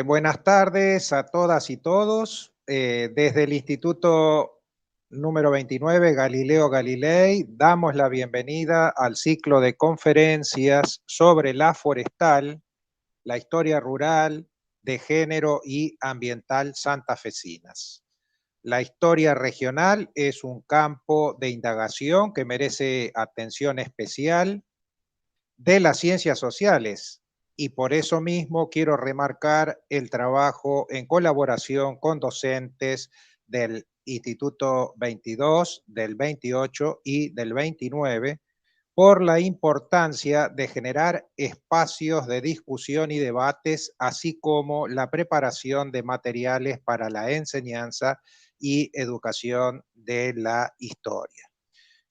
Buenas tardes a todas y todos. Desde el Instituto número 29, Galileo Galilei, damos la bienvenida al ciclo de conferencias sobre la forestal, la historia rural, de género y ambiental santafesinas. La historia regional es un campo de indagación que merece atención especial de las ciencias sociales, y por eso mismo quiero remarcar el trabajo en colaboración con docentes del Instituto 22, del 28 y del 29, por la importancia de generar espacios de discusión y debates, así como la preparación de materiales para la enseñanza y educación de la historia.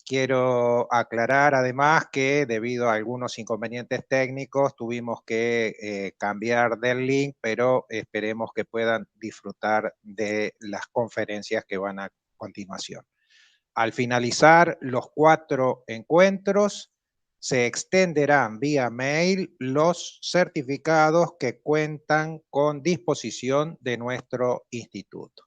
Quiero aclarar además que debido a algunos inconvenientes técnicos tuvimos que cambiar del link, pero esperemos que puedan disfrutar de las conferencias que van a continuación. Al finalizar los 4 encuentros, se extenderán vía mail los certificados que cuentan con disposición de nuestro instituto.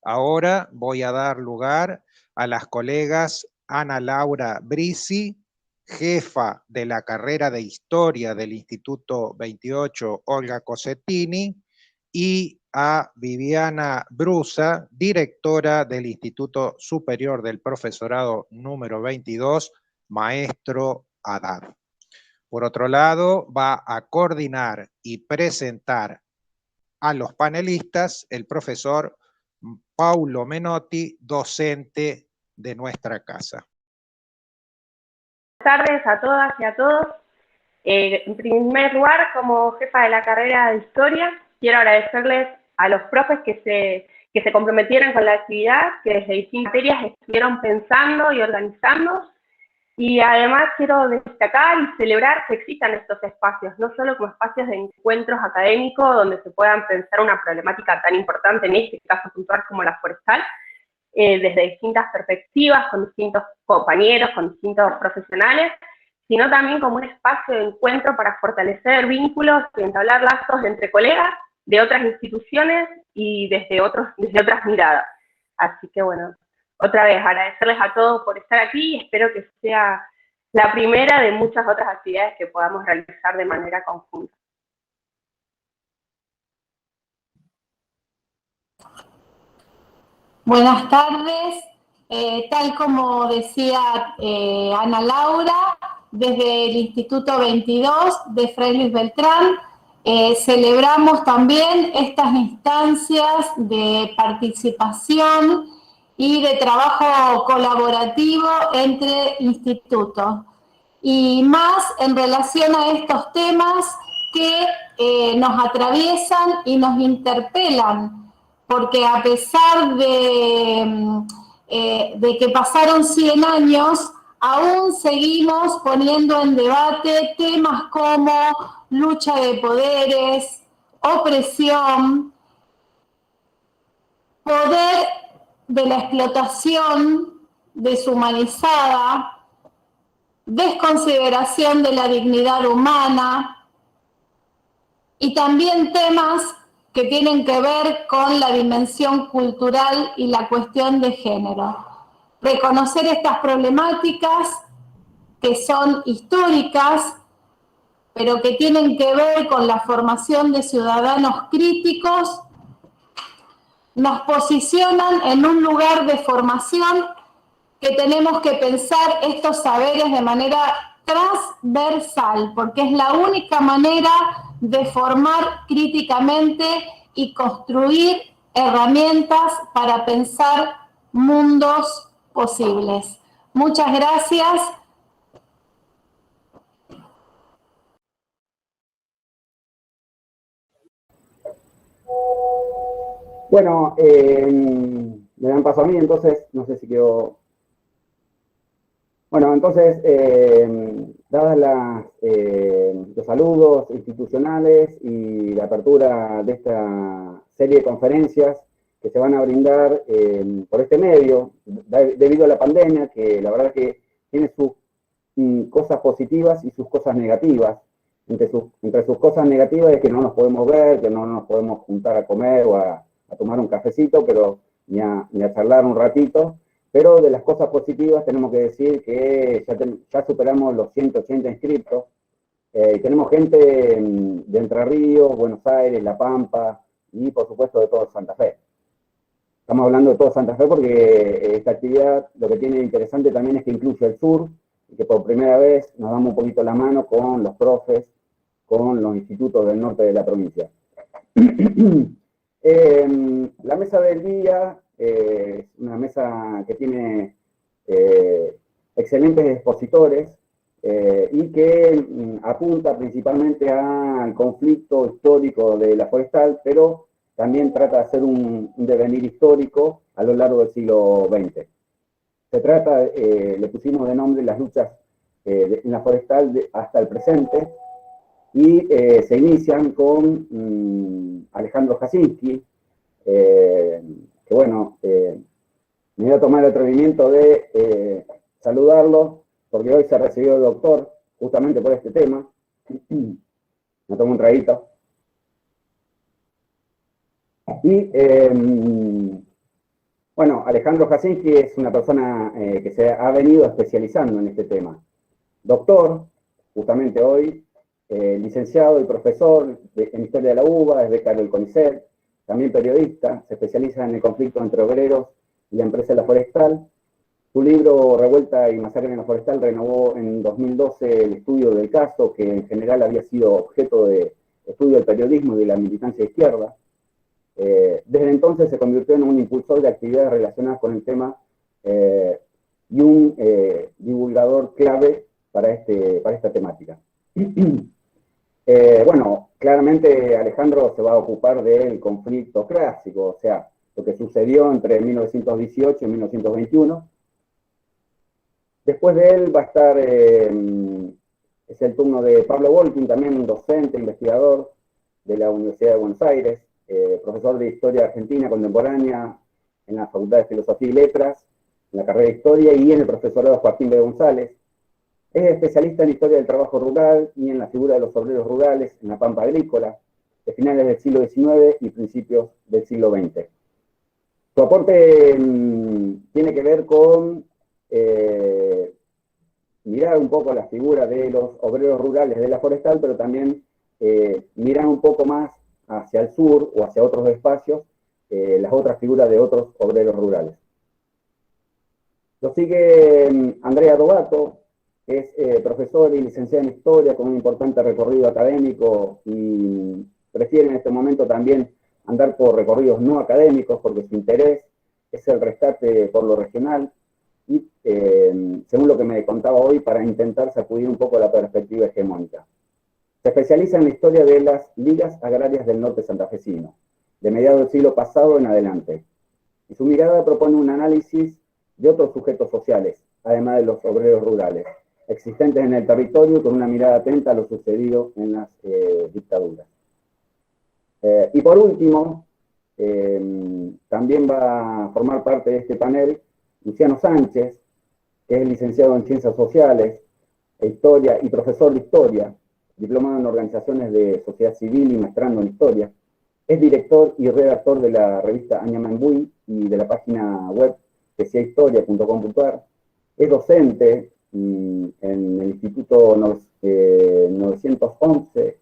Ahora voy a dar lugar a las colegas Ana Laura Brisi, jefa de la carrera de Historia del Instituto 28, Olga Cosettini, y a Viviana Brusa, directora del Instituto Superior del Profesorado número 22, maestro Haddad. Por otro lado, va a coordinar y presentar a los panelistas el profesor Paulo Menotti, docente de nuestra casa. Buenas tardes a todas y a todos. En primer lugar, como jefa de la carrera de Historia, quiero agradecerles a los profes que se comprometieron con la actividad, que desde distintas materias estuvieron pensando y organizando. Y además quiero destacar y celebrar que existan estos espacios, no solo como espacios de encuentros académicos donde se puedan pensar una problemática tan importante, en este caso puntual como la forestal, desde distintas perspectivas, con distintos compañeros, con distintos profesionales, sino también como un espacio de encuentro para fortalecer vínculos y entablar lazos entre colegas de otras instituciones y desde otras miradas. Así que bueno, otra vez agradecerles a todos por estar aquí y espero que sea la primera de muchas otras actividades que podamos realizar de manera conjunta. Buenas tardes, tal como decía Ana Laura, desde el Instituto 22 de Fray Luis Beltrán, celebramos también estas instancias de participación y de trabajo colaborativo entre institutos, y más en relación a estos temas que nos atraviesan y nos interpelan, porque a pesar de que pasaron 100 años, aún seguimos poniendo en debate temas como lucha de poderes, opresión, poder de la explotación deshumanizada, desconsideración de la dignidad humana, y también temas que tienen que ver con la dimensión cultural y la cuestión de género. Reconocer estas problemáticas que son históricas, pero que tienen que ver con la formación de ciudadanos críticos, nos posicionan en un lugar de formación que tenemos que pensar estos saberes de manera transversal, porque es la única manera de formar críticamente y construir herramientas para pensar mundos posibles. Muchas gracias. Bueno, me dan paso a mí, entonces, no sé si quiero... Bueno, entonces, dadas los saludos institucionales y la apertura de esta serie de conferencias que se van a brindar por este medio, debido a la pandemia, que la verdad que tiene sus cosas positivas y sus cosas negativas. Entre sus cosas negativas es que no nos podemos ver, que no nos podemos juntar a comer o a tomar un cafecito, pero ni a charlar un ratito. Pero de las cosas positivas tenemos que decir que ya superamos los 180 inscriptos. Tenemos gente de Entre Ríos, Buenos Aires, La Pampa y por supuesto de todo Santa Fe. Estamos hablando de todo Santa Fe porque esta actividad lo que tiene de interesante también es que incluye el sur y que por primera vez nos damos un poquito la mano con los profes, con los institutos del norte de la provincia. La mesa del día es una mesa que tiene excelentes expositores y que apunta principalmente al conflicto histórico de la forestal, pero también trata de hacer un devenir histórico a lo largo del siglo XX. Se trata, le pusimos de nombre las luchas en la forestal hasta el presente, y se inician con Alejandro Jasinski, que bueno, me voy a tomar el atrevimiento de saludarlo, porque hoy se recibió el doctor, justamente por este tema. Me tomo un traguito. Y, bueno, Alejandro Jasinski es una persona que se ha venido especializando en este tema. Doctor, justamente hoy, licenciado y profesor en Historia de la UBA, es becario del CONICET, también periodista, se especializa en el conflicto entre obreros y la empresa de la forestal. Su libro Revuelta y Masacre en la Forestal renovó en 2012 el estudio del caso, que en general había sido objeto de estudio del periodismo y de la militancia izquierda. Desde entonces se convirtió en un impulsor de actividades relacionadas con el tema y un divulgador clave para esta temática. Bueno, claramente Alejandro se va a ocupar del conflicto clásico, o sea, lo que sucedió entre 1918 y 1921. Después de él va a estar, es el turno de Pablo Volkin, también un docente, investigador de la Universidad de Buenos Aires, profesor de Historia Argentina Contemporánea en la Facultad de Filosofía y Letras, en la carrera de Historia y en el profesorado Joaquín B. González. Es especialista en historia del trabajo rural y en la figura de los obreros rurales en la pampa agrícola, de finales del siglo XIX y principios del siglo XX. Su aporte tiene que ver con mirar un poco la figura de los obreros rurales de la forestal, pero también mirar un poco más hacia el sur o hacia otros espacios, las otras figuras de otros obreros rurales. Lo sigue Andrea Dovato, es profesor y licenciado en Historia con un importante recorrido académico y prefiere en este momento también andar por recorridos no académicos porque su interés es el rescate por lo regional y, según lo que me contaba hoy, para intentar sacudir un poco la perspectiva hegemónica. Se especializa en la historia de las ligas agrarias del norte santafesino, de mediados del siglo pasado en adelante. Y su mirada propone un análisis de otros sujetos sociales, además de los obreros rurales, existentes en el territorio con una mirada atenta a lo sucedido en las dictaduras. Y por último, también va a formar parte de este panel Luciano Sánchez, que es licenciado en Ciencias Sociales e Historia y profesor de Historia, diplomado en Organizaciones de Sociedad Civil y maestrando en Historia. Es director y redactor de la revista Añamembuy y de la página web tesiahistoria.com.ar. Es docente en el Instituto 911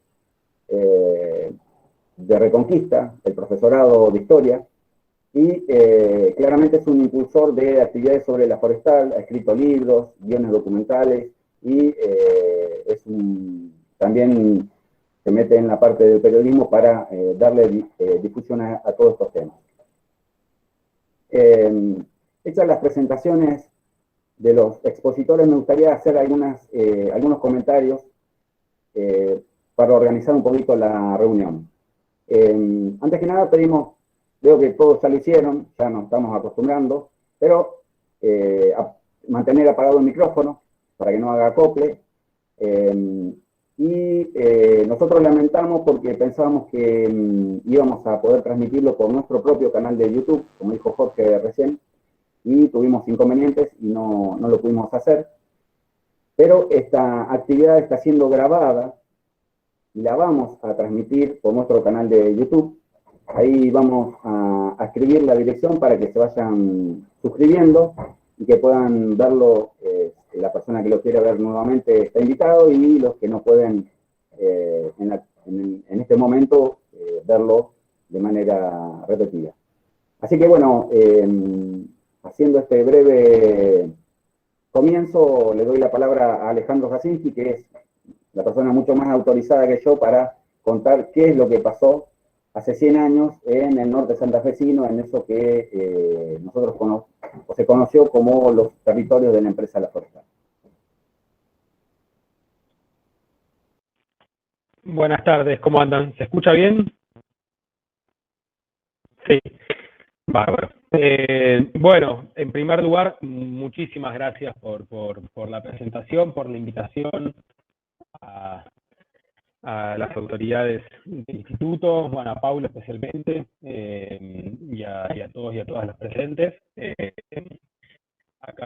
de Reconquista, el profesorado de Historia, y claramente es un impulsor de actividades sobre la forestal, ha escrito libros, guiones documentales, y también se mete en la parte del periodismo para darle difusión a todos estos temas. Hechas las presentaciones de los expositores, me gustaría hacer algunos comentarios para organizar un poquito la reunión. Antes que nada veo que todos ya lo hicieron, ya nos estamos acostumbrando, pero mantener apagado el micrófono para que no haga acople. Nosotros lamentamos porque pensábamos que íbamos a poder transmitirlo por nuestro propio canal de YouTube, como dijo Jorge recién, y tuvimos inconvenientes y no lo pudimos hacer. Pero esta actividad está siendo grabada y la vamos a transmitir por nuestro canal de YouTube. Ahí vamos a escribir la dirección para que se vayan suscribiendo y que puedan verlo. La persona que lo quiera ver nuevamente está invitado, y los que no pueden en este momento verlo de manera repetida. Así que bueno, haciendo este breve comienzo, le doy la palabra a Alejandro Jasinski, que es la persona mucho más autorizada que yo para contar qué es lo que pasó hace 100 años en el norte santafesino, en eso que se conoció como los territorios de la empresa La Forestal. Buenas tardes, ¿cómo andan? ¿Se escucha bien? Sí, bárbaro. Bueno, en primer lugar, muchísimas gracias por la presentación, por la invitación a las autoridades del instituto, bueno, a Paulo especialmente, y a todos y a todas los presentes. Acá,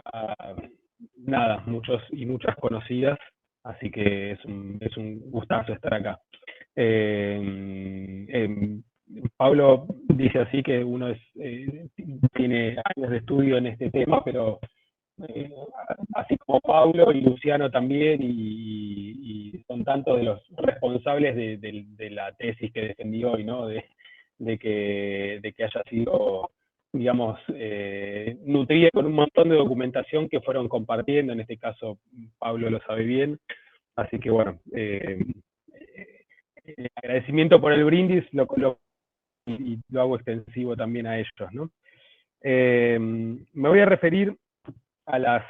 nada, muchos y muchas conocidas, así que es un gustazo estar acá. Pablo dice así que uno tiene años de estudio en este tema, pero así como Pablo y Luciano también, y son tantos de los responsables de la tesis que defendí hoy, ¿no? De que haya sido, digamos, nutrida con un montón de documentación que fueron compartiendo. En este caso, Pablo lo sabe bien. Así que bueno, agradecimiento por el brindis, y lo hago extensivo también a ellos, ¿no? Me voy a referir al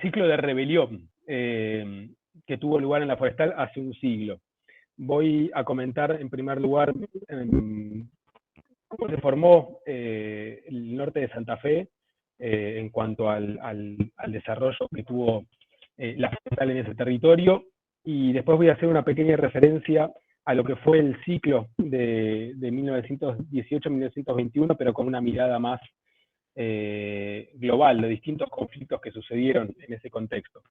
ciclo de rebelión que tuvo lugar en la Forestal hace un siglo. Voy a comentar en primer lugar cómo se formó el norte de Santa Fe en cuanto al desarrollo que tuvo la Forestal en ese territorio, y después voy a hacer una pequeña referencia a lo que fue el ciclo de 1918-1921, pero con una mirada más global, de distintos conflictos que sucedieron en ese contexto.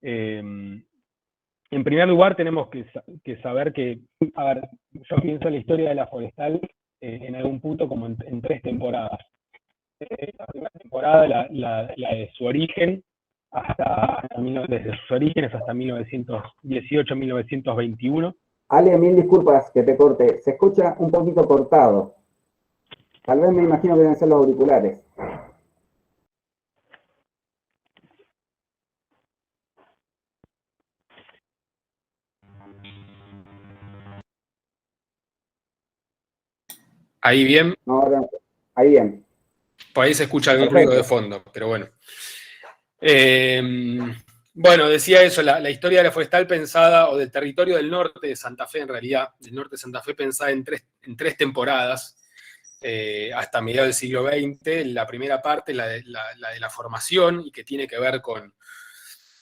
En primer lugar, tenemos que saber que, a ver, yo pienso la historia de la Forestal en algún punto como en 3 temporadas. La primera temporada, la de su origen, desde sus orígenes hasta 1918-1921. Ale, mil disculpas que te corte, se escucha un poquito cortado. Tal vez me imagino que deben ser los auriculares. ¿Ahí bien? No, ahora, ahí bien. Por ahí se escucha algún Perfecto. ruido de fondo, pero bueno. Bueno, decía eso, la historia de la Forestal pensada, o del territorio del norte de Santa Fe, en realidad, del norte de Santa Fe, pensada en tres temporadas, hasta mediados del siglo XX. La primera parte, la de la formación, y que tiene que ver con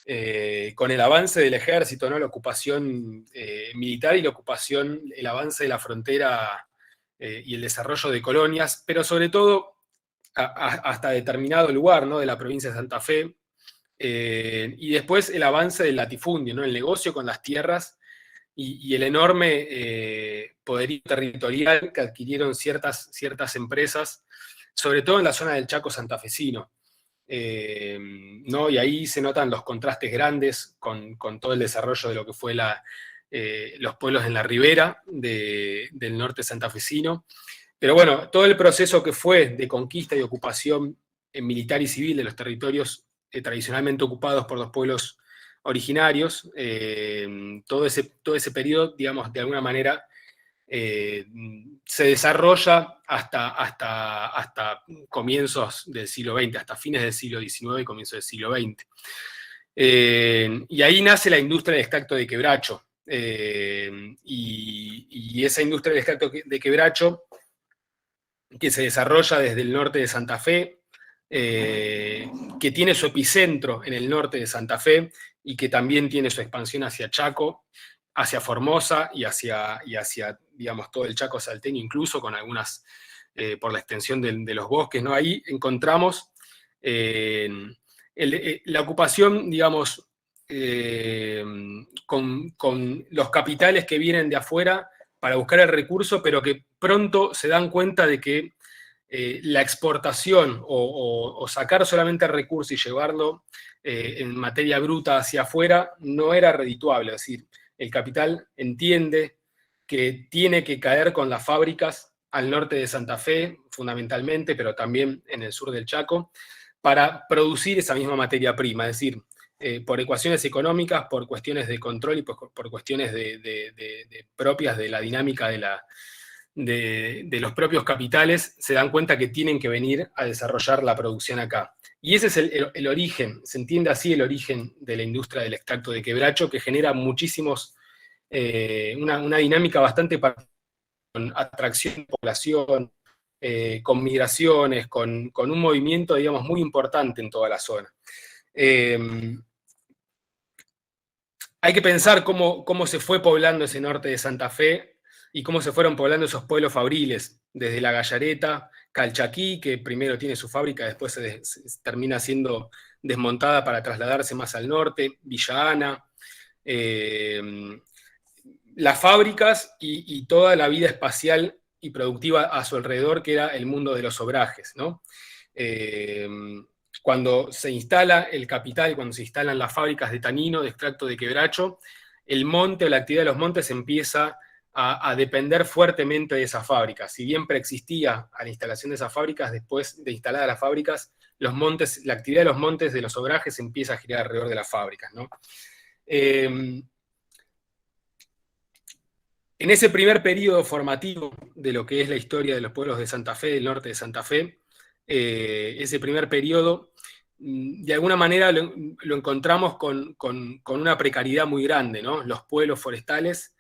el avance del ejército, ¿no? La ocupación militar y el avance de la frontera y el desarrollo de colonias, pero sobre todo hasta determinado lugar, ¿no? De la provincia de Santa Fe. Y después el avance del latifundio, ¿no? El negocio con las tierras y el enorme poderío territorial que adquirieron ciertas empresas, sobre todo en la zona del Chaco santafesino. ¿No? Y ahí se notan los contrastes grandes con todo el desarrollo de lo que fue los pueblos en la ribera del norte santafesino. Pero bueno, todo el proceso que fue de conquista y ocupación militar y civil de los territorios tradicionalmente ocupados por los pueblos originarios, todo ese periodo, digamos, de alguna manera se desarrolla hasta comienzos del siglo XX, hasta fines del siglo XIX y comienzos del siglo XX. Y ahí nace la industria del extracto de quebracho. Y esa industria del extracto de quebracho, que se desarrolla desde el norte de Santa Fe, que tiene su epicentro en el norte de Santa Fe y que también tiene su expansión hacia Chaco, hacia Formosa y hacia digamos, todo el Chaco salteño, incluso con algunas, por la extensión de los bosques, ¿no? Ahí encontramos la ocupación, digamos, con los capitales que vienen de afuera para buscar el recurso, pero que pronto se dan cuenta de que la exportación o sacar solamente el recurso y llevarlo en materia bruta hacia afuera no era redituable. Es decir, el capital entiende que tiene que caer con las fábricas al norte de Santa Fe, fundamentalmente, pero también en el sur del Chaco, para producir esa misma materia prima. Es decir, por ecuaciones económicas, por cuestiones de control y por cuestiones propias de la dinámica de los propios capitales, se dan cuenta que tienen que venir a desarrollar la producción acá. Y ese es el origen, se entiende así el origen de la industria del extracto de quebracho, que genera muchísimos, una dinámica bastante particular, con atracción de población, con migraciones, con un movimiento, digamos, muy importante en toda la zona. Hay que pensar cómo se fue poblando ese norte de Santa Fe y cómo se fueron poblando esos pueblos fabriles, desde La Gallareta, Calchaquí, que primero tiene su fábrica, después se termina siendo desmontada para trasladarse más al norte, Villa Ana, las fábricas y toda la vida espacial y productiva a su alrededor, que era el mundo de los obrajes, ¿no? Cuando se instala el capital, cuando se instalan las fábricas de tanino, de extracto de quebracho, el monte o la actividad de los montes empieza a depender fuertemente de esas fábricas. Si bien preexistía a la instalación de esas fábricas, después de instaladas las fábricas, los montes, la actividad de los montes, de los obrajes, empieza a girar alrededor de las fábricas, ¿no? En ese primer periodo formativo de lo que es la historia de los pueblos de Santa Fe, del norte de Santa Fe, ese primer periodo, de alguna manera lo encontramos con una precariedad muy grande, ¿no? Los pueblos forestales,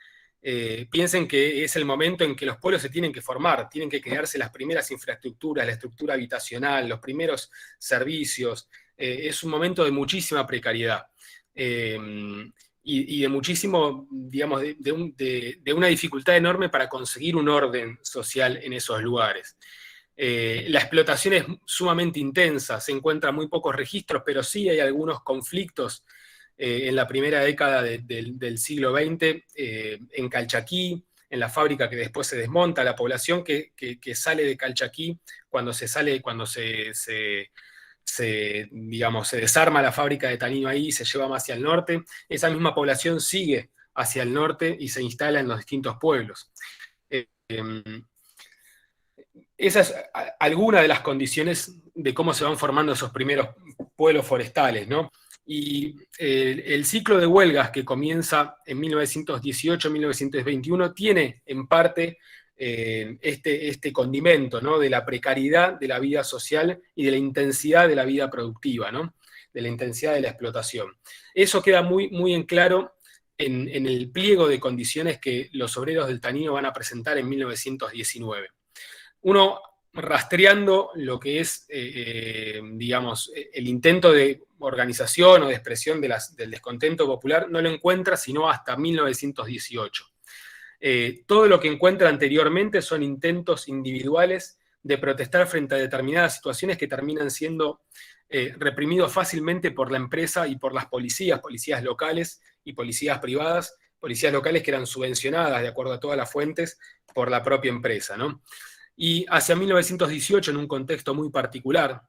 piensen que es el momento en que los pueblos se tienen que formar, tienen que crearse las primeras infraestructuras, la estructura habitacional, los primeros servicios. Es un momento de muchísima precariedad. Y de muchísimo, digamos, de una dificultad enorme para conseguir un orden social en esos lugares. La explotación es sumamente intensa, se encuentran muy pocos registros, pero sí hay algunos conflictos en la primera década del siglo XX, en Calchaquí, en la fábrica que después se desmonta, la población que sale de Calchaquí, cuando se desarma la fábrica de tanino ahí y se lleva más hacia el norte, esa misma población sigue hacia el norte y se instala en los distintos pueblos. Esa es alguna de las condiciones de cómo se van formando esos primeros pueblos forestales, ¿no? Y el ciclo de huelgas que comienza en 1918-1921 tiene en parte este condimento, ¿no? De la precariedad de la vida social y de la intensidad de la vida productiva, ¿no? De la intensidad de la explotación. Eso queda muy, muy en claro en el pliego de condiciones que los obreros del tanino van a presentar en 1919. Uno, rastreando lo que es, digamos, el intento de organización o de expresión del descontento popular, no lo encuentra sino hasta 1918. Todo lo que encuentra anteriormente son intentos individuales de protestar frente a determinadas situaciones que terminan siendo reprimidos fácilmente por la empresa y por las policías locales y policías privadas, policías locales que eran subvencionadas, de acuerdo a todas las fuentes, por la propia empresa, ¿no? Y hacia 1918, en un contexto muy particular,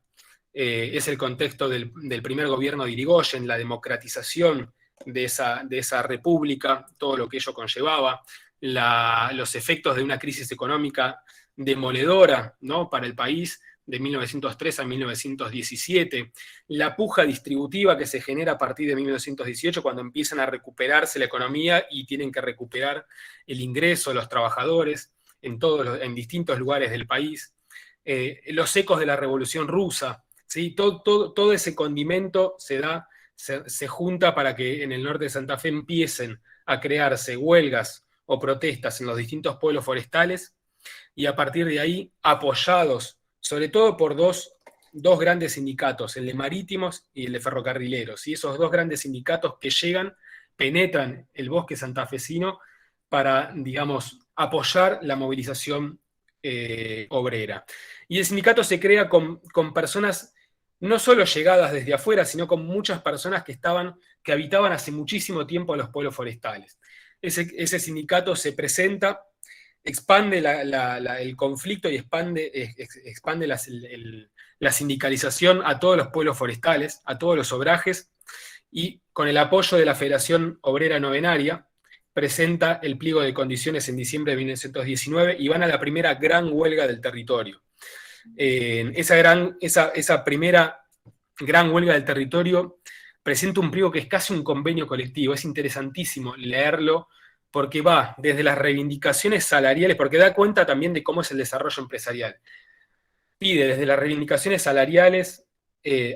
es el contexto del primer gobierno de Irigoyen, la democratización de esa república, todo lo que ello conllevaba, los efectos de una crisis económica demoledora, ¿no? Para el país, de 1903 a 1917, la puja distributiva que se genera a partir de 1918 cuando empiezan a recuperarse la economía y tienen que recuperar el ingreso de los trabajadores en distintos lugares del país, los ecos de la Revolución Rusa, ¿sí? Todo ese condimento se junta para que en el norte de Santa Fe empiecen a crearse huelgas o protestas en los distintos pueblos forestales, y a partir de ahí, apoyados sobre todo por dos grandes sindicatos, el de marítimos y el de ferrocarrileros, y esos dos grandes sindicatos que penetran el bosque santafesino para, digamos, apoyar la movilización obrera. Y el sindicato se crea con personas no solo llegadas desde afuera, sino con muchas personas que habitaban hace muchísimo tiempo los pueblos forestales. Ese sindicato se presenta, expande el conflicto y expande la sindicalización a todos los pueblos forestales, a todos los obrajes, y con el apoyo de la Federación Obrera Novenaria, presenta el pliego de condiciones en diciembre de 1919 y van a la primera gran huelga del territorio. Esa primera gran huelga del territorio presenta un pliego que es casi un convenio colectivo. Es interesantísimo leerlo porque va desde las reivindicaciones salariales, porque da cuenta también de cómo es el desarrollo empresarial. Pide desde las reivindicaciones salariales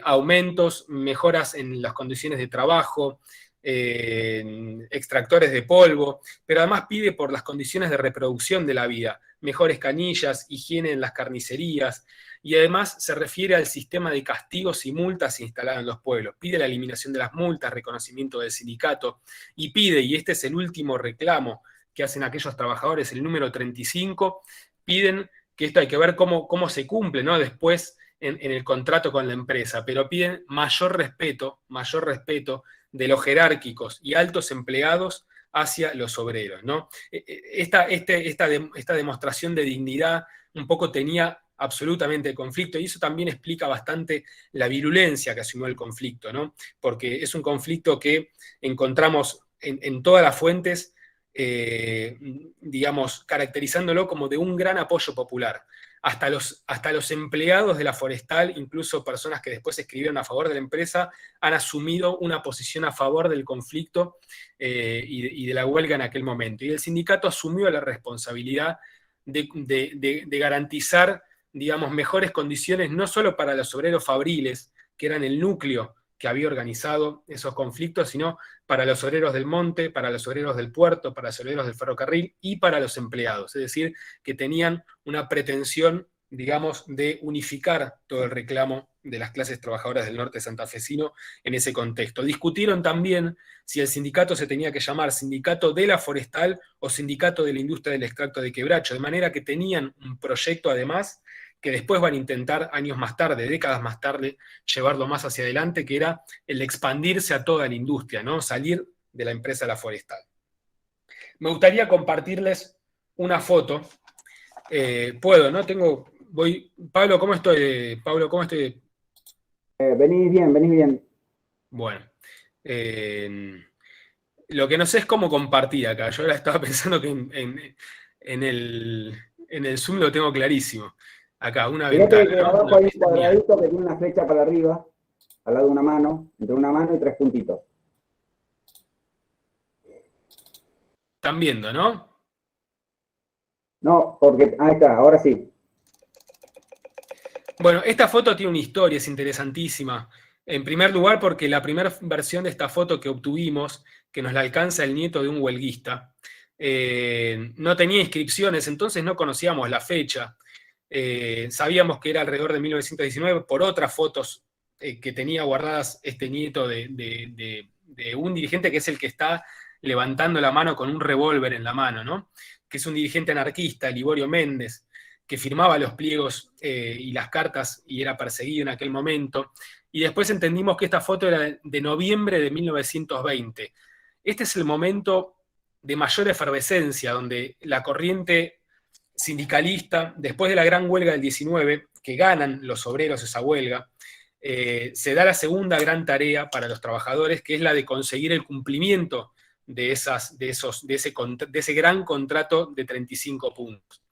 aumentos, mejoras en las condiciones de trabajo, extractores de polvo, pero además pide por las condiciones de reproducción de la vida, mejores canillas, higiene en las carnicerías, y además se refiere al sistema de castigos y multas instalado en los pueblos. Pide la eliminación de las multas, reconocimiento del sindicato, y pide, y este es el último reclamo que hacen aquellos trabajadores, el número 35, piden que esto hay que ver cómo se cumple, ¿no? Después en el contrato con la empresa, pero piden mayor respeto de los jerárquicos y altos empleados hacia los obreros, ¿no? Esta demostración de dignidad un poco tenía absolutamente el conflicto, y eso también explica bastante la virulencia que asumió el conflicto, ¿no? Porque es un conflicto que encontramos en todas las fuentes, digamos, caracterizándolo como de un gran apoyo popular. Hasta los empleados de la forestal, incluso personas que después escribieron a favor de la empresa, han asumido una posición a favor del conflicto y de la huelga en aquel momento. Y el sindicato asumió la responsabilidad de garantizar, digamos, mejores condiciones, no solo para los obreros fabriles, que eran el núcleo que había organizado esos conflictos, sino para los obreros del monte, para los obreros del puerto, para los obreros del ferrocarril y para los empleados. Es decir, que tenían una pretensión, digamos, de unificar todo el reclamo de las clases trabajadoras del norte santafesino en ese contexto. Discutieron también si el sindicato se tenía que llamar Sindicato de la Forestal o Sindicato de la Industria del Extracto de Quebracho, de manera que tenían un proyecto además que después van a intentar años más tarde, décadas más tarde, llevarlo más hacia adelante, que era el expandirse a toda la industria, ¿no? Salir de la empresa La Forestal. Me gustaría compartirles una foto. Puedo, ¿no? Pablo, ¿cómo estoy? Pablo, ¿cómo estoy? Venís bien. Bueno. Lo que no sé es cómo compartir acá. Yo ahora estaba pensando que en el Zoom lo tengo clarísimo. Acá, una Fíjate ventana. que ¿no? abajo hay un cuadradito que tiene una flecha para arriba, al lado de una mano, entre una mano y 3 puntitos. Están viendo, ¿no? No, porque, ahí está, ahora sí. Bueno, esta foto tiene una historia, es interesantísima. En primer lugar, porque la primera versión de esta foto que obtuvimos, que nos la alcanza el nieto de un huelguista, no tenía inscripciones, entonces no conocíamos la fecha. Sabíamos que era alrededor de 1919 por otras fotos que tenía guardadas este nieto de un dirigente que es el que está levantando la mano con un revólver en la mano, ¿no? Que es un dirigente anarquista, Liborio Méndez, que firmaba los pliegos y las cartas y era perseguido en aquel momento. Y después entendimos que esta foto era de noviembre de 1920. Este es el momento de mayor efervescencia, donde la corriente sindicalista, después de la gran huelga del 19, que ganan los obreros esa huelga, se da la segunda gran tarea para los trabajadores, que es la de conseguir el cumplimiento de ese gran contrato de 35 puntos.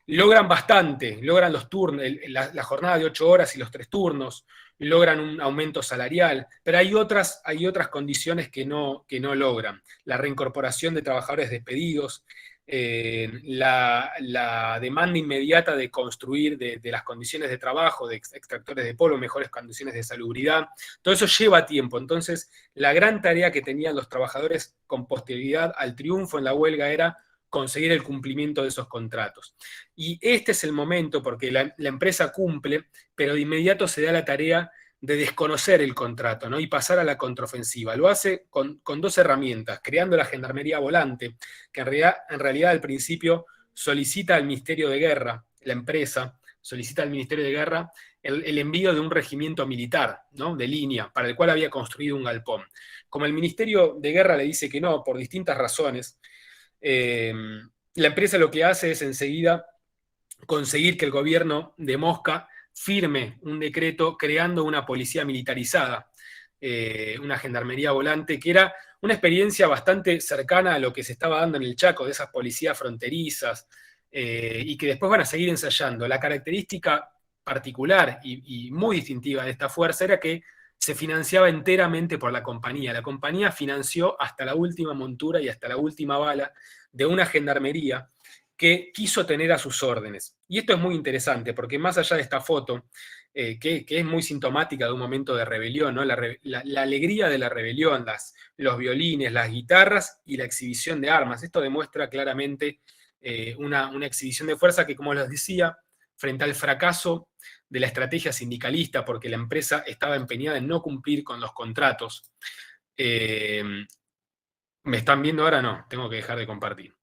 Logran bastante, logran los turnos, la jornada de 8 horas y los 3 turnos, logran un aumento salarial, pero hay otras condiciones que no logran. La reincorporación de trabajadores despedidos, la demanda inmediata de construir de las condiciones de trabajo, de extractores de polvo, mejores condiciones de salubridad, todo eso lleva tiempo. Entonces, la gran tarea que tenían los trabajadores con posterioridad al triunfo en la huelga era conseguir el cumplimiento de esos contratos. Y este es el momento, porque la empresa cumple, pero de inmediato se da la tarea de desconocer el contrato, ¿no? Y pasar a la contraofensiva. Lo hace con 2 herramientas, creando la Gendarmería Volante, que en realidad al principio solicita al Ministerio de Guerra, la empresa solicita al Ministerio de Guerra el envío de un regimiento militar, ¿no? De línea, para el cual había construido un galpón. Como el Ministerio de Guerra le dice que no, por distintas razones, la empresa lo que hace es enseguida conseguir que el gobierno de Mosca firme un decreto creando una policía militarizada, una gendarmería volante, que era una experiencia bastante cercana a lo que se estaba dando en el Chaco, de esas policías fronterizas, y que después van a seguir ensayando. La característica particular y muy distintiva de esta fuerza era que se financiaba enteramente por la compañía. La compañía financió hasta la última montura y hasta la última bala de una gendarmería que quiso tener a sus órdenes. Y esto es muy interesante, porque más allá de esta foto, que es muy sintomática de un momento de rebelión, ¿no? La alegría de la rebelión, los violines, las guitarras y la exhibición de armas. Esto demuestra claramente una exhibición de fuerza que, como les decía, frente al fracaso de la estrategia sindicalista, porque la empresa estaba empeñada en no cumplir con los contratos. ¿Me están viendo ahora? No, tengo que dejar de compartir.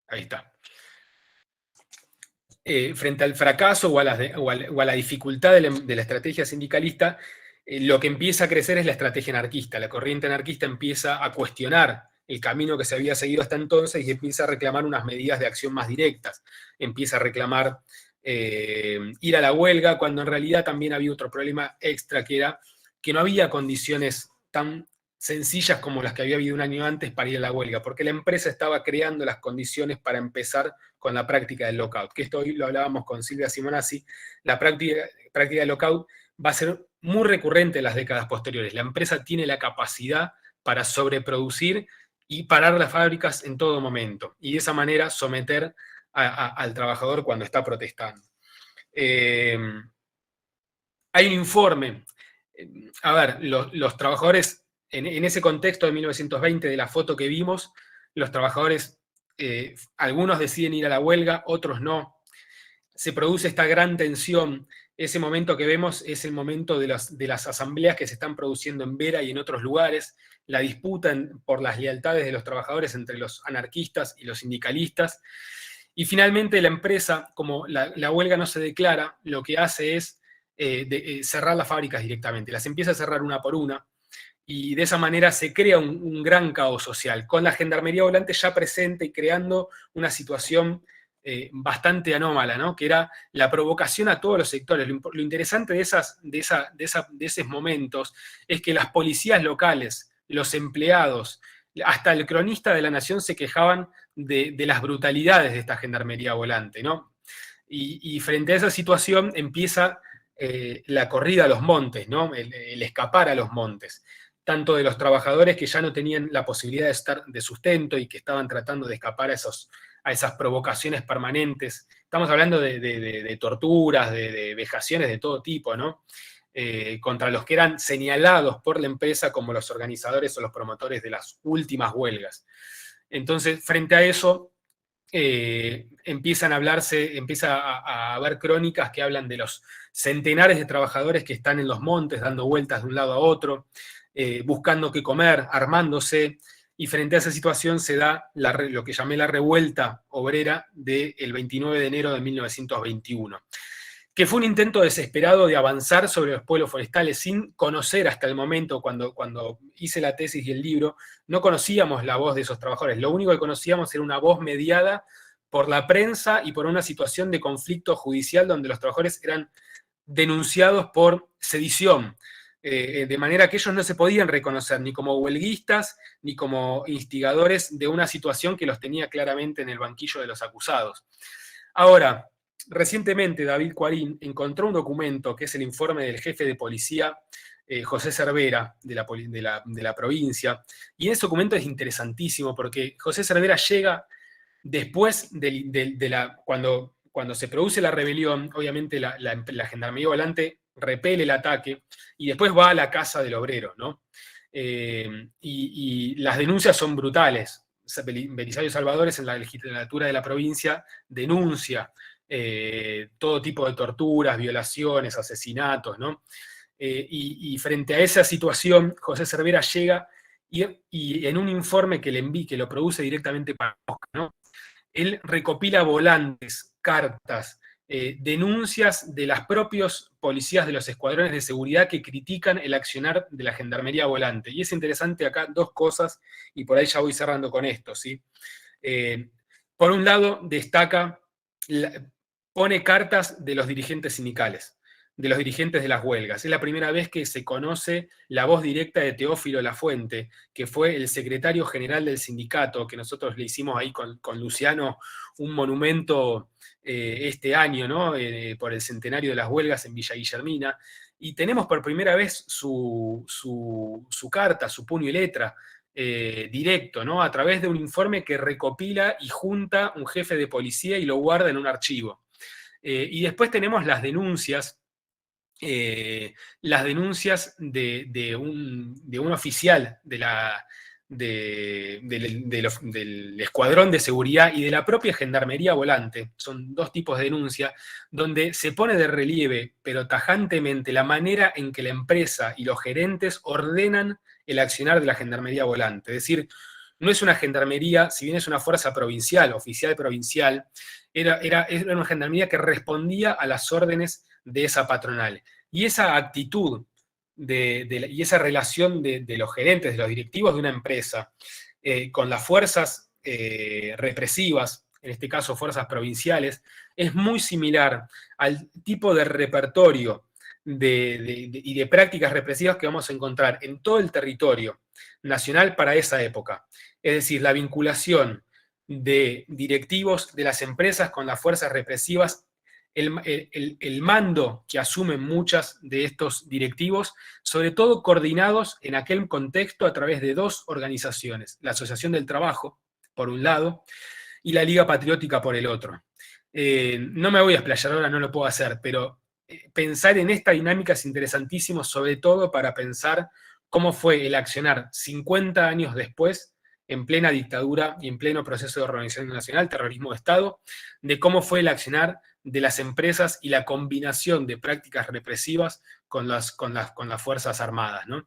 Ahí está. Frente al fracaso o a la dificultad de la estrategia sindicalista, lo que empieza a crecer es la estrategia anarquista. La corriente anarquista empieza a cuestionar el camino que se había seguido hasta entonces y empieza a reclamar unas medidas de acción más directas. Empieza a reclamar ir a la huelga, cuando en realidad también había otro problema extra, que era que no había condiciones tan sencillas como las que había habido un año antes para ir a la huelga, porque la empresa estaba creando las condiciones para empezar con la práctica del lockout, que esto hoy lo hablábamos con Silvia Simonazzi. La práctica del lockout va a ser muy recurrente en las décadas posteriores. La empresa tiene la capacidad para sobreproducir y parar las fábricas en todo momento, y de esa manera someter al trabajador cuando está protestando. Hay un informe. A ver, los trabajadores, en ese contexto de 1920, de la foto que vimos, los trabajadores, algunos deciden ir a la huelga, otros no. Se produce esta gran tensión. Ese momento que vemos es el momento de las asambleas que se están produciendo en Vera y en otros lugares, la disputa por las lealtades de los trabajadores entre los anarquistas y los sindicalistas. Y finalmente la empresa, como la huelga no se declara, lo que hace es cerrar las fábricas directamente. Las empieza a cerrar una por una, y de esa manera se crea un gran caos social, con la gendarmería volante ya presente y creando una situación bastante anómala, ¿no? Que era la provocación a todos los sectores. Lo interesante de esos momentos es que las policías locales, los empleados, hasta el cronista de La Nación se quejaban de las brutalidades de esta gendarmería volante, ¿no? Y frente a esa situación empieza la corrida a los montes, ¿no? El escapar a los montes, tanto de los trabajadores que ya no tenían la posibilidad de estar de sustento y que estaban tratando de escapar a esas provocaciones permanentes. Estamos hablando de torturas, de vejaciones de todo tipo, ¿no? Contra los que eran señalados por la empresa como los organizadores o los promotores de las últimas huelgas. Entonces, frente a eso, empieza a haber crónicas que hablan de los centenares de trabajadores que están en los montes dando vueltas de un lado a otro, buscando qué comer, armándose, y frente a esa situación se da lo que llamé la revuelta obrera del 29 de enero de 1921, que fue un intento desesperado de avanzar sobre los pueblos forestales sin conocer hasta el momento, cuando hice la tesis y el libro, no conocíamos la voz de esos trabajadores. Lo único que conocíamos era una voz mediada por la prensa y por una situación de conflicto judicial donde los trabajadores eran denunciados por sedición, de manera que ellos no se podían reconocer ni como huelguistas ni como instigadores de una situación que los tenía claramente en el banquillo de los acusados. Ahora, recientemente David Cuarín encontró un documento que es el informe del jefe de policía, José Cervera, de la provincia, y ese documento es interesantísimo porque José Cervera llega después cuando se produce la rebelión. Obviamente la gendarmería volante repele el ataque y después va a la casa del obrero, ¿no? Y las denuncias son brutales. Belisario Salvadores, en la legislatura de la provincia, denuncia todo tipo de torturas, violaciones, asesinatos, ¿no? Y frente a esa situación, José Cervera llega y en un informe que le envía, que lo produce directamente para Mosca, ¿no? Él recopila volantes, cartas, denuncias de las propios policías de los escuadrones de seguridad que critican el accionar de la Gendarmería Volante. Y es interesante acá dos cosas, y por ahí ya voy cerrando con esto, ¿sí? Por un lado, pone cartas de los dirigentes sindicales, de los dirigentes de las huelgas. Es la primera vez que se conoce la voz directa de Teófilo Lafuente, que fue el secretario general del sindicato, que nosotros le hicimos ahí con Luciano un monumento este año, ¿no? Por el centenario de las huelgas en Villa Guillermina, y tenemos por primera vez su carta, su puño y letra, directo, ¿no? A través de un informe que recopila y junta un jefe de policía y lo guarda en un archivo. Y después tenemos las denuncias de un oficial del escuadrón de seguridad y de la propia Gendarmería Volante. Son dos tipos de denuncia donde se pone de relieve, pero tajantemente, la manera en que la empresa y los gerentes ordenan el accionar de la Gendarmería Volante. Es decir, no es una gendarmería, si bien es una fuerza provincial, oficial provincial, era una gendarmería que respondía a las órdenes de esa patronal. Y esa actitud y esa relación de los gerentes, de los directivos de una empresa, con las fuerzas represivas, en este caso fuerzas provinciales, es muy similar al tipo de repertorio y de prácticas represivas que vamos a encontrar en todo el territorio nacional para esa época. Es decir, la vinculación de directivos de las empresas con las fuerzas represivas, el mando que asumen muchas de estos directivos, sobre todo coordinados en aquel contexto a través de dos organizaciones, la Asociación del Trabajo, por un lado, y la Liga Patriótica por el otro. No me voy a explayar ahora, no lo puedo hacer, pero pensar en esta dinámica es interesantísimo, sobre todo para pensar cómo fue el accionar 50 años después, en plena dictadura y en pleno proceso de organización nacional, terrorismo de Estado, de cómo fue el accionar de las empresas y la combinación de prácticas represivas con las Fuerzas Armadas, ¿no?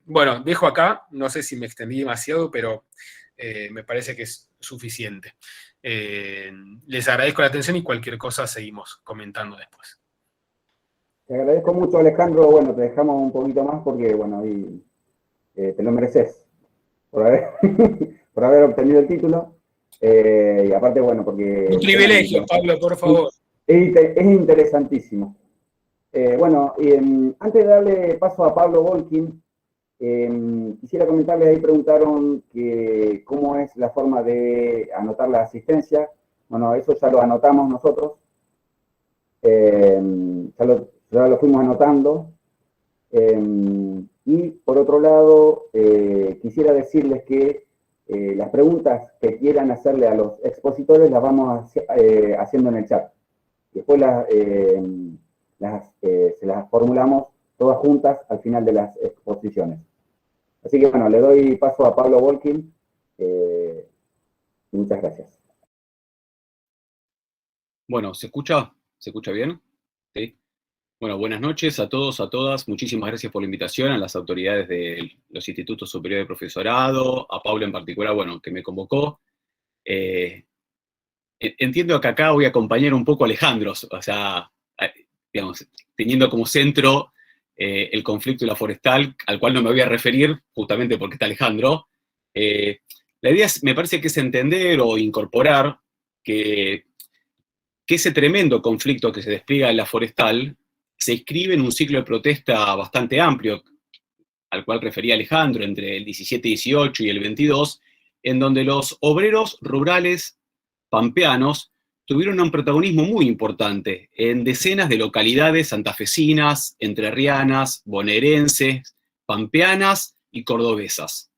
Bueno, dejo acá, no sé si me extendí demasiado, pero me parece que es suficiente. Les agradezco la atención y cualquier cosa seguimos comentando después. Te agradezco mucho, Alejandro. Bueno, te dejamos un poquito más porque, bueno, ahí te lo mereces por haber obtenido el título. Y aparte, bueno, porque... Un privilegio, Pablo, por favor. Es interesantísimo. Bueno, antes de darle paso a Pablo Volkin, quisiera comentarles, ahí preguntaron que cómo es la forma de anotar la asistencia. Bueno, eso ya lo anotamos nosotros. Ya lo fuimos anotando. Y por otro lado, quisiera decirles que las preguntas que quieran hacerle a los expositores las vamos haciendo en el chat. Después se las formulamos todas juntas al final de las exposiciones. Así que bueno, le doy paso a Pablo Volkin. Muchas gracias. Bueno, ¿se escucha? ¿Se escucha bien? ¿Sí? Bueno, buenas noches a todos, a todas. Muchísimas gracias por la invitación, a las autoridades de los Institutos Superiores de Profesorado, a Pablo en particular, bueno, que me convocó. Entiendo que acá voy a acompañar un poco a Alejandro, o sea, digamos, teniendo como centro el conflicto de la forestal, al cual no me voy a referir, justamente porque está Alejandro. La idea me parece que es entender o incorporar que ese tremendo conflicto que se despliega en la forestal se inscribe en un ciclo de protesta bastante amplio, al cual refería Alejandro, entre el 17-18 y el 22, en donde los obreros rurales pampeanos tuvieron un protagonismo muy importante en decenas de localidades santafesinas, entrerrianas, bonaerenses, pampeanas y cordobesas.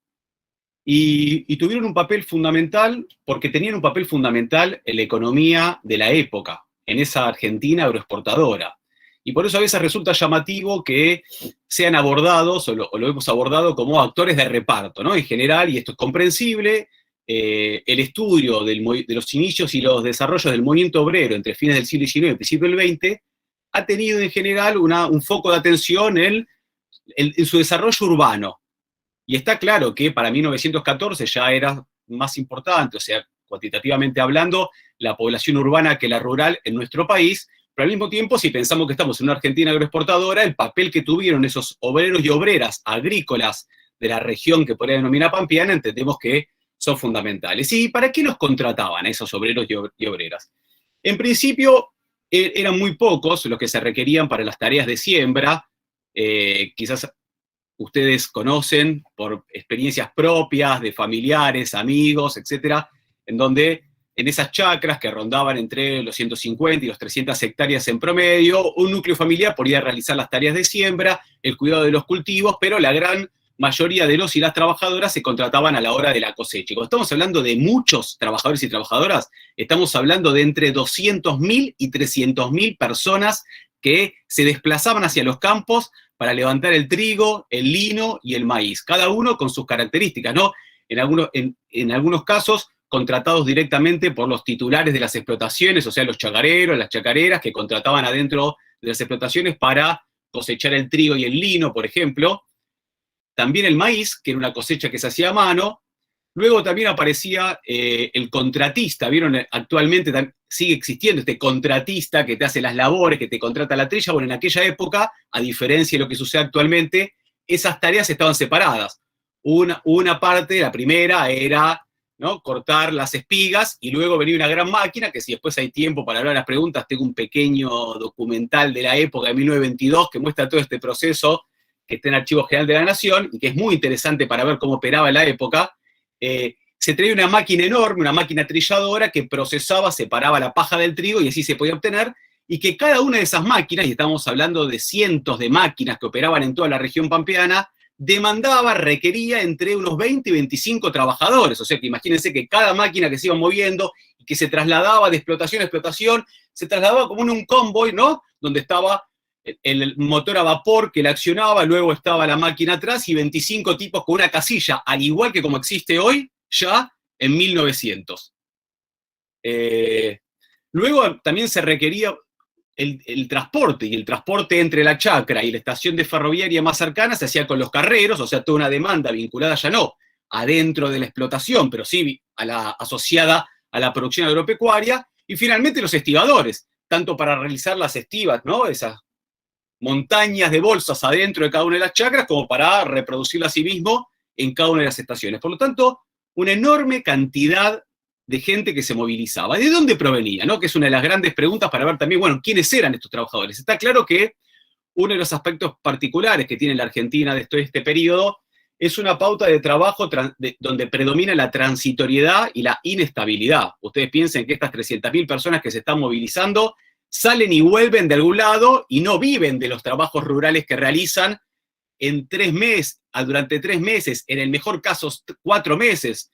Y tuvieron un papel fundamental porque tenían un papel fundamental en la economía de la época, en esa Argentina agroexportadora. Y por eso a veces resulta llamativo que sean abordados, o lo hemos abordado como actores de reparto, ¿no? En general, y esto es comprensible, el estudio de los inicios y los desarrollos del movimiento obrero entre fines del siglo XIX y principios del XX ha tenido en general un foco de atención en su desarrollo urbano. Y está claro que para 1914 ya era más importante, o sea, cuantitativamente hablando, la población urbana que la rural en nuestro país, pero al mismo tiempo, si pensamos que estamos en una Argentina agroexportadora, el papel que tuvieron esos obreros y obreras agrícolas de la región que podría denominar pampeana, entendemos que son fundamentales. ¿Y para qué los contrataban a esos obreros y obreras? En principio, eran muy pocos los que se requerían para las tareas de siembra. Quizás ustedes conocen por experiencias propias de familiares, amigos, etcétera, en donde en esas chacras que rondaban entre los 150 y los 300 hectáreas en promedio, un núcleo familiar podía realizar las tareas de siembra, el cuidado de los cultivos, pero la gran mayoría de los y las trabajadoras se contrataban a la hora de la cosecha. Y cuando estamos hablando de muchos trabajadores y trabajadoras, estamos hablando de entre 200.000 y 300.000 personas que se desplazaban hacia los campos para levantar el trigo, el lino y el maíz, cada uno con sus características, ¿no? En algunos casos, contratados directamente por los titulares de las explotaciones, o sea, los chacareros, las chacareras, que contrataban adentro de las explotaciones para cosechar el trigo y el lino, por ejemplo. También el maíz, que era una cosecha que se hacía a mano. Luego también aparecía el contratista, ¿vieron? Actualmente sigue existiendo este contratista que te hace las labores, que te contrata la trilla. Bueno, en aquella época, a diferencia de lo que sucede actualmente, esas tareas estaban separadas. Una parte, la primera, era, ¿no?, cortar las espigas, y luego venía una gran máquina, que si después hay tiempo para hablar de las preguntas, tengo un pequeño documental de la época de 1922 que muestra todo este proceso, que está en Archivo General de la Nación, y que es muy interesante para ver cómo operaba en la época. Se traía una máquina enorme, una máquina trilladora, que procesaba, separaba la paja del trigo, y así se podía obtener, y que cada una de esas máquinas, y estamos hablando de cientos de máquinas que operaban en toda la región pampeana, requería entre unos 20 y 25 trabajadores. O sea que imagínense que cada máquina que se iba moviendo y que se trasladaba de explotación a explotación, se trasladaba como en un convoy, ¿no?, donde estaba el motor a vapor que la accionaba, luego estaba la máquina atrás y 25 tipos con una casilla, al igual que como existe hoy, ya en 1900. Luego también se requería el transporte, y el transporte entre la chacra y la estación de ferroviaria más cercana se hacía con los carreros, o sea, toda una demanda vinculada ya no adentro de la explotación, pero sí asociada a la producción agropecuaria. Y finalmente los estibadores, tanto para realizar las estivas, ¿no?, esas montañas de bolsas adentro de cada una de las chacras, como para reproducirlas a sí mismo en cada una de las estaciones. Por lo tanto, una enorme cantidad de gente que se movilizaba. ¿De dónde provenía, no? Que es una de las grandes preguntas para ver también, bueno, ¿quiénes eran estos trabajadores? Está claro que uno de los aspectos particulares que tiene la Argentina de este periodo es una pauta de trabajo donde predomina la transitoriedad y la inestabilidad. Ustedes piensen que estas 300.000 personas que se están movilizando salen y vuelven de algún lado y no viven de los trabajos rurales que realizan en 3 meses, durante 3 meses, en el mejor caso 4 meses.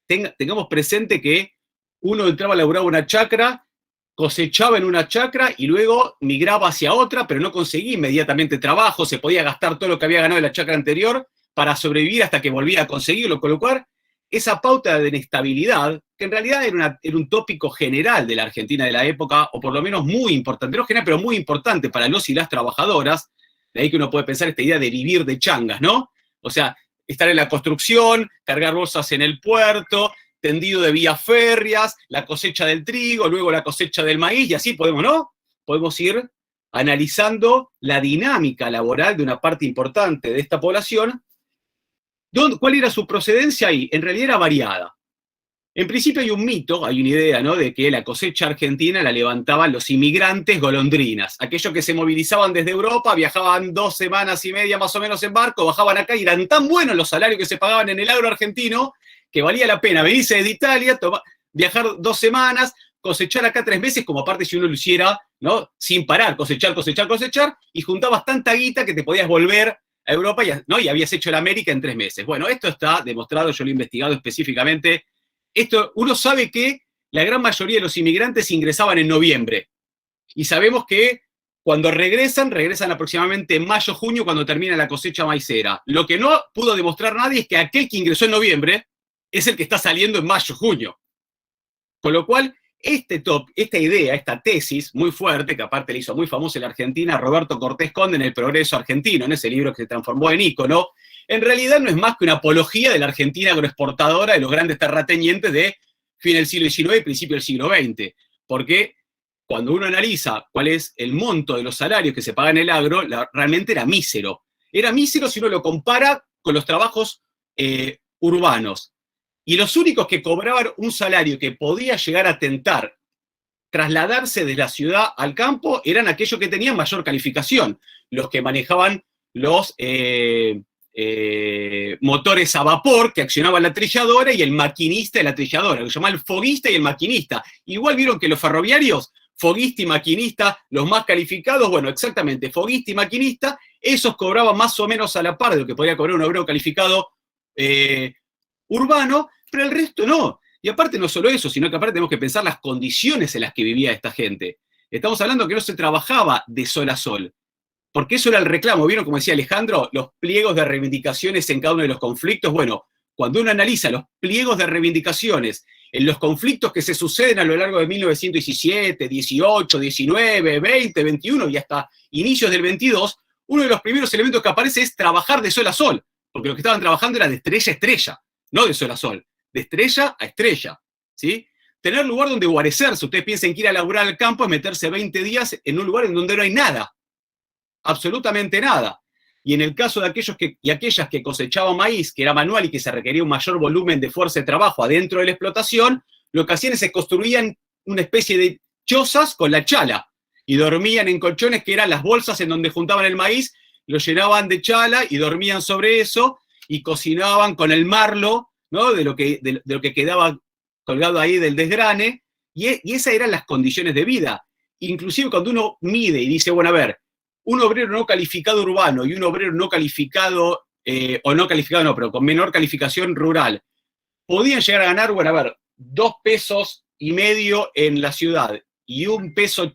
Tengamos presente que uno entraba a laburar una chacra, cosechaba en una chacra y luego migraba hacia otra, pero no conseguía inmediatamente trabajo, se podía gastar todo lo que había ganado en la chacra anterior para sobrevivir hasta que volvía a conseguirlo, con lo cual esa pauta de inestabilidad, que en realidad era un tópico general de la Argentina de la época, o por lo menos muy importante, no general, pero muy importante para los y las trabajadoras, de ahí que uno puede pensar esta idea de vivir de changas, ¿no? O sea, estar en la construcción, cargar bolsas en el puerto, tendido de vías férreas, la cosecha del trigo, luego la cosecha del maíz, y así podemos, ¿no? Podemos ir analizando la dinámica laboral de una parte importante de esta población. ¿Cuál era su procedencia ahí? En realidad era variada. En principio hay un mito, hay una idea, ¿no?, de que la cosecha argentina la levantaban los inmigrantes golondrinas, aquellos que se movilizaban desde Europa, viajaban 2 semanas y media más o menos en barco, bajaban acá y eran tan buenos los salarios que se pagaban en el agro argentino que valía la pena venirse desde Italia, viajar 2 semanas, cosechar acá 3 meses, como aparte si uno lo hiciera, ¿no?, sin parar, cosechar, y juntabas tanta guita que te podías volver a Europa, ¿no?, y habías hecho la América en 3 meses. Bueno, esto está demostrado, yo lo he investigado específicamente. Uno sabe que la gran mayoría de los inmigrantes ingresaban en noviembre. Y sabemos que cuando regresan aproximadamente en mayo, junio, cuando termina la cosecha maicera. Lo que no pudo demostrar nadie es que aquel que ingresó en noviembre es el que está saliendo en mayo, junio. Con lo cual, esta idea, esta tesis muy fuerte, que aparte le hizo muy famosa en la Argentina Roberto Cortés Conde en El Progreso Argentino, en ese libro que se transformó en ícono, en realidad no es más que una apología de la Argentina agroexportadora, de los grandes terratenientes, de fin del siglo XIX y principio del siglo XX, porque cuando uno analiza cuál es el monto de los salarios que se pagan en el agro, realmente era mísero. Era mísero si uno lo compara con los trabajos urbanos. Y los únicos que cobraban un salario que podía llegar a tentar trasladarse de la ciudad al campo eran aquellos que tenían mayor calificación, los que manejaban los motores a vapor que accionaban la trilladora y el maquinista de la trilladora, lo que se llama el foguista y el maquinista. Igual vieron que los ferroviarios, foguista y maquinista, los más calificados, bueno, exactamente, foguista y maquinista, esos cobraban más o menos a la par de lo que podría cobrar un obrero calificado urbano, pero el resto no. Y aparte no solo eso, sino que aparte tenemos que pensar las condiciones en las que vivía esta gente. Estamos hablando que no se trabajaba de sol a sol, porque eso era el reclamo. ¿Vieron, como decía Alejandro, los pliegos de reivindicaciones en cada uno de los conflictos? Bueno, cuando uno analiza los pliegos de reivindicaciones en los conflictos que se suceden a lo largo de 1917, 18, 19, 20, 21 y hasta inicios del 22, uno de los primeros elementos que aparece es trabajar de sol a sol, porque lo que estaban trabajando era de estrella a estrella, no de sol a sol, de estrella a estrella, ¿sí? Tener lugar donde guarecerse. Ustedes piensen que ir a laburar al campo es meterse 20 días en un lugar en donde no hay nada, absolutamente nada. Y en el caso de aquellos y aquellas que cosechaban maíz, que era manual y que se requería un mayor volumen de fuerza de trabajo adentro de la explotación, lo que hacían es que se construían una especie de chozas con la chala y dormían en colchones que eran las bolsas en donde juntaban el maíz, lo llenaban de chala y dormían sobre eso y cocinaban con el marlo, ¿no? de lo que quedaba colgado ahí del desgrane, y esas eran las condiciones de vida. Inclusive cuando uno mide y dice, bueno, a ver, un obrero no calificado urbano y un obrero no calificado, pero con menor calificación rural, podían llegar a ganar, bueno, a ver, 2,5 pesos en la ciudad y 1,80 pesos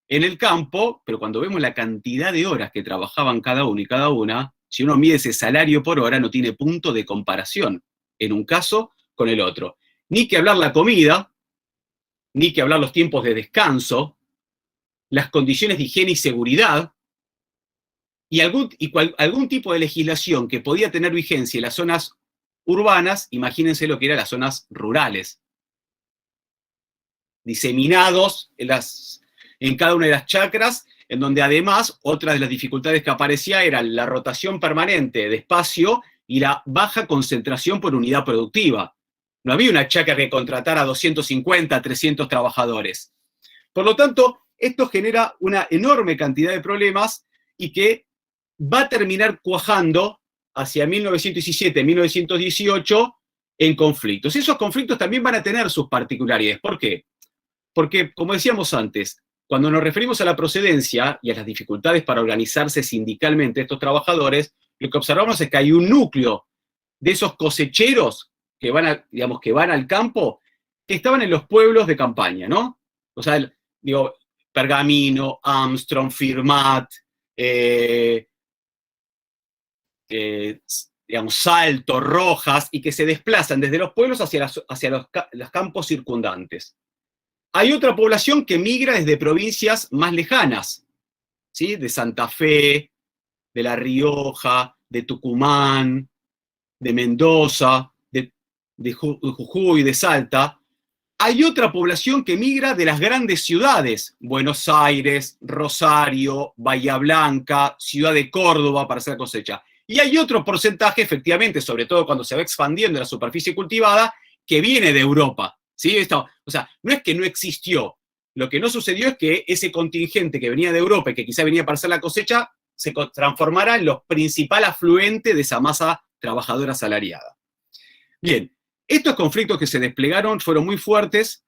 en el campo, pero cuando vemos la cantidad de horas que trabajaban cada uno y cada una, si uno mide ese salario por hora, no tiene punto de comparación en un caso con el otro. Ni que hablar la comida, ni que hablar los tiempos de descanso, las condiciones de higiene y seguridad, y algún tipo de legislación que podía tener vigencia en las zonas urbanas, imagínense lo que eran las zonas rurales, diseminados en cada una de las chacras, en donde además otra de las dificultades que aparecía era la rotación permanente de espacio y la baja concentración por unidad productiva. No había una chacra que contratara a 250, 300 trabajadores. Por lo tanto, esto genera una enorme cantidad de problemas y que va a terminar cuajando hacia 1917, 1918 en conflictos. Esos conflictos también van a tener sus particularidades. ¿Por qué? Porque, como decíamos antes, cuando nos referimos a la procedencia y a las dificultades para organizarse sindicalmente estos trabajadores, lo que observamos es que hay un núcleo de esos cosecheros que van al campo, que estaban en los pueblos de campaña, ¿no? O sea, digo, Pergamino, Armstrong, Firmat, Salto, Rojas, y que se desplazan desde los pueblos hacia los campos circundantes. Hay otra población que migra desde provincias más lejanas, ¿sí? De Santa Fe, de La Rioja, de Tucumán, de Mendoza, de Jujuy, de Salta. Hay otra población que migra de las grandes ciudades, Buenos Aires, Rosario, Bahía Blanca, Ciudad de Córdoba para hacer cosecha. Y hay otro porcentaje, efectivamente, sobre todo cuando se va expandiendo la superficie cultivada, que viene de Europa. ¿Sí? O sea, no es que no existió. Lo que no sucedió es que ese contingente que venía de Europa y que quizá venía para hacer la cosecha, se transformara en los principal afluente de esa masa trabajadora asalariada. Bien, estos conflictos que se desplegaron fueron muy fuertes,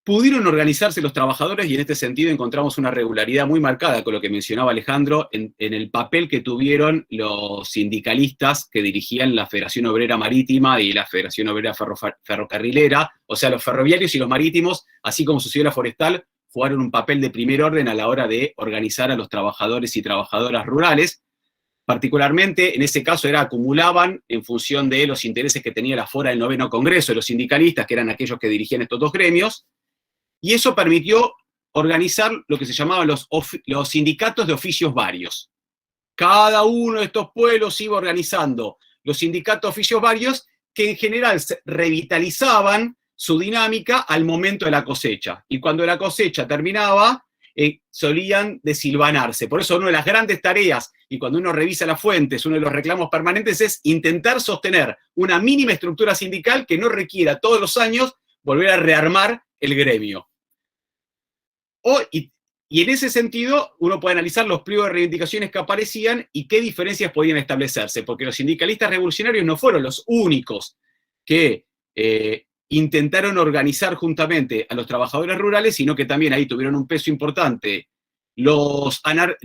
pudieron organizarse los trabajadores y en este sentido encontramos una regularidad muy marcada con lo que mencionaba Alejandro en el papel que tuvieron los sindicalistas que dirigían la Federación Obrera Marítima y la Federación Obrera Ferrocarrilera, o sea, los ferroviarios y los marítimos, así como sucedió la forestal, jugaron un papel de primer orden a la hora de organizar a los trabajadores y trabajadoras rurales. Particularmente, en ese caso, acumulaban en función de los intereses que tenía la Fora del 9º Congreso de los sindicalistas, que eran aquellos que dirigían estos dos gremios, y eso permitió organizar lo que se llamaban los sindicatos de oficios varios. Cada uno de estos pueblos iba organizando los sindicatos de oficios varios que en general revitalizaban su dinámica al momento de la cosecha. Y cuando la cosecha terminaba, solían desilvanarse. Por eso una de las grandes tareas, y cuando uno revisa las fuentes, uno de los reclamos permanentes es intentar sostener una mínima estructura sindical que no requiera todos los años volver a rearmar el gremio. Y en ese sentido, uno puede analizar los pliegos de reivindicaciones que aparecían y qué diferencias podían establecerse, porque los sindicalistas revolucionarios no fueron los únicos que intentaron organizar juntamente a los trabajadores rurales, sino que también ahí tuvieron un peso importante los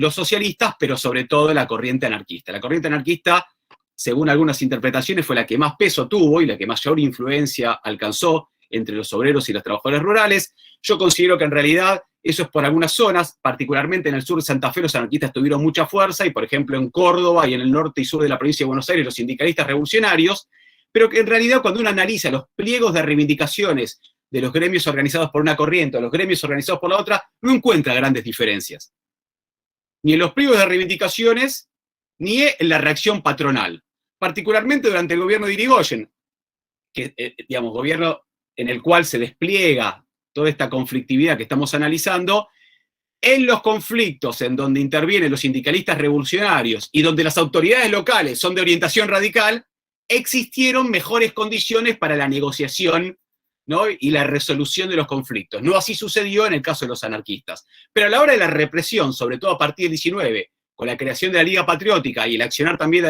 socialistas, pero sobre todo la corriente anarquista. La corriente anarquista, según algunas interpretaciones, fue la que más peso tuvo y la que mayor influencia alcanzó entre los obreros y los trabajadores rurales. Yo considero que en realidad eso es por algunas zonas, particularmente en el sur de Santa Fe los anarquistas tuvieron mucha fuerza, y por ejemplo en Córdoba y en el norte y sur de la provincia de Buenos Aires los sindicalistas revolucionarios, pero que en realidad cuando uno analiza los pliegos de reivindicaciones de los gremios organizados por una corriente o los gremios organizados por la otra, no encuentra grandes diferencias. Ni en los pliegos de reivindicaciones, ni en la reacción patronal. Particularmente durante el gobierno de Irigoyen, que, digamos, gobierno en el cual se despliega toda esta conflictividad que estamos analizando, en los conflictos en donde intervienen los sindicalistas revolucionarios y donde las autoridades locales son de orientación radical, existieron mejores condiciones para la negociación, ¿no?, y la resolución de los conflictos. No así sucedió en el caso de los anarquistas. Pero a la hora de la represión, sobre todo a partir del 19, con la creación de la Liga Patriótica y el accionar también de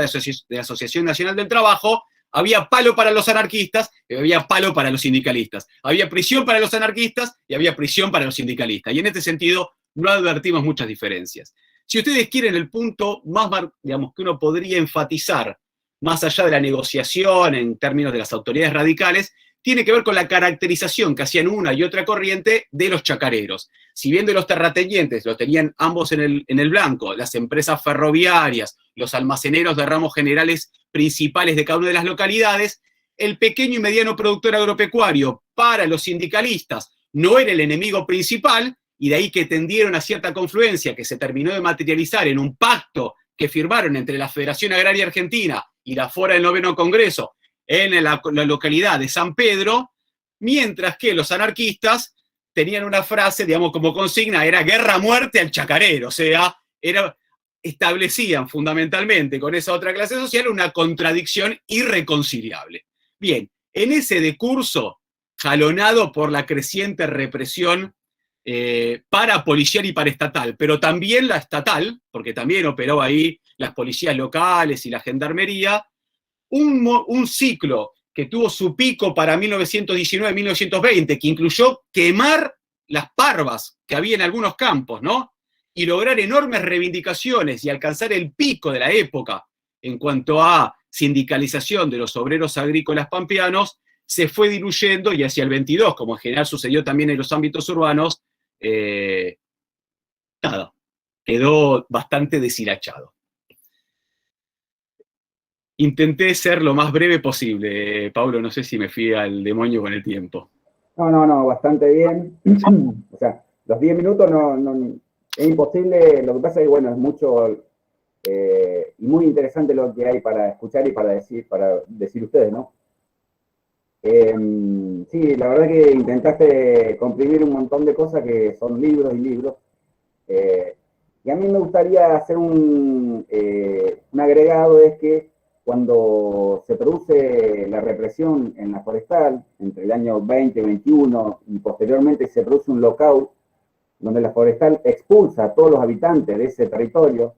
la Asociación Nacional del Trabajo, había palo para los anarquistas y había palo para los sindicalistas. Había prisión para los anarquistas y había prisión para los sindicalistas. Y en este sentido no advertimos muchas diferencias. Si ustedes quieren el punto más, digamos, que uno podría enfatizar, más allá de la negociación en términos de las autoridades radicales, tiene que ver con la caracterización que hacían una y otra corriente de los chacareros. Si bien de los terratenientes los tenían ambos en el blanco, las empresas ferroviarias, los almaceneros de ramos generales principales de cada una de las localidades, el pequeño y mediano productor agropecuario para los sindicalistas no era el enemigo principal, y de ahí que tendieron a cierta confluencia que se terminó de materializar en un pacto que firmaron entre la Federación Agraria Argentina y la Fora del Noveno Congreso en la localidad de San Pedro, mientras que los anarquistas tenían una frase, digamos, como consigna, era guerra a muerte al chacarero, o sea, establecían fundamentalmente con esa otra clase social una contradicción irreconciliable. Bien, en ese decurso, jalonado por la creciente represión parapolicial y paraestatal, pero también la estatal, porque también operó ahí las policías locales y la gendarmería, un ciclo que tuvo su pico para 1919-1920, que incluyó quemar las parvas que había en algunos campos, ¿no?, y lograr enormes reivindicaciones y alcanzar el pico de la época en cuanto a sindicalización de los obreros agrícolas pampeanos, se fue diluyendo, y hacia el 22, como en general sucedió también en los ámbitos urbanos, nada, quedó bastante deshilachado. Intenté ser lo más breve posible, Pablo, no sé si me fui al demonio con el tiempo. No, bastante bien. O sea, los 10 minutos no, es imposible. Lo que pasa es que, bueno, es mucho y muy interesante lo que hay para escuchar y para decir ustedes, ¿no? Sí, la verdad que intentaste comprimir un montón de cosas que son libros y libros. Y a mí me gustaría hacer un agregado, es que cuando se produce la represión en la forestal, entre el año 20 y 21, y posteriormente se produce un lockout, donde la forestal expulsa a todos los habitantes de ese territorio,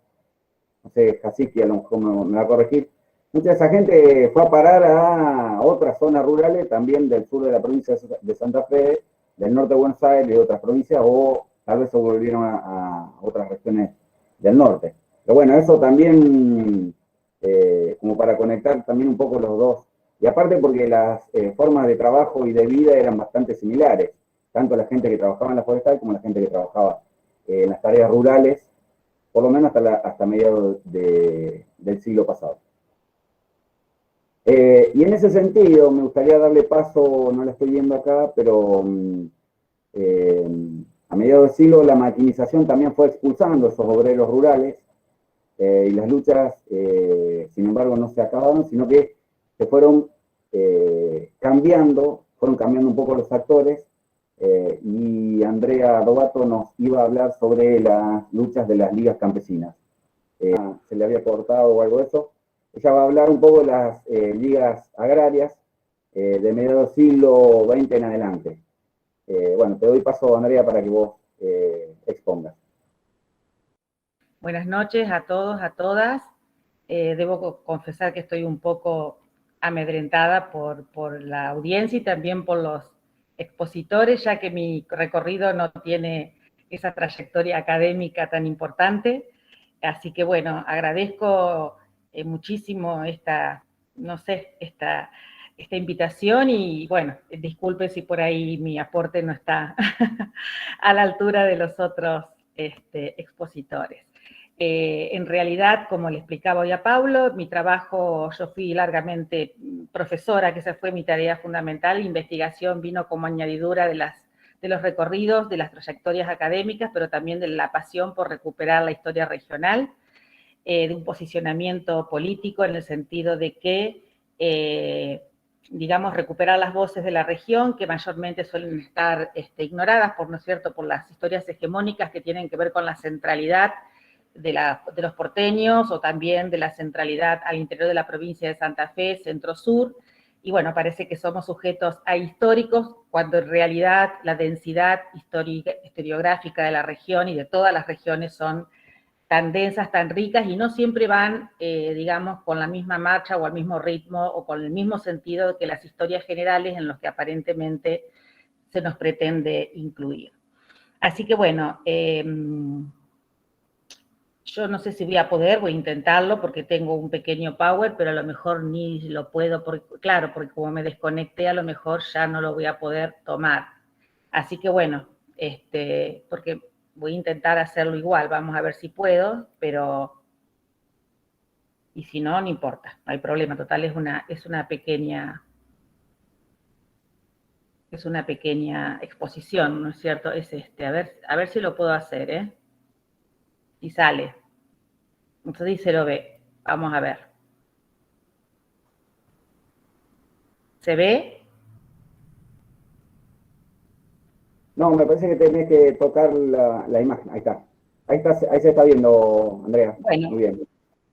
no sé, Cacique a lo mejor me va a corregir, mucha de esa gente fue a parar a otras zonas rurales, también del sur de la provincia de Santa Fe, del norte de Buenos Aires y de otras provincias, o tal vez se volvieron a otras regiones del norte. Pero bueno, eso también, como para conectar también un poco los dos. Y aparte porque las formas de trabajo y de vida eran bastante similares, tanto la gente que trabajaba en la forestal como la gente que trabajaba en las tareas rurales, por lo menos hasta mediados del siglo pasado. Y en ese sentido, me gustaría darle paso, no la estoy viendo acá, pero a mediados del siglo la maquinización también fue expulsando a esos obreros rurales, y las luchas, sin embargo, no se acabaron, sino que se fueron fueron cambiando un poco los actores, y Andrea Dovato nos iba a hablar sobre las luchas de las ligas campesinas. Se le había cortado o algo de eso. Ella va a hablar un poco de las ligas agrarias de mediados del siglo XX en adelante. Bueno, te doy paso, Andrea, para que vos expongas. Buenas noches a todos, a todas. Debo confesar que estoy un poco amedrentada por la audiencia y también por los expositores, ya que mi recorrido no tiene esa trayectoria académica tan importante. Así que bueno, agradezco muchísimo esta invitación y bueno, disculpe si por ahí mi aporte no está a la altura de los otros expositores. En realidad, como le explicaba hoy a Pablo, mi trabajo, yo fui largamente profesora, que esa fue mi tarea fundamental. La investigación vino como añadidura de los recorridos, de las trayectorias académicas, pero también de la pasión por recuperar la historia regional, de un posicionamiento político en el sentido de que, digamos, recuperar las voces de la región, que mayormente suelen estar ignoradas, ¿no es cierto?, por las historias hegemónicas que tienen que ver con la centralidad de los porteños o también de la centralidad al interior de la provincia de Santa Fe, centro-sur, y bueno, parece que somos sujetos ahistóricos cuando en realidad la densidad historiográfica de la región y de todas las regiones son tan densas, tan ricas y no siempre van, digamos, con la misma marcha o al mismo ritmo o con el mismo sentido que las historias generales en los que aparentemente se nos pretende incluir. Así que bueno, yo no sé si voy a intentarlo porque tengo un pequeño power, pero a lo mejor ni lo puedo, porque como me desconecté, a lo mejor ya no lo voy a poder tomar. Así que bueno, porque voy a intentar hacerlo igual, vamos a ver si puedo, pero, y si no, no importa, no hay problema, total, es una pequeña exposición, ¿no es cierto? Es a ver si lo puedo hacer, ¿eh? Y sale. Entonces se lo ve. Vamos a ver. ¿Se ve? No, me parece que tenés que tocar la imagen. Ahí está. Ahí se está viendo, Andrea. Bueno, muy bien.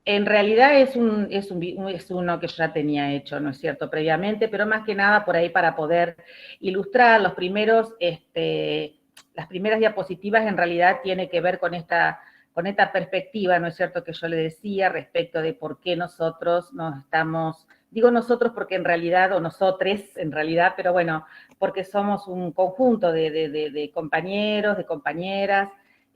En realidad es uno que yo ya tenía hecho, ¿no es cierto?, previamente, pero más que nada por ahí para poder ilustrar las primeras diapositivas en realidad tiene que ver con esta perspectiva, ¿no es cierto?, que yo le decía respecto de por qué nosotros nos estamos, digo nosotros porque en realidad, o nosotres en realidad, pero bueno, porque somos un conjunto de compañeros, de compañeras,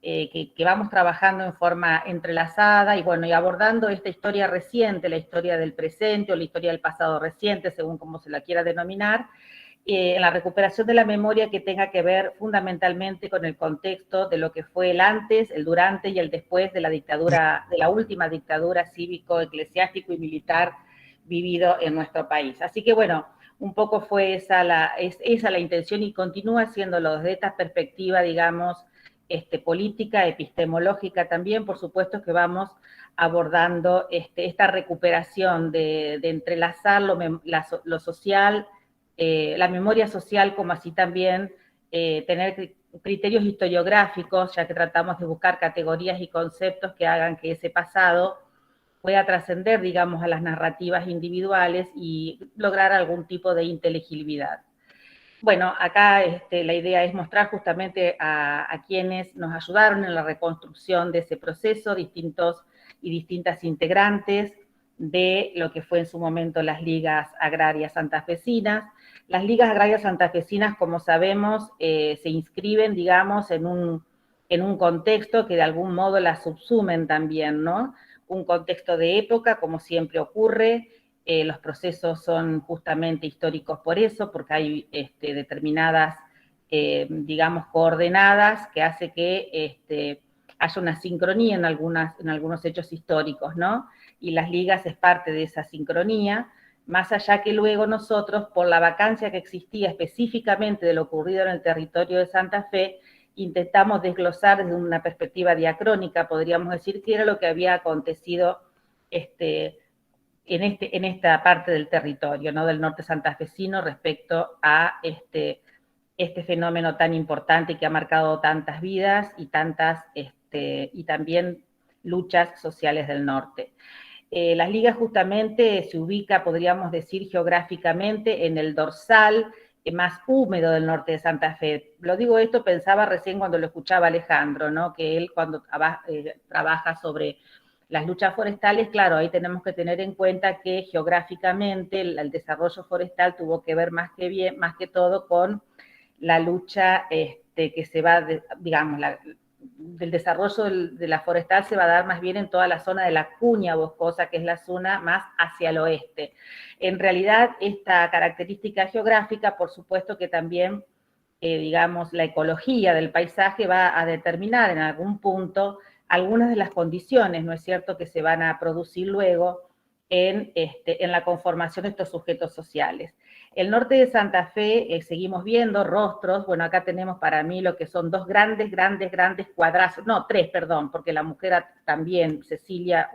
que vamos trabajando en forma entrelazada y bueno, y abordando esta historia reciente, la historia del presente o la historia del pasado reciente, según como se la quiera denominar, en la recuperación de la memoria que tenga que ver fundamentalmente con el contexto de lo que fue el antes, el durante y el después de la dictadura, de la última dictadura cívico, eclesiástico y militar vivido en nuestro país. Así que bueno, un poco fue esa la intención y continúa siéndolo desde esta perspectiva, digamos, política, epistemológica también, por supuesto que vamos abordando esta recuperación de entrelazar lo social, la memoria social, como así también tener criterios historiográficos, ya que tratamos de buscar categorías y conceptos que hagan que ese pasado pueda trascender, digamos, a las narrativas individuales y lograr algún tipo de inteligibilidad. Bueno, acá la idea es mostrar justamente a quienes nos ayudaron en la reconstrucción de ese proceso, distintos y distintas integrantes de lo que fue en su momento las ligas agrarias santafesinas. Las ligas agrarias santafesinas, como sabemos, se inscriben, digamos, en un contexto que de algún modo las subsumen también, ¿no? Un contexto de época, como siempre ocurre. Los procesos son justamente históricos por eso, porque hay determinadas, digamos, coordenadas que hace que haya una sincronía en algunos hechos históricos, ¿no? Y las ligas es parte de esa sincronía, más allá que luego nosotros, por la vacancia que existía específicamente de lo ocurrido en el territorio de Santa Fe, intentamos desglosar desde una perspectiva diacrónica, podríamos decir, que era lo que había acontecido en esta parte del territorio, ¿no? Del norte santafesino respecto a este fenómeno tan importante que ha marcado tantas vidas y y también luchas sociales del norte. Las ligas justamente se ubica, podríamos decir, geográficamente en el dorsal más húmedo del norte de Santa Fe. Lo digo esto, pensaba recién cuando lo escuchaba Alejandro, ¿no? Que él cuando trabaja sobre las luchas forestales, claro, ahí tenemos que tener en cuenta que geográficamente el desarrollo forestal tuvo que ver más que todo con la lucha que se va, digamos, del desarrollo de la forestal se va a dar más bien en toda la zona de la cuña boscosa, que es la zona más hacia el oeste. En realidad, esta característica geográfica, por supuesto que también, digamos, la ecología del paisaje va a determinar en algún punto algunas de las condiciones, ¿no es cierto?, que se van a producir luego en la conformación de estos sujetos sociales. El norte de Santa Fe, seguimos viendo rostros, bueno, acá tenemos para mí lo que son dos grandes cuadrazos, no, tres, perdón, porque la mujer también, Cecilia,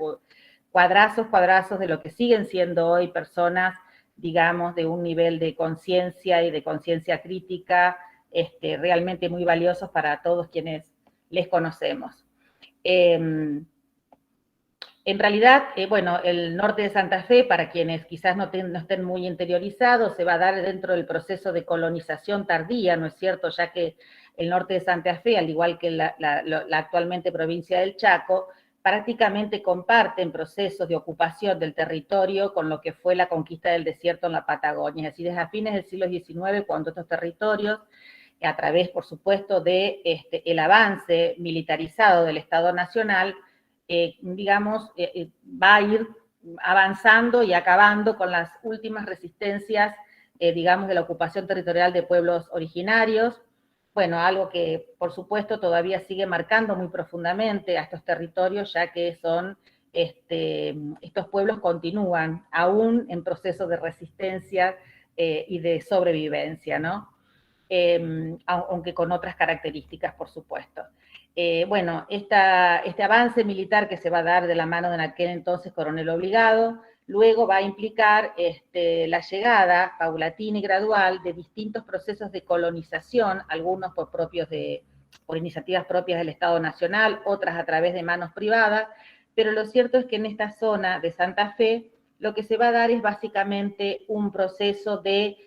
cuadrazos de lo que siguen siendo hoy personas, digamos, de un nivel de conciencia y de conciencia crítica realmente muy valiosos para todos quienes les conocemos. En realidad, bueno, el norte de Santa Fe, para quienes quizás no estén muy interiorizados, se va a dar dentro del proceso de colonización tardía, ¿no es cierto? Ya que el norte de Santa Fe, al igual que la actualmente provincia del Chaco, prácticamente comparten procesos de ocupación del territorio con lo que fue la conquista del desierto en la Patagonia. Es decir, desde a fines del siglo XIX, cuando estos territorios, a través, por supuesto, de el avance militarizado del Estado Nacional, digamos, va a ir avanzando y acabando con las últimas resistencias, digamos, de la ocupación territorial de pueblos originarios. Bueno, algo que, por supuesto, todavía sigue marcando muy profundamente a estos territorios, ya que son, estos pueblos continúan aún en proceso de resistencia y de sobrevivencia, ¿no? Aunque con otras características, por supuesto. Bueno, este avance militar que se va a dar de la mano de en aquel entonces coronel obligado, luego va a implicar la llegada paulatina y gradual de distintos procesos de colonización, algunos por iniciativas propias del Estado Nacional, otras a través de manos privadas, pero lo cierto es que en esta zona de Santa Fe lo que se va a dar es básicamente un proceso de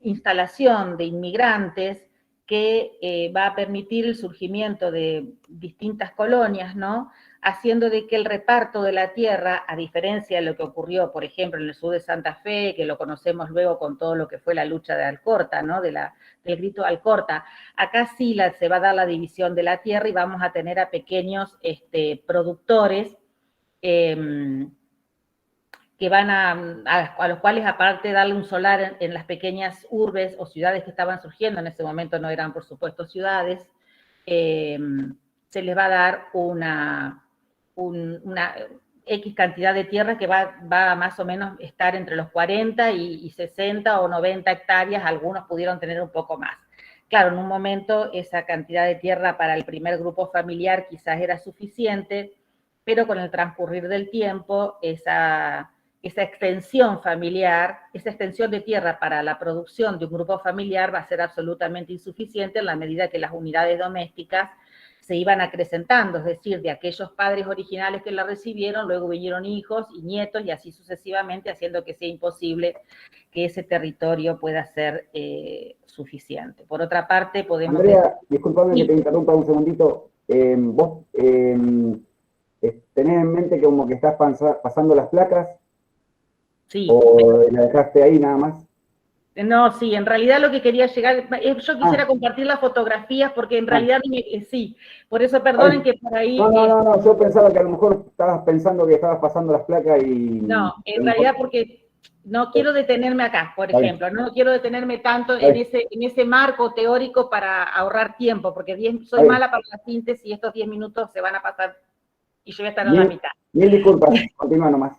instalación de inmigrantes que va a permitir el surgimiento de distintas colonias, ¿no? Haciendo de que el reparto de la tierra, a diferencia de lo que ocurrió, por ejemplo, en el sur de Santa Fe, que lo conocemos luego con todo lo que fue la lucha de Alcorta, ¿no? Del grito Alcorta, acá sí se va a dar la división de la tierra y vamos a tener a pequeños productores que van a los cuales, aparte de darle un solar en las pequeñas urbes o ciudades que estaban surgiendo, en ese momento no eran, por supuesto, ciudades, se les va a dar una X cantidad de tierra que va a más o menos estar entre los 40 y 60 o 90 hectáreas, algunos pudieron tener un poco más. Claro, en un momento esa cantidad de tierra para el primer grupo familiar quizás era suficiente, pero con el transcurrir del tiempo esa extensión familiar, esa extensión de tierra para la producción de un grupo familiar va a ser absolutamente insuficiente en la medida que las unidades domésticas se iban acrecentando, es decir, de aquellos padres originales que la recibieron, luego vinieron hijos y nietos y así sucesivamente, haciendo que sea imposible que ese territorio pueda ser suficiente. Por otra parte, podemos... Andrea, disculpame que te interrumpa un segundito. Vos tenés en mente que como que estás pasando las placas. Sí. ¿O la dejaste ahí nada más? No, sí, en realidad lo que quería llegar, yo quisiera compartir las fotografías porque en realidad sí, por eso perdonen que por ahí... No, yo pensaba que a lo mejor estabas pensando que estabas pasando las placas y... No, en realidad porque no quiero detenerme acá, por ejemplo, no quiero detenerme tanto en ese marco teórico para ahorrar tiempo, porque soy mala para la síntesis y estos 10 minutos se van a pasar y yo voy a estar en la mitad. Mil disculpas, continúa nomás.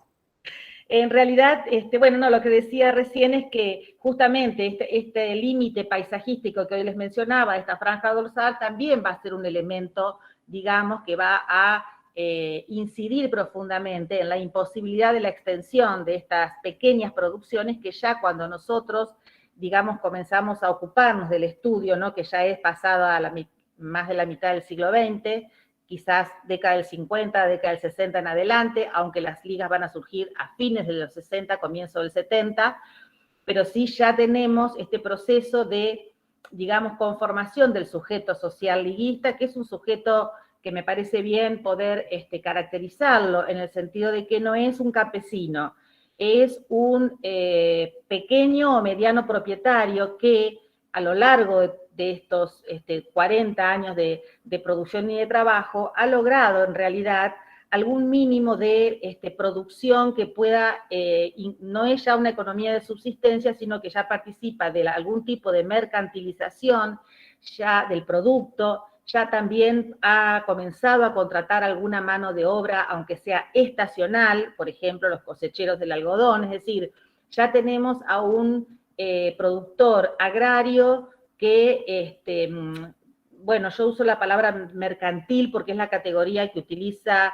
En realidad, bueno, no, lo que decía recién es que justamente este límite paisajístico que hoy les mencionaba, esta franja dorsal, también va a ser un elemento, digamos, que va a incidir profundamente en la imposibilidad de la extensión de estas pequeñas producciones que ya cuando nosotros, digamos, comenzamos a ocuparnos del estudio, ¿no? Que ya es pasada más de la mitad del siglo XX, quizás década del 50, década del 60 en adelante, aunque las ligas van a surgir a fines de los 60, comienzo del 70, pero sí ya tenemos este proceso de, digamos, conformación del sujeto social liguista, que es un sujeto que me parece bien poder caracterizarlo en el sentido de que no es un campesino, es un pequeño o mediano propietario que a lo largo de estos 40 años de producción y de trabajo ha logrado en realidad algún mínimo de producción que pueda, no es ya una economía de subsistencia, sino que ya participa de algún tipo de mercantilización ya del producto, ya también ha comenzado a contratar alguna mano de obra, aunque sea estacional, por ejemplo, los cosecheros del algodón, es decir, ya tenemos a un productor agrario que, bueno, yo uso la palabra mercantil porque es la categoría que utiliza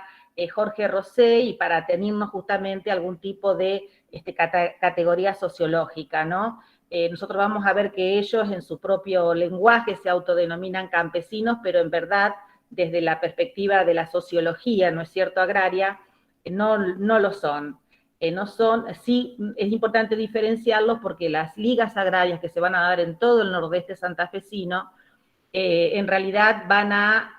Jorge Rosé y para tenernos justamente algún tipo de categoría sociológica, ¿no? Nosotros vamos a ver que ellos en su propio lenguaje se autodenominan campesinos, pero en verdad desde la perspectiva de la sociología, ¿no es cierto?, agraria, no lo son. No son, sí es importante diferenciarlos porque las ligas agrarias que se van a dar en todo el nordeste santafesino, en realidad van a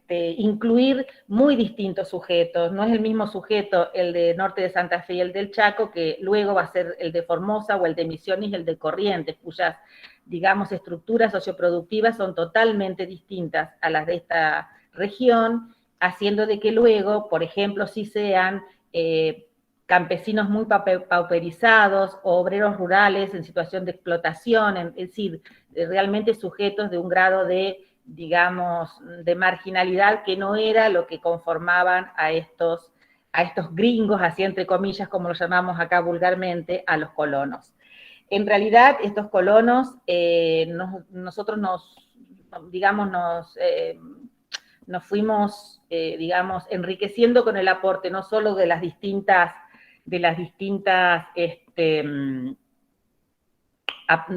incluir muy distintos sujetos. No es el mismo sujeto el de Norte de Santa Fe y el del Chaco, que luego va a ser el de Formosa o el de Misiones y el de Corrientes, cuyas, digamos, estructuras socioproductivas son totalmente distintas a las de esta región, haciendo de que luego, por ejemplo, sí sean campesinos muy pauperizados, o obreros rurales en situación de explotación, es decir, realmente sujetos de un grado de, digamos, de marginalidad que no era lo que conformaban a estos gringos, así entre comillas, como los llamamos acá vulgarmente, a los colonos. En realidad, estos colonos, nosotros nos fuimos, digamos, enriqueciendo con el aporte no solo de las distintas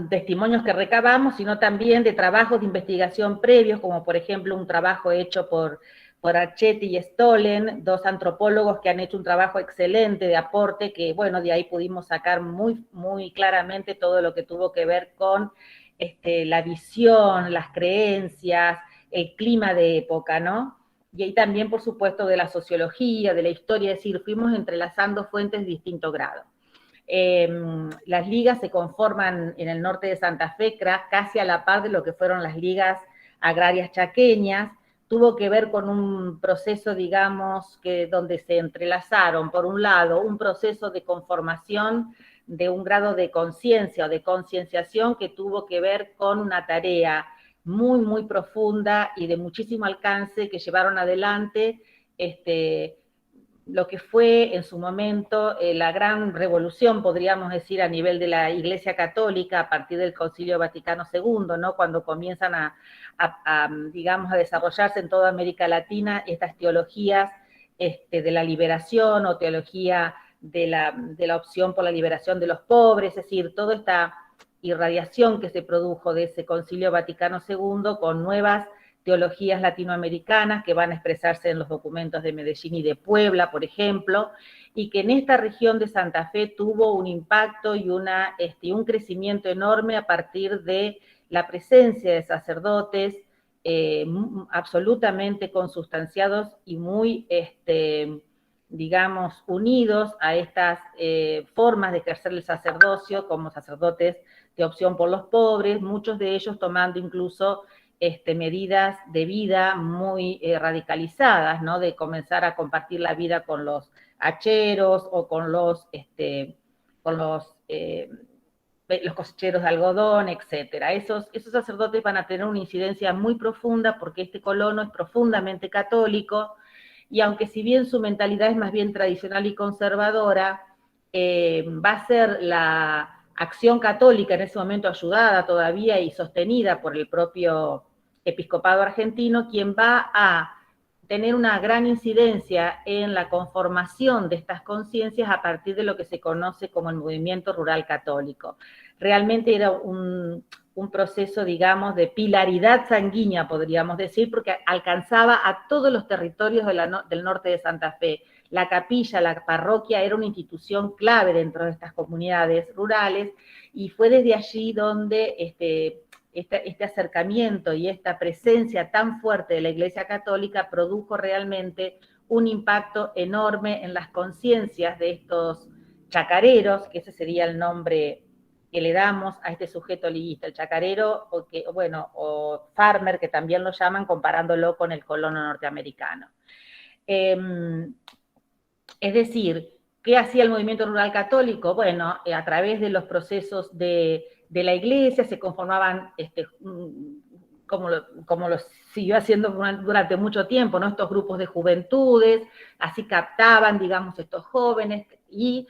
testimonios que recabamos, sino también de trabajos de investigación previos, como por ejemplo un trabajo hecho por Archetti y Stollen, dos antropólogos que han hecho un trabajo excelente de aporte, que bueno, de ahí pudimos sacar muy, muy claramente todo lo que tuvo que ver con la visión, las creencias, el clima de época, ¿no? Y ahí también, por supuesto, de la sociología, de la historia, es decir, fuimos entrelazando fuentes de distinto grado. Las ligas se conforman en el norte de Santa Fe casi a la par de lo que fueron las ligas agrarias chaqueñas. Tuvo que ver con un proceso, digamos, donde se entrelazaron, por un lado, un proceso de conformación de un grado de conciencia o de concienciación que tuvo que ver con una tarea muy, muy profunda y de muchísimo alcance que llevaron adelante lo que fue en su momento la gran revolución, podríamos decir, a nivel de la Iglesia Católica a partir del Concilio Vaticano II, ¿no? Cuando comienzan digamos, a desarrollarse en toda América Latina estas teologías de la liberación o teología de la opción por la liberación de los pobres, es decir, toda esta irradiación que se produjo de ese Concilio Vaticano II con nuevas teologías latinoamericanas que van a expresarse en los documentos de Medellín y de Puebla, por ejemplo, y que en esta región de Santa Fe tuvo un impacto y un crecimiento enorme a partir de la presencia de sacerdotes absolutamente consustanciados y muy, digamos, unidos a estas formas de ejercer el sacerdocio como sacerdotes de opción por los pobres, muchos de ellos tomando incluso medidas de vida muy radicalizadas, ¿no? De comenzar a compartir la vida con los hacheros o con los cosecheros de algodón, etc. Esos sacerdotes van a tener una incidencia muy profunda porque este colono es profundamente católico y aunque si bien su mentalidad es más bien tradicional y conservadora, va a ser la acción católica en ese momento ayudada todavía y sostenida por el propio episcopado argentino, quien va a tener una gran incidencia en la conformación de estas conciencias a partir de lo que se conoce como el movimiento rural católico. Realmente era un proceso, digamos, de pilaridad sanguínea, podríamos decir, porque alcanzaba a todos los territorios del norte de Santa Fe. La capilla, la parroquia era una institución clave dentro de estas comunidades rurales, y fue desde allí donde este acercamiento y esta presencia tan fuerte de la Iglesia Católica produjo realmente un impacto enorme en las conciencias de estos chacareros, que ese sería el nombre que le damos a este sujeto liguista, el chacarero, o farmer, que también lo llaman, comparándolo con el colono norteamericano. Es decir, ¿qué hacía el movimiento rural católico? Bueno, a través de los procesos de la Iglesia se conformaban, como lo siguió haciendo durante mucho tiempo, ¿no? Estos grupos de juventudes, así captaban, digamos, estos jóvenes, y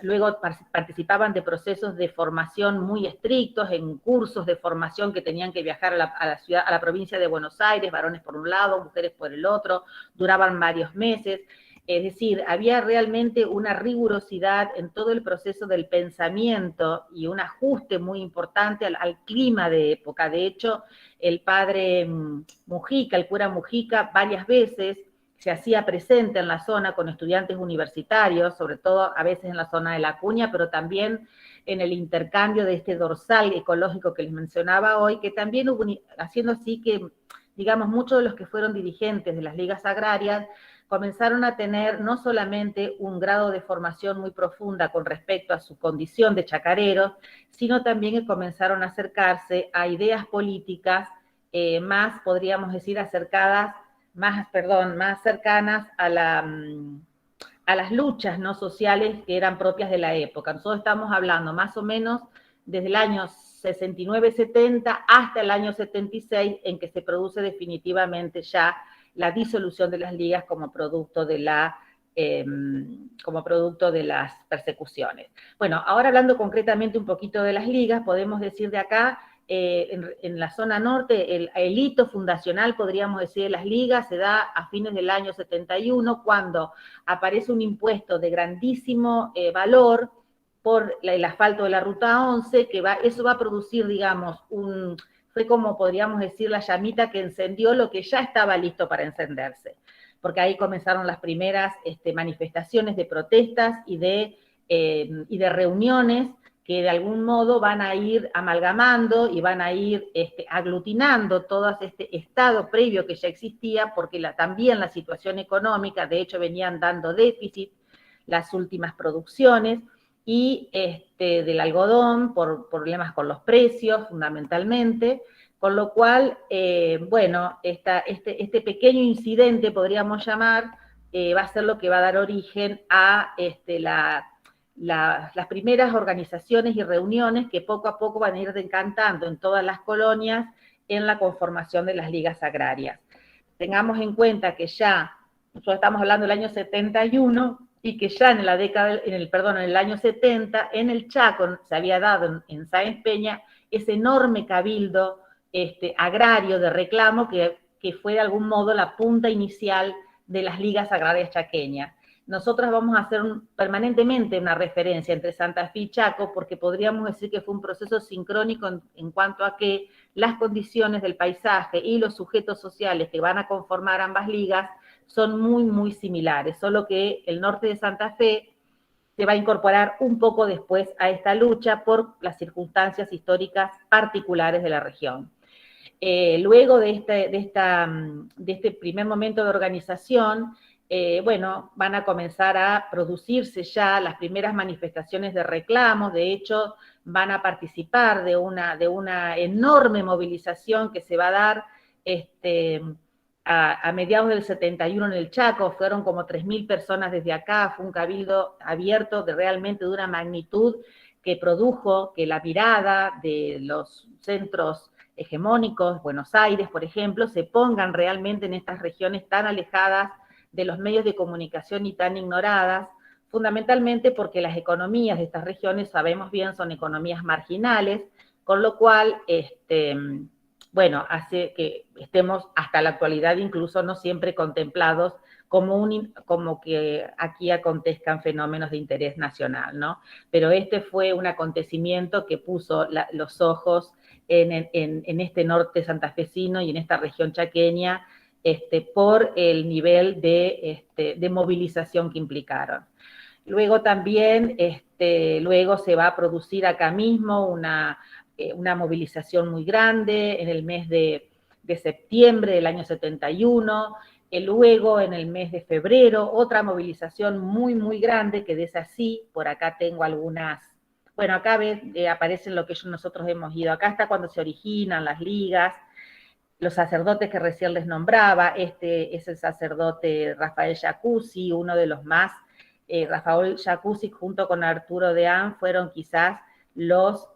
luego participaban de procesos de formación muy estrictos, en cursos de formación que tenían que viajar a la provincia de Buenos Aires, varones por un lado, mujeres por el otro, duraban varios meses. Es decir, había realmente una rigurosidad en todo el proceso del pensamiento y un ajuste muy importante al clima de época. De hecho, el padre Mujica, el cura Mujica, varias veces se hacía presente en la zona con estudiantes universitarios, sobre todo a veces en la zona de La Cuña, pero también en el intercambio de este dorsal ecológico que les mencionaba hoy, que también hubo, haciendo así que, digamos, muchos de los que fueron dirigentes de las ligas agrarias comenzaron a tener no solamente un grado de formación muy profunda con respecto a su condición de chacareros, sino también que comenzaron a acercarse a ideas políticas más, podríamos decir, más cercanas a las luchas, ¿no?, sociales que eran propias de la época. Nosotros estamos hablando más o menos desde el año 69-70 hasta el año 76, en que se produce definitivamente ya la disolución de las ligas como producto de las persecuciones. Bueno, ahora hablando concretamente un poquito de las ligas, podemos decir de acá, en la zona norte, el hito fundacional, podríamos decir, de las ligas se da a fines del año 71, cuando aparece un impuesto de grandísimo valor por el asfalto de la Ruta 11, eso va a producir, digamos, fue como podríamos decir la llamita que encendió lo que ya estaba listo para encenderse, porque ahí comenzaron las primeras manifestaciones de protestas y de reuniones que de algún modo van a ir amalgamando y van a ir aglutinando todo este estado previo que ya existía, porque también la situación económica, de hecho venían dando déficit las últimas producciones, y del algodón por problemas con los precios fundamentalmente, con lo cual, bueno, este pequeño incidente, podríamos llamar, va a ser lo que va a dar origen a las primeras organizaciones y reuniones que poco a poco van a ir decantando en todas las colonias en la conformación de las ligas agrarias. Tengamos en cuenta que ya, nosotros estamos hablando del año 71, y que ya en el año 70, en el Chaco se había dado en Sáenz Peña ese enorme cabildo agrario de reclamo que fue de algún modo la punta inicial de las ligas agrarias chaqueñas. Nosotros vamos a hacer permanentemente una referencia entre Santa Fe y Chaco, porque podríamos decir que fue un proceso sincrónico en cuanto a que las condiciones del paisaje y los sujetos sociales que van a conformar ambas ligas son muy, muy similares, solo que el norte de Santa Fe se va a incorporar un poco después a esta lucha por las circunstancias históricas particulares de la región. Luego de este primer momento de organización, bueno, van a comenzar a producirse ya las primeras manifestaciones de reclamo. De hecho, van a participar de una enorme movilización que se va a dar a mediados del 71 en el Chaco. Fueron como 3.000 personas desde acá, fue un cabildo abierto realmente de una magnitud que produjo que la mirada de los centros hegemónicos, Buenos Aires, por ejemplo, se pongan realmente en estas regiones tan alejadas de los medios de comunicación y tan ignoradas, fundamentalmente porque las economías de estas regiones, sabemos bien, son economías marginales, con lo cual bueno, hace que estemos hasta la actualidad incluso no siempre contemplados como que aquí acontezcan fenómenos de interés nacional, ¿no? Pero este fue un acontecimiento que puso los ojos en este norte santafesino y en esta región chaqueña por el nivel de movilización que implicaron. Luego también, luego se va a producir acá mismo una movilización muy grande en el mes de septiembre del año 71, luego en el mes de febrero, otra movilización muy, muy grande, que es así, por acá tengo algunas, bueno, acá aparecen lo que nosotros hemos ido, acá está cuando se originan las ligas, los sacerdotes que recién les nombraba, es el sacerdote Rafael Jacuzzi, uno de los más, Rafael Jacuzzi junto con Arturo Deán fueron quizás los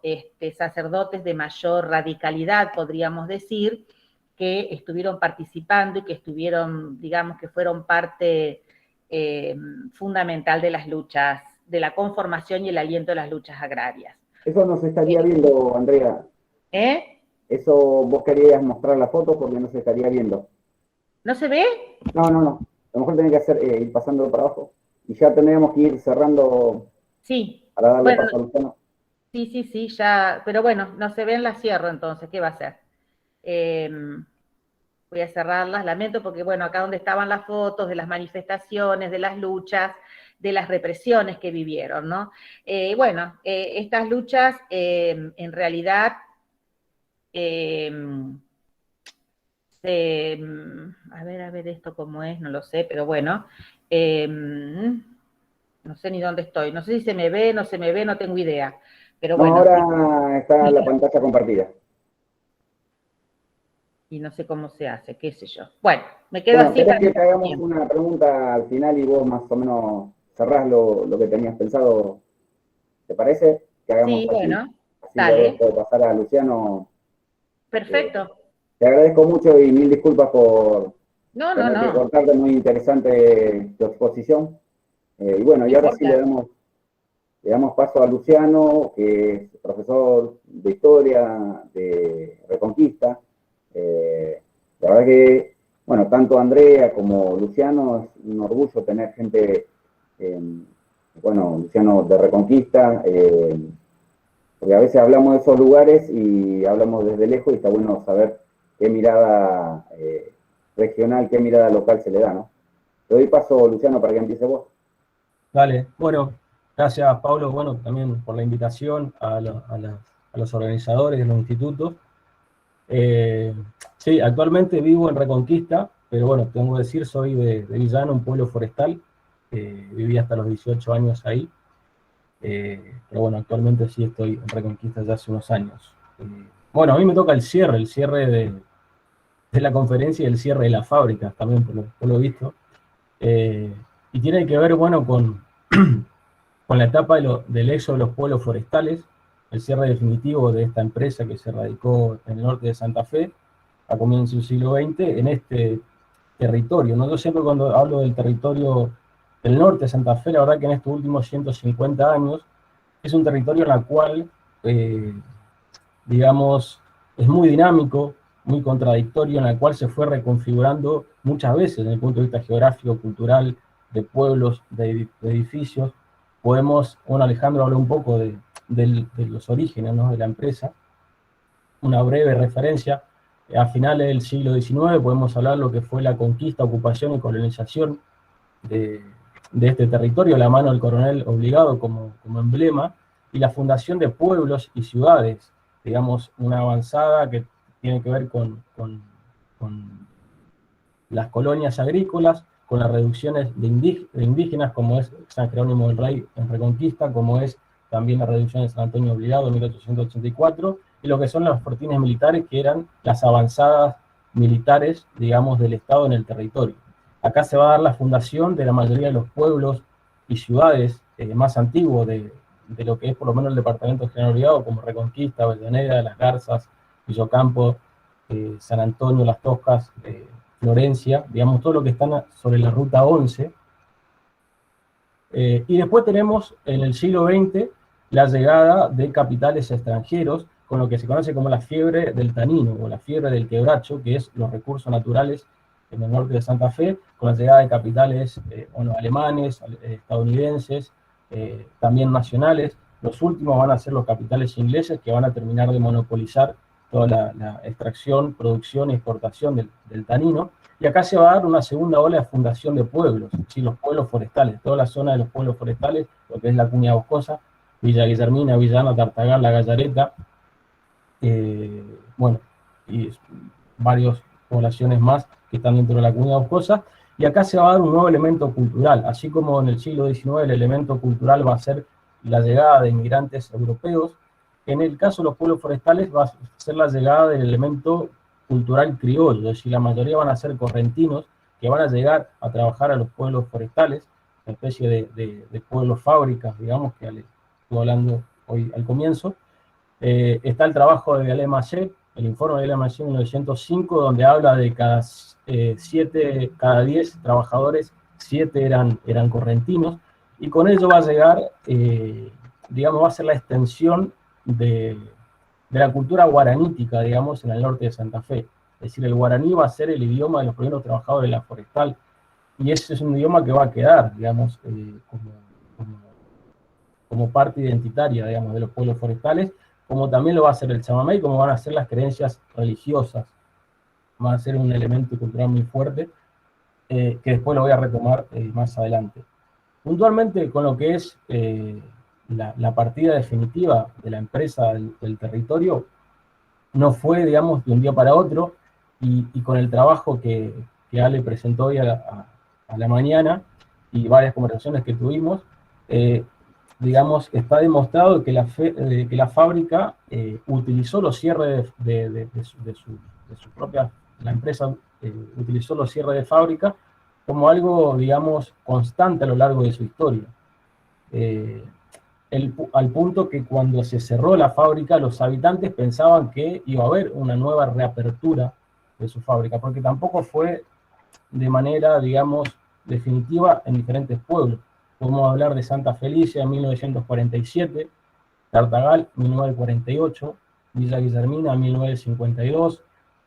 sacerdotes de mayor radicalidad, podríamos decir, que estuvieron participando y que estuvieron, digamos, que fueron parte fundamental de las luchas, de la conformación y el aliento de las luchas agrarias. Eso no se estaría viendo, Andrea. Eso vos querías mostrar la foto porque no se estaría viendo. ¿No se ve? No. A lo mejor tenés que hacer, ir pasando para abajo. Y ya tendríamos que ir cerrando. Sí. Para darle paso a Luciano. Sí, ya. Pero bueno, no se ven, las cierro entonces. ¿Qué va a hacer? Voy a cerrarlas, lamento, porque bueno, acá donde estaban las fotos de las manifestaciones, de las luchas, de las represiones que vivieron, ¿no? Estas luchas en realidad a ver esto cómo es, no lo sé, pero bueno, no sé ni dónde estoy, no sé si se me ve, no se me ve, no tengo idea, pero bueno. Ahora está la pantalla compartida. Y no sé cómo se hace, qué sé yo. Bueno, me quedo así. ¿Querés que te hagamos una pregunta al final y vos más o menos cerrás lo que tenías pensado? ¿Te parece? Que hagamos sí, así, bueno, así dale. Puedo pasar a Luciano. Perfecto. Te agradezco mucho y mil disculpas por tener que cortarte, muy interesante tu exposición. Y bueno, y ahora sí le damos paso a Luciano, que es profesor de Historia de Reconquista. La verdad que, bueno, tanto Andrea como Luciano, es un orgullo tener gente, Luciano de Reconquista, porque a veces hablamos de esos lugares y hablamos desde lejos y está bueno saber qué mirada regional, qué mirada local se le da, ¿no? Le doy paso, Luciano, para que empiece vos. Dale, bueno, gracias Pablo, bueno, también por la invitación a los organizadores de los institutos. Sí, actualmente vivo en Reconquista, pero bueno, tengo que decir, soy de Villano, un pueblo forestal, viví hasta los 18 años ahí, pero bueno, actualmente sí estoy en Reconquista ya hace unos años. Bueno, a mí me toca el cierre de la conferencia y el cierre de las fábricas también, por lo visto, y tiene que ver, bueno, con la etapa del éxodo de los pueblos forestales, el cierre definitivo de esta empresa que se radicó en el norte de Santa Fe, a comienzos del siglo XX, en este territorio, ¿no? Yo siempre cuando hablo del territorio del norte de Santa Fe, la verdad que en estos últimos 150 años, es un territorio en el cual, digamos, es muy dinámico, muy contradictorio, en el cual se fue reconfigurando muchas veces desde el punto de vista geográfico, cultural, de pueblos, de edificios. Podemos, Alejandro habló un poco de los orígenes, ¿no?, de la empresa, una breve referencia. A finales del siglo XIX podemos hablar de lo que fue la conquista, ocupación y colonización de este territorio, a la mano del coronel Obligado como emblema, y la fundación de pueblos y ciudades, digamos, una avanzada que tiene que ver con las colonias agrícolas, con las reducciones de indígenas, como es San Jerónimo del Rey en Reconquista, como es también la reducción de San Antonio Obligado en 1884, y lo que son los fortines militares, que eran las avanzadas militares, digamos, del Estado en el territorio. Acá se va a dar la fundación de la mayoría de los pueblos y ciudades más antiguos de lo que es por lo menos el departamento de General Obligado, como Reconquista, Avellaneda, Las Garzas, Villocampo, San Antonio, Las Toscas, Florencia, digamos, todo lo que están sobre la ruta 11. Y después tenemos en el siglo XX la llegada de capitales extranjeros con lo que se conoce como la fiebre del tanino o la fiebre del quebracho, que es los recursos naturales en el norte de Santa Fe, con la llegada de capitales alemanes, estadounidenses, también nacionales. Los últimos van a ser los capitales ingleses, que van a terminar de monopolizar toda la extracción, producción y exportación del tanino. Y acá se va a dar una segunda ola de fundación de pueblos, ¿sí? Los pueblos forestales, toda la zona de los pueblos forestales, lo que es la Cuña Boscosa, Villa Guillermina, Villa Ana, Tartagal, La Gallareta, bueno, y varias poblaciones más que están dentro de la Cuña Boscosa. Y acá se va a dar un nuevo elemento cultural, así como en el siglo XIX el elemento cultural va a ser la llegada de inmigrantes europeos. En el caso de los pueblos forestales va a ser la llegada del elemento cultural criollo, es decir, la mayoría van a ser correntinos que van a llegar a trabajar a los pueblos forestales, una especie de pueblos fábricas, digamos, que estuve hablando hoy al comienzo. Está el trabajo de Vialé Maché, el informe de Vialé Maché en 1905, donde habla de cada 10 trabajadores, 7 eran correntinos, y con ello va a llegar, digamos, va a ser la extensión de la cultura guaranítica, digamos, en el norte de Santa Fe. Es decir, el guaraní va a ser el idioma de los primeros trabajadores de la forestal, y ese es un idioma que va a quedar, digamos, como parte identitaria, digamos, de los pueblos forestales, como también lo va a ser el chamamé, y como van a ser las creencias religiosas. Va a ser un elemento cultural muy fuerte, que después lo voy a retomar más adelante. Puntualmente, con lo que es la partida definitiva de la empresa del territorio, no fue, digamos, de un día para otro, y con el trabajo que Ale presentó hoy a la mañana, y varias conversaciones que tuvimos, digamos, está demostrado que la fábrica utilizó los cierres de su propia, la empresa utilizó los cierres de fábrica como algo, digamos, constante a lo largo de su historia. Al punto que cuando se cerró la fábrica, los habitantes pensaban que iba a haber una nueva reapertura de su fábrica, porque tampoco fue de manera, digamos, definitiva en diferentes pueblos. Podemos hablar de Santa Felicia en 1947, Tartagal 1948, Villa Guillermina 1952,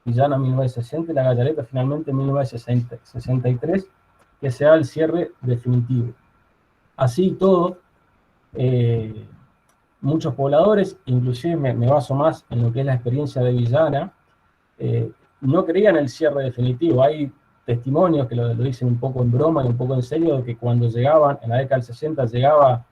Villana 1960 y La Gallareta finalmente en 1963, que se da el cierre definitivo. Así y todo, muchos pobladores, inclusive me baso más en lo que es la experiencia de Villana, no creían el cierre definitivo. Hay testimonios que lo dicen un poco en broma y un poco en serio, de que cuando llegaban, en la década del 60, llegaba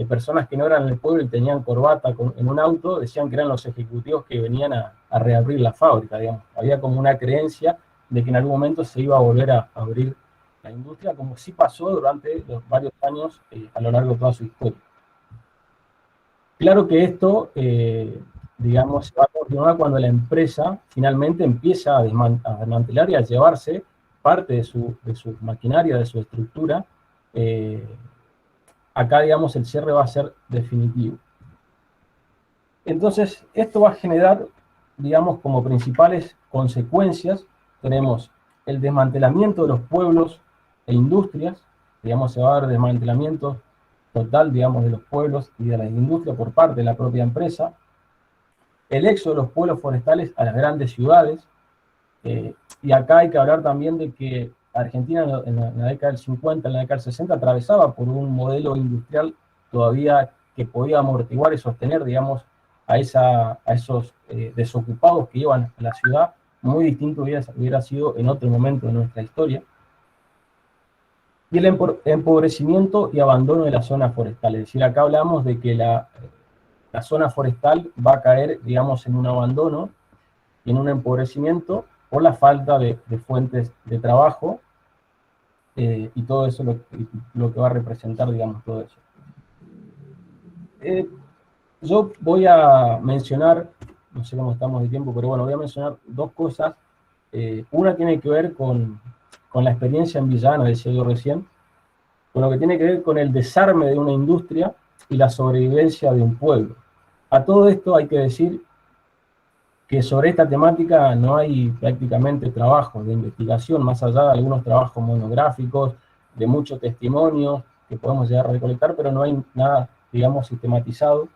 personas que no eran del pueblo y tenían corbata en un auto, decían que eran los ejecutivos que venían a reabrir la fábrica, digamos. Había como una creencia de que en algún momento se iba a volver a abrir la industria, como sí pasó durante los varios años a lo largo de toda su historia. Claro que esto, digamos, se va a continuar cuando la empresa finalmente empieza a desmantelar y a llevarse parte de su maquinaria, de su estructura. Acá, digamos, el cierre va a ser definitivo. Entonces, esto va a generar, digamos, como principales consecuencias, tenemos el desmantelamiento de los pueblos e industrias, digamos, se va a dar desmantelamiento total, digamos, de los pueblos y de las industrias por parte de la propia empresa, el éxodo de los pueblos forestales a las grandes ciudades, y acá hay que hablar también de que Argentina en la década del 50, en la década del 60, atravesaba por un modelo industrial todavía que podía amortiguar y sostener, digamos, a esos desocupados que iban a la ciudad. Muy distinto hubiera sido en otro momento de nuestra historia. Y el empobrecimiento y abandono de la zona forestal. Es decir, acá hablamos de que la zona forestal va a caer, digamos, en un abandono y en un empobrecimiento por la falta de fuentes de trabajo, y todo eso lo que va a representar, digamos, todo eso. Yo voy a mencionar, no sé cómo estamos de tiempo, pero bueno, voy a mencionar dos cosas. Una tiene que ver con la experiencia en Villana, decía yo recién, con lo que tiene que ver con el desarme de una industria y la sobrevivencia de un pueblo. A todo esto hay que decir que sobre esta temática no hay prácticamente trabajos de investigación, más allá de algunos trabajos monográficos, de muchos testimonios que podemos llegar a recolectar, pero no hay nada, digamos, sistematizado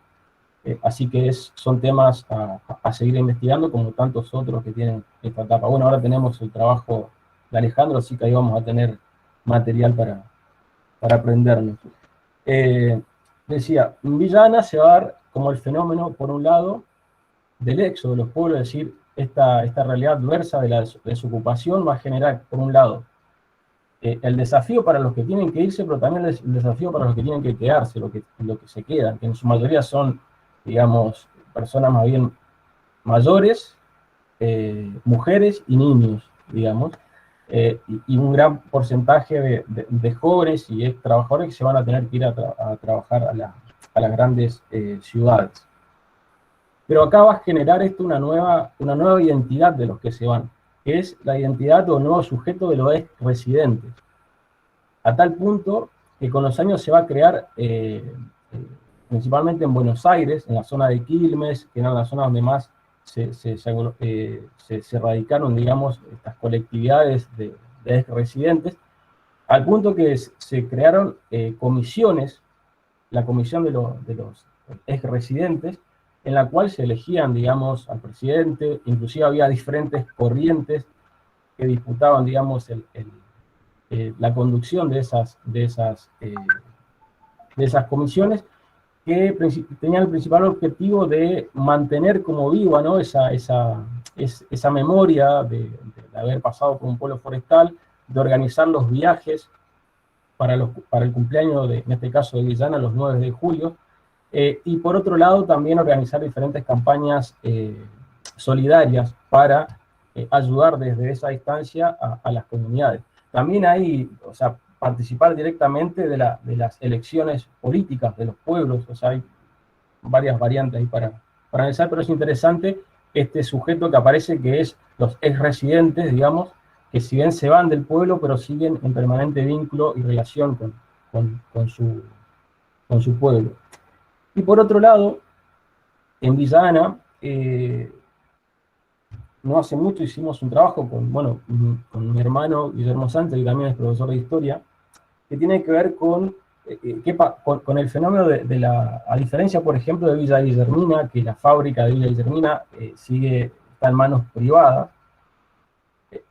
Así que son temas a seguir investigando, como tantos otros que tienen esta etapa. Bueno, ahora tenemos el trabajo de Alejandro, así que ahí vamos a tener material para aprendernos. Decía, en Villa Ana se va a dar como el fenómeno, por un lado, del éxodo de los pueblos, es decir, esta realidad adversa de la desocupación va a generar, por un lado, el desafío para los que tienen que irse, pero también el desafío para los que tienen que quedarse, lo que se quedan, que en su mayoría son, digamos, personas más bien mayores, mujeres y niños, digamos, y un gran porcentaje de jóvenes y trabajadores que se van a tener que ir a trabajar a las grandes ciudades. Pero acá va a generar esto una nueva identidad de los que se van, que es la identidad o el nuevo sujeto de los residentes. A tal punto que con los años se va a crear, principalmente en Buenos Aires, en la zona de Quilmes, que era la zona donde más se radicaron, digamos, estas colectividades de residentes, al punto que se crearon comisiones, la comisión de los ex-residentes, en la cual se elegían, digamos, al presidente, inclusive había diferentes corrientes que disputaban, digamos, la conducción de esas comisiones, que tenían el principal objetivo de mantener como viva, ¿no?, esa memoria de haber pasado por un pueblo forestal, de organizar los viajes para el cumpleaños, en este caso de Villa Ana, los 9 de julio, y por otro lado también organizar diferentes campañas solidarias para ayudar desde esa distancia a las comunidades. También hay, o sea, participar directamente de las elecciones políticas de los pueblos, o sea, hay varias variantes ahí para analizar, pero es interesante este sujeto que aparece, que es los ex-residentes, digamos, que si bien se van del pueblo, pero siguen en permanente vínculo y relación con su pueblo. Y por otro lado, en Villa Ana, no hace mucho hicimos un trabajo con mi hermano Guillermo Sánchez, que también es profesor de historia, que tiene que ver con el fenómeno a diferencia, por ejemplo, de Villa Guillermina, que la fábrica de Villa Guillermina está en manos privadas.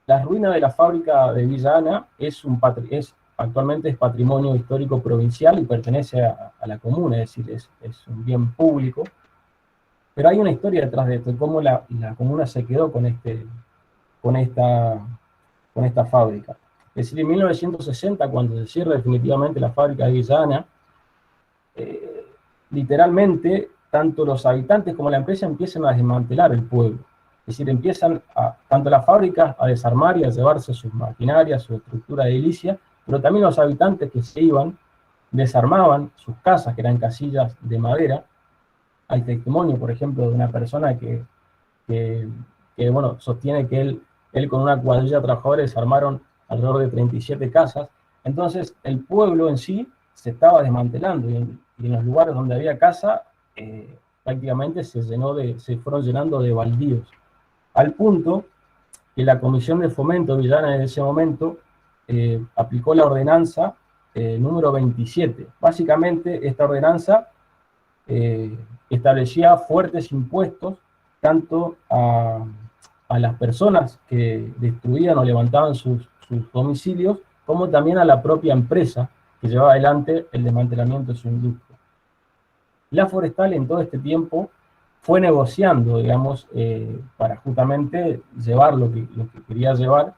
La ruina de la fábrica de Villa Ana actualmente es patrimonio histórico provincial y pertenece a la comuna, es decir, es un bien público. Pero hay una historia detrás de esto, de cómo la comuna se quedó con esta fábrica. Es decir, en 1960, cuando se cierra definitivamente la fábrica de Villa Ana, literalmente, tanto los habitantes como la empresa empiezan a desmantelar el pueblo. Es decir, empiezan tanto las fábricas a desarmar y a llevarse sus maquinarias, su estructura edilicia, pero también los habitantes que se iban desarmaban sus casas, que eran casillas de madera. Hay testimonio, por ejemplo, de una persona que sostiene que él con una cuadrilla de trabajadores desarmaron alrededor de 37 casas. Entonces, el pueblo en sí se estaba desmantelando, y en los lugares donde había casa, prácticamente se fueron llenando de baldíos. Al punto que la Comisión de Fomento de Villa Ana en ese momento aplicó la ordenanza número 27. Básicamente, esta ordenanza establecía fuertes impuestos tanto a las personas que destruían o levantaban sus domicilios, como también a la propia empresa que llevaba adelante el desmantelamiento de su industria. La Forestal en todo este tiempo fue negociando, digamos, para justamente llevar lo que quería llevar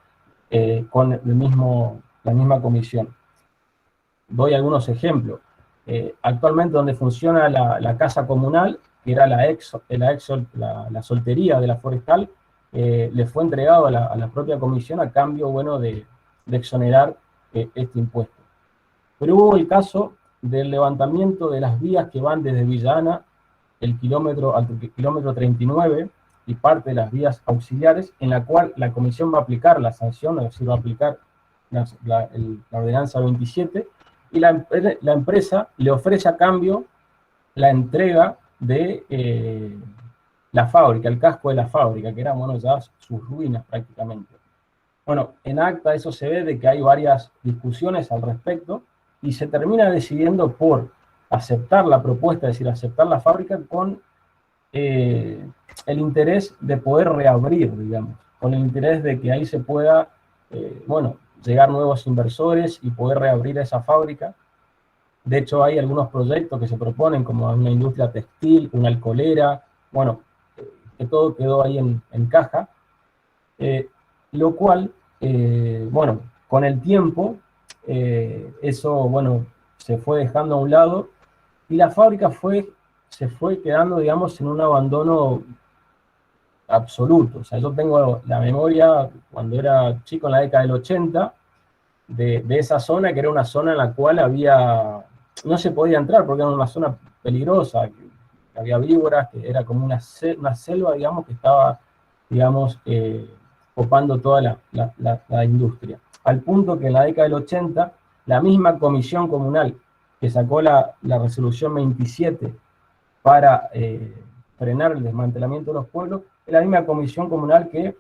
con la misma comisión. Doy algunos ejemplos. Actualmente donde funciona la casa comunal, que era la soltería de la Forestal, le fue entregado a la propia comisión a cambio, de exonerar este impuesto. Pero hubo el caso del levantamiento de las vías que van desde Villa Ana al kilómetro 39 y parte de las vías auxiliares, en la cual la comisión va a aplicar la sanción, es decir, va a aplicar la ordenanza 27, y la empresa le ofrece a cambio la entrega de la fábrica, el casco de la fábrica, que eran, ya sus ruinas prácticamente. En acta eso se ve de que hay varias discusiones al respecto, y se termina decidiendo por aceptar la propuesta, es decir, aceptar la fábrica con el interés de poder reabrir, digamos, con el interés de que ahí se pueda, bueno, llegar nuevos inversores y poder reabrir esa fábrica. De hecho, hay algunos proyectos que se proponen, como una industria textil, una alcoholera, bueno, que todo quedó ahí en caja, lo cual, bueno, con el tiempo, eso, bueno, se fue dejando a un lado y la fábrica se fue quedando, digamos, en un abandono absoluto. O sea, yo tengo la memoria, cuando era chico en la década del 80, de esa zona, que era una zona en la cual no se podía entrar porque era una zona peligrosa, que había víboras, que era como una selva, digamos, que estaba, digamos, copando toda la industria. Al punto que en la década del 80, la misma comisión comunal que sacó la resolución 27 para frenar el desmantelamiento de los pueblos, es la misma comisión comunal que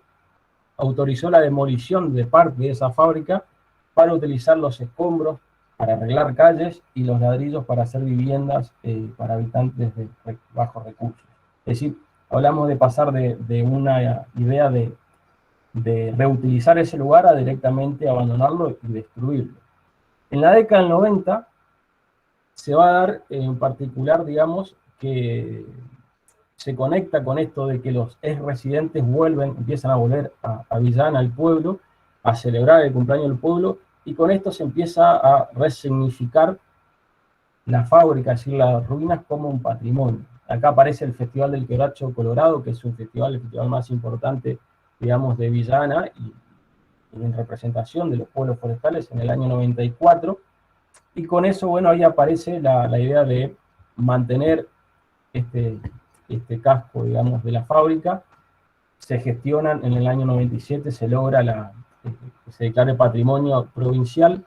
autorizó la demolición de parte de esa fábrica para utilizar los escombros para arreglar calles y los ladrillos para hacer viviendas para habitantes de bajos recursos. Es decir, hablamos de pasar de una idea de reutilizar ese lugar a directamente abandonarlo y destruirlo. En la década del 90 se va a dar en particular, digamos, que se conecta con esto de que los ex residentes empiezan a volver a Villana, al pueblo, a celebrar el cumpleaños del pueblo, y con esto se empieza a resignificar la fábrica, es decir, las ruinas como un patrimonio. Acá aparece el Festival del Quebracho Colorado, que es el festival más importante, digamos, de Villana, y en representación de los pueblos forestales en el año 94, y con eso, bueno, ahí aparece la idea de mantener este casco, digamos, de la fábrica. Se gestionan en el año 97, se logra que se declare patrimonio provincial,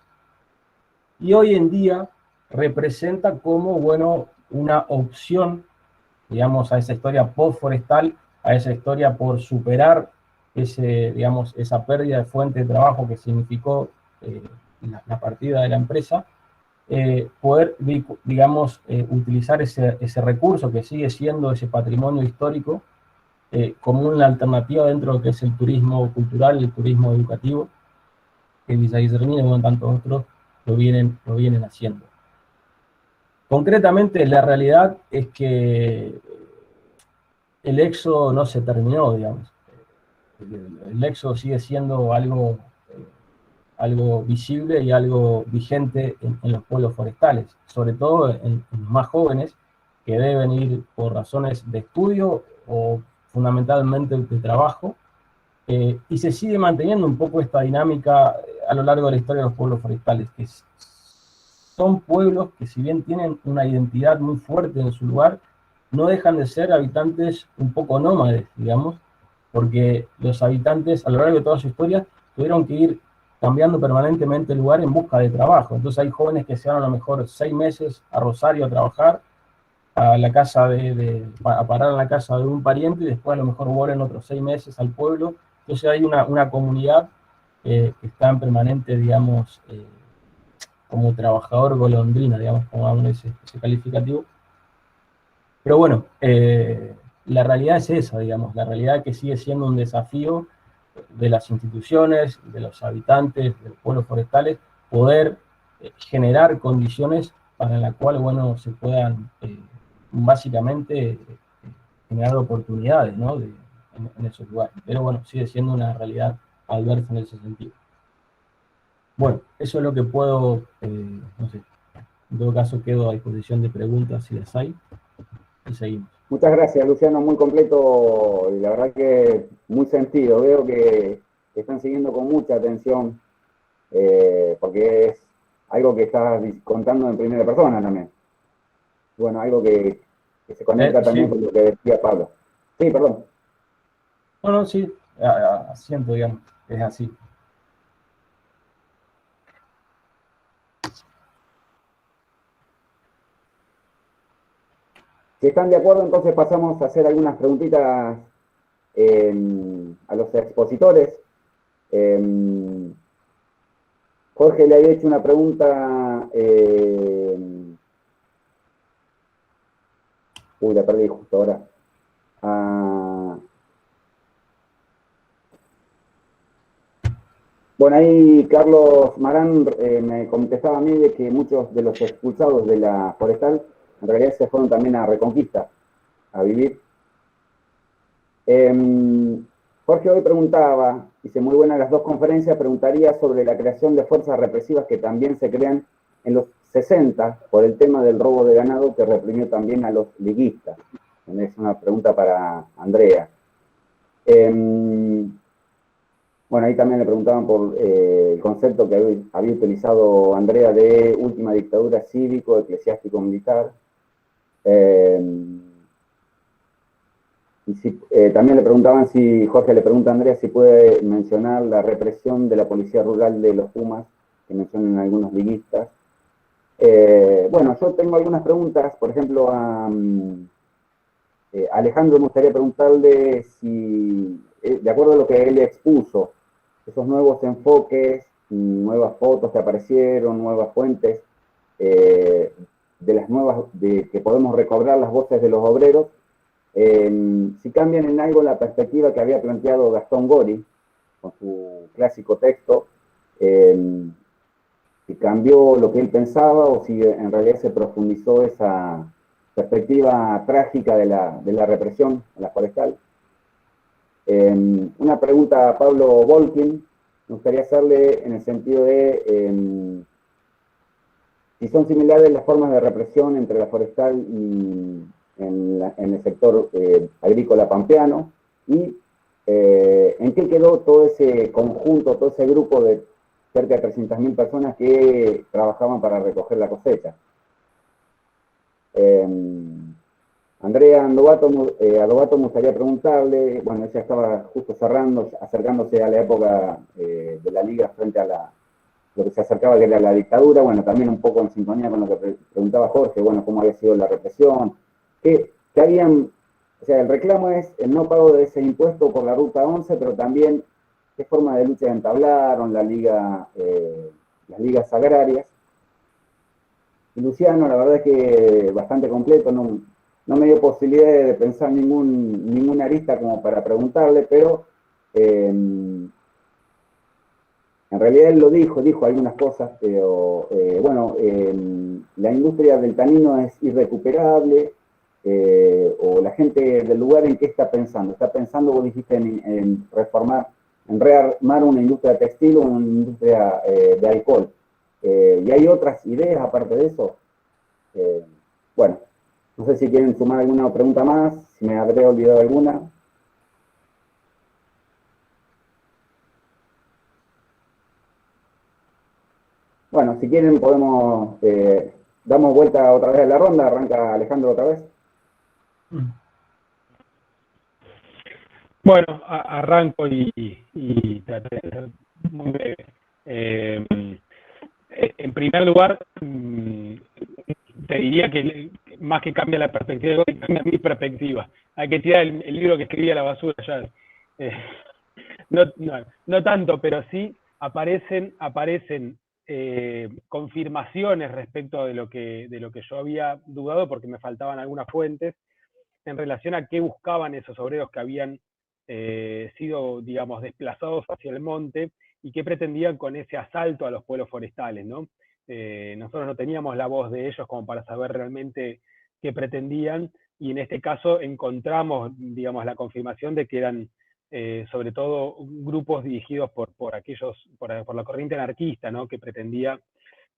y hoy en día representa como, bueno, una opción, digamos, a esa historia post-forestal, a esa historia por superar digamos, esa pérdida de fuente de trabajo que significó la partida de la empresa, poder, digamos, utilizar ese recurso que sigue siendo ese patrimonio histórico como una alternativa dentro de lo que es el turismo cultural, el turismo educativo, que Villa Guillermina y bueno, tantos otros lo vienen haciendo. Concretamente, la realidad es que el éxodo no se terminó, digamos. El éxodo sigue siendo algo visible y algo vigente en los pueblos forestales, sobre todo en los más jóvenes, que deben ir por razones de estudio o fundamentalmente de trabajo, y se sigue manteniendo un poco esta dinámica a lo largo de la historia de los pueblos forestales, que son pueblos que, si bien tienen una identidad muy fuerte en su lugar, no dejan de ser habitantes un poco nómades, digamos, porque los habitantes a lo largo de toda su historia tuvieron que ir cambiando permanentemente el lugar en busca de trabajo. Entonces hay jóvenes que se van a lo mejor 6 meses a Rosario a trabajar, a la casa a parar en la casa de un pariente, y después a lo mejor vuelven otros 6 meses al pueblo. Entonces hay una comunidad que está en permanente, digamos, como trabajador golondrina, digamos, como ese calificativo. Pero bueno, la realidad es esa, digamos, la realidad es que sigue siendo un desafío de las instituciones, de los habitantes, de los pueblos forestales, poder generar condiciones para la cual, bueno, se puedan básicamente generar oportunidades, ¿no?, en esos lugares. Pero bueno, sigue siendo una realidad adversa en ese sentido. Bueno, eso es lo que puedo, no sé, en todo caso quedo a disposición de preguntas si las hay, y seguimos. Muchas gracias, Luciano, muy completo y la verdad que muy sentido. Veo que están siguiendo con mucha atención porque es algo que estás contando en primera persona también. Bueno, algo que se conecta también sí, con lo que decía Pablo. Sí, perdón. No, sí, siento, digamos, es así. Si están de acuerdo, entonces pasamos a hacer algunas preguntitas a los expositores. Jorge le había hecho una pregunta Uy, la perdí justo ahora. Ah, bueno, ahí Carlos Marán me contestaba a mí de que muchos de los expulsados de la forestal en realidad se fueron también a Reconquista, a vivir. Jorge hoy preguntaba, dice muy buenas las dos conferencias, preguntaría sobre la creación de fuerzas represivas que también se crean en los 60 por el tema del robo de ganado que reprimió también a los liguistas. Es una pregunta para Andrea. Bueno, ahí también le preguntaban por el concepto que había utilizado Andrea de última dictadura cívico, eclesiástico, militar. También le preguntaban si, Jorge le pregunta a Andrea si puede mencionar la represión de la policía rural de los Pumas, que mencionan algunos liguistas. Bueno, yo tengo algunas preguntas, por ejemplo, a Alejandro me gustaría preguntarle si, de acuerdo a lo que él expuso, esos nuevos enfoques, nuevas fotos que aparecieron, nuevas fuentes, de las nuevas, de que podemos recobrar las voces de los obreros, si cambian en algo la perspectiva que había planteado Gastón Gori, con su clásico texto, si cambió lo que él pensaba o si en realidad se profundizó esa perspectiva trágica de la represión en la forestal. Una pregunta a Pablo Volkin, me gustaría hacerle en el sentido de si son similares las formas de represión entre la forestal y en el sector agrícola pampeano, y en qué quedó todo ese conjunto, todo ese grupo de cerca de 300.000 personas que trabajaban para recoger la cosecha. Andrea Adobato me gustaría preguntarle, bueno, ella estaba justo cerrando, acercándose a la época de la Liga frente a lo que se acercaba que era la dictadura, bueno, también un poco en sintonía con lo que preguntaba Jorge, bueno, cómo había sido la represión, que habían, o sea, el reclamo es el no pago de ese impuesto por la Ruta 11, pero también qué forma de lucha entablaron las ligas agrarias. Y Luciano, la verdad es que bastante completo, no me dio posibilidad de pensar ninguna arista como para preguntarle, pero en realidad él lo dijo algunas cosas, pero bueno, la industria del tanino es irrecuperable, o la gente del lugar en qué está pensando, vos dijiste en reformar, en rearmar una industria textil o una industria de alcohol, y hay otras ideas aparte de eso. Bueno, no sé si quieren sumar alguna pregunta más, si me habré olvidado alguna. Bueno, si quieren podemos, damos vuelta otra vez a la ronda, arranca Alejandro otra vez. Bueno, arranco y traté de ser muy breve. En primer lugar, te diría que más que cambia la perspectiva, cambia mi perspectiva. Hay que tirar el libro que escribí a la basura ya. No tanto, pero sí aparecen confirmaciones respecto de lo que yo había dudado, porque me faltaban algunas fuentes en relación a qué buscaban esos obreros que habían sido, digamos, desplazados hacia el monte y qué pretendían con ese asalto a los pueblos forestales, ¿no? Nosotros no teníamos la voz de ellos como para saber realmente qué pretendían, y en este caso encontramos, digamos, la confirmación de que eran sobre todo grupos dirigidos por la corriente anarquista, ¿no? Que pretendía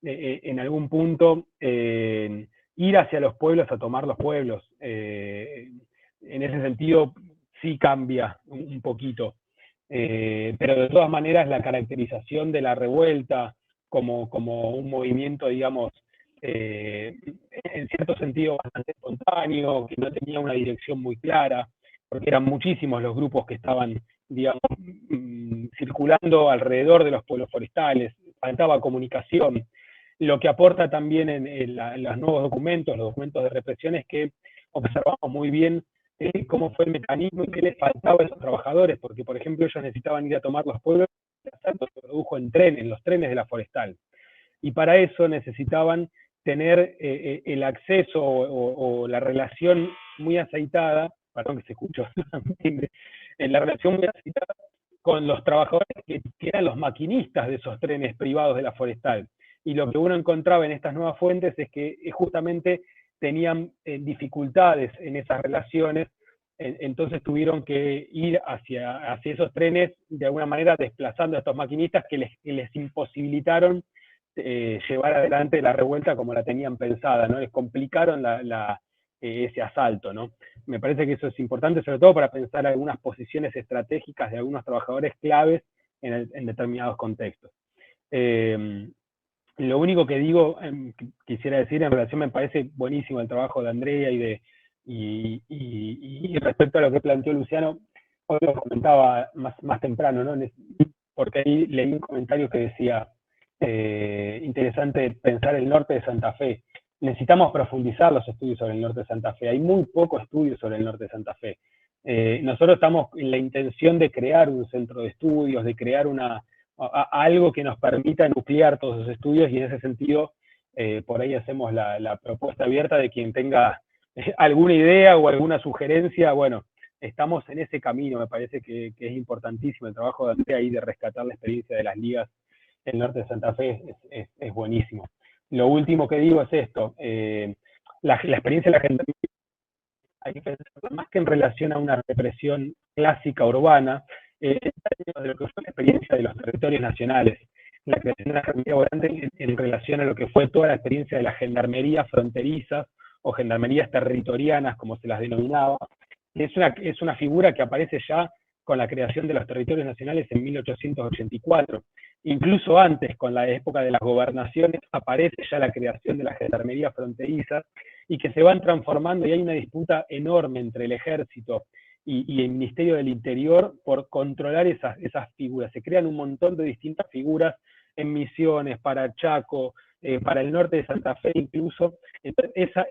en algún punto ir hacia los pueblos a tomar los pueblos. En ese sentido sí cambia un poquito. Pero de todas maneras la caracterización de la revuelta como un movimiento, digamos, en cierto sentido bastante espontáneo, que no tenía una dirección muy clara, porque eran muchísimos los grupos que estaban, digamos, circulando alrededor de los pueblos forestales, faltaba comunicación. Lo que aporta también en los nuevos documentos, los documentos de represión, es que observamos muy bien cómo fue el mecanismo y qué les faltaba a esos trabajadores, porque, por ejemplo, ellos necesitaban ir a tomar los pueblos, el asalto se produjo en los trenes de la forestal. Y para eso necesitaban tener el acceso o la relación muy aceitada, perdón que se escuchó, la relación muy aceitada con los trabajadores que eran los maquinistas de esos trenes privados de la forestal. Y lo que uno encontraba en estas nuevas fuentes es que justamente tenían dificultades en esas relaciones, entonces tuvieron que ir hacia esos trenes, de alguna manera desplazando a estos maquinistas que les imposibilitaron llevar adelante la revuelta como la tenían pensada, ¿no? Les complicaron ese asalto, ¿no? Me parece que eso es importante, sobre todo para pensar algunas posiciones estratégicas de algunos trabajadores claves en determinados contextos. Lo único que digo, quisiera decir en relación, me parece buenísimo el trabajo de Andrea y respecto a lo que planteó Luciano, hoy lo comentaba más temprano, ¿no? Porque ahí leí un comentario que decía, interesante pensar el norte de Santa Fe. Necesitamos profundizar los estudios sobre el norte de Santa Fe. Hay muy poco estudio sobre el norte de Santa Fe. Nosotros estamos en la intención de crear un centro de estudios, de crear algo que nos permita nuclear todos esos estudios, y en ese sentido, por ahí hacemos la propuesta abierta de quien tenga alguna idea o alguna sugerencia. Bueno, estamos en ese camino. Me parece que es importantísimo el trabajo de Andrea ahí de rescatar la experiencia de las ligas. El norte de Santa Fe es buenísimo. Lo último que digo es esto, la experiencia de la gendarmería hay que pensarla más que en relación a una represión clásica urbana, de lo que fue la experiencia de los territorios nacionales, la creación de la gendarmería volante en relación a lo que fue toda la experiencia de las gendarmerías fronterizas o gendarmerías territorianas, como se las denominaba. Es una figura que aparece ya con la creación de los territorios nacionales en 1884. Incluso antes, con la época de las gobernaciones, aparece ya la creación de las gendarmerías fronterizas, y que se van transformando, y hay una disputa enorme entre el ejército y el Ministerio del Interior por controlar esas figuras. Se crean un montón de distintas figuras en Misiones, para Chaco, para el norte de Santa Fe incluso. Entonces, esa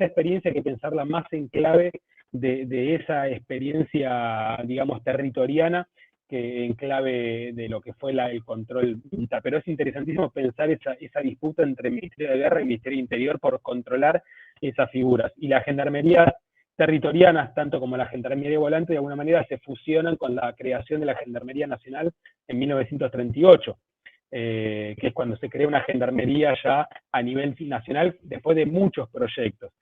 experiencia hay que pensarla más en clave de esa experiencia, digamos, territoriana, que en clave de lo que fue el control militar. Pero es interesantísimo pensar esa disputa entre el Ministerio de Guerra y el Ministerio de Interior por controlar esas figuras. Y las gendarmerías territorianas, tanto como la gendarmería volante, de alguna manera se fusionan con la creación de la Gendarmería Nacional en 1938, que es cuando se crea una gendarmería ya a nivel nacional, después de muchos proyectos.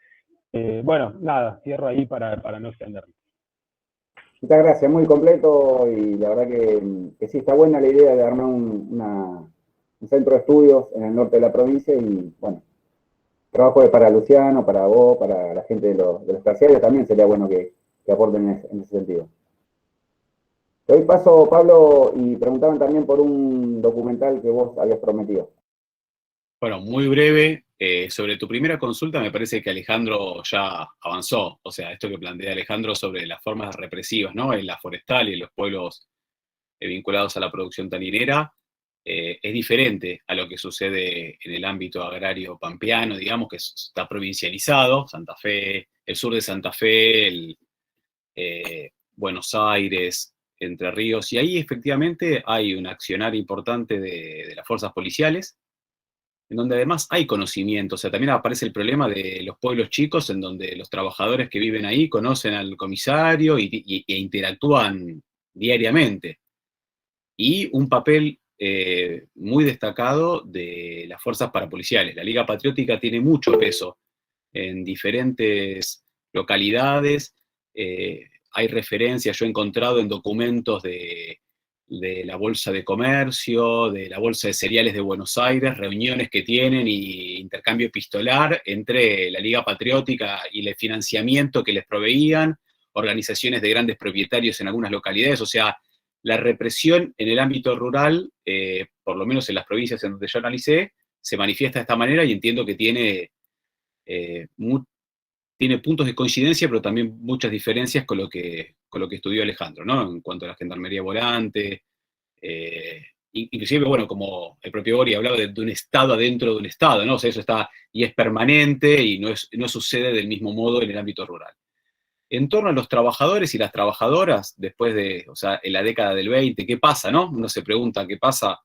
Bueno, nada, cierro ahí para no extenderme. Muchas gracias, muy completo, y la verdad que sí, está buena la idea de armar un centro de estudios en el norte de la provincia, y bueno, trabajo para Luciano, para vos, para la gente de los terciarios, también sería bueno que aporten en ese sentido. Te doy paso, Pablo, y preguntaban también por un documental que vos habías prometido. Bueno, muy breve. Sobre tu primera consulta, me parece que Alejandro ya avanzó. O sea, esto que plantea Alejandro sobre las formas represivas, ¿no? En la forestal y en los pueblos vinculados a la producción taninera, es diferente a lo que sucede en el ámbito agrario pampeano, digamos, que está provincializado. Santa Fe, el sur de Santa Fe, Buenos Aires, Entre Ríos, y ahí efectivamente hay un accionar importante de las fuerzas policiales, en donde además hay conocimiento. O sea, también aparece el problema de los pueblos chicos, en donde los trabajadores que viven ahí conocen al comisario e interactúan diariamente. Y un papel muy destacado de las fuerzas parapoliciales. La Liga Patriótica tiene mucho peso en diferentes localidades. Hay referencias, yo he encontrado en documentos de la Bolsa de Comercio, de la Bolsa de Cereales de Buenos Aires, reuniones que tienen y intercambio epistolar entre la Liga Patriótica y el financiamiento que les proveían, organizaciones de grandes propietarios en algunas localidades. O sea, la represión en el ámbito rural, por lo menos en las provincias en donde yo analicé, se manifiesta de esta manera, y entiendo que tiene puntos de coincidencia, pero también muchas diferencias con lo que estudió Alejandro, ¿no? En cuanto a la gendarmería volante, inclusive, bueno, como el propio Ori hablaba de un Estado adentro de un Estado, ¿no? O sea, eso está, y es permanente, y no sucede del mismo modo en el ámbito rural. En torno a los trabajadores y las trabajadoras, después de, o sea, en la década del 20, ¿qué pasa, no? Uno se pregunta qué pasa.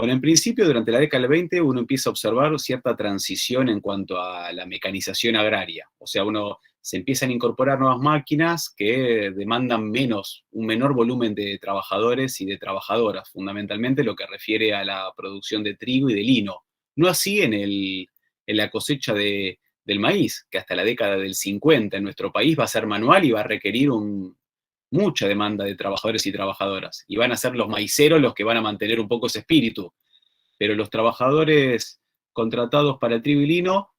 Bueno, en principio, durante la década del 20, uno empieza a observar cierta transición en cuanto a la mecanización agraria. O sea, se empiezan a incorporar nuevas máquinas que demandan un menor volumen de trabajadores y de trabajadoras, fundamentalmente lo que refiere a la producción de trigo y de lino. No así en la cosecha del maíz, que hasta la década del 50 en nuestro país va a ser manual y va a requerir mucha demanda de trabajadores y trabajadoras. Y van a ser los maiceros los que van a mantener un poco ese espíritu. Pero los trabajadores contratados para el trigo y lino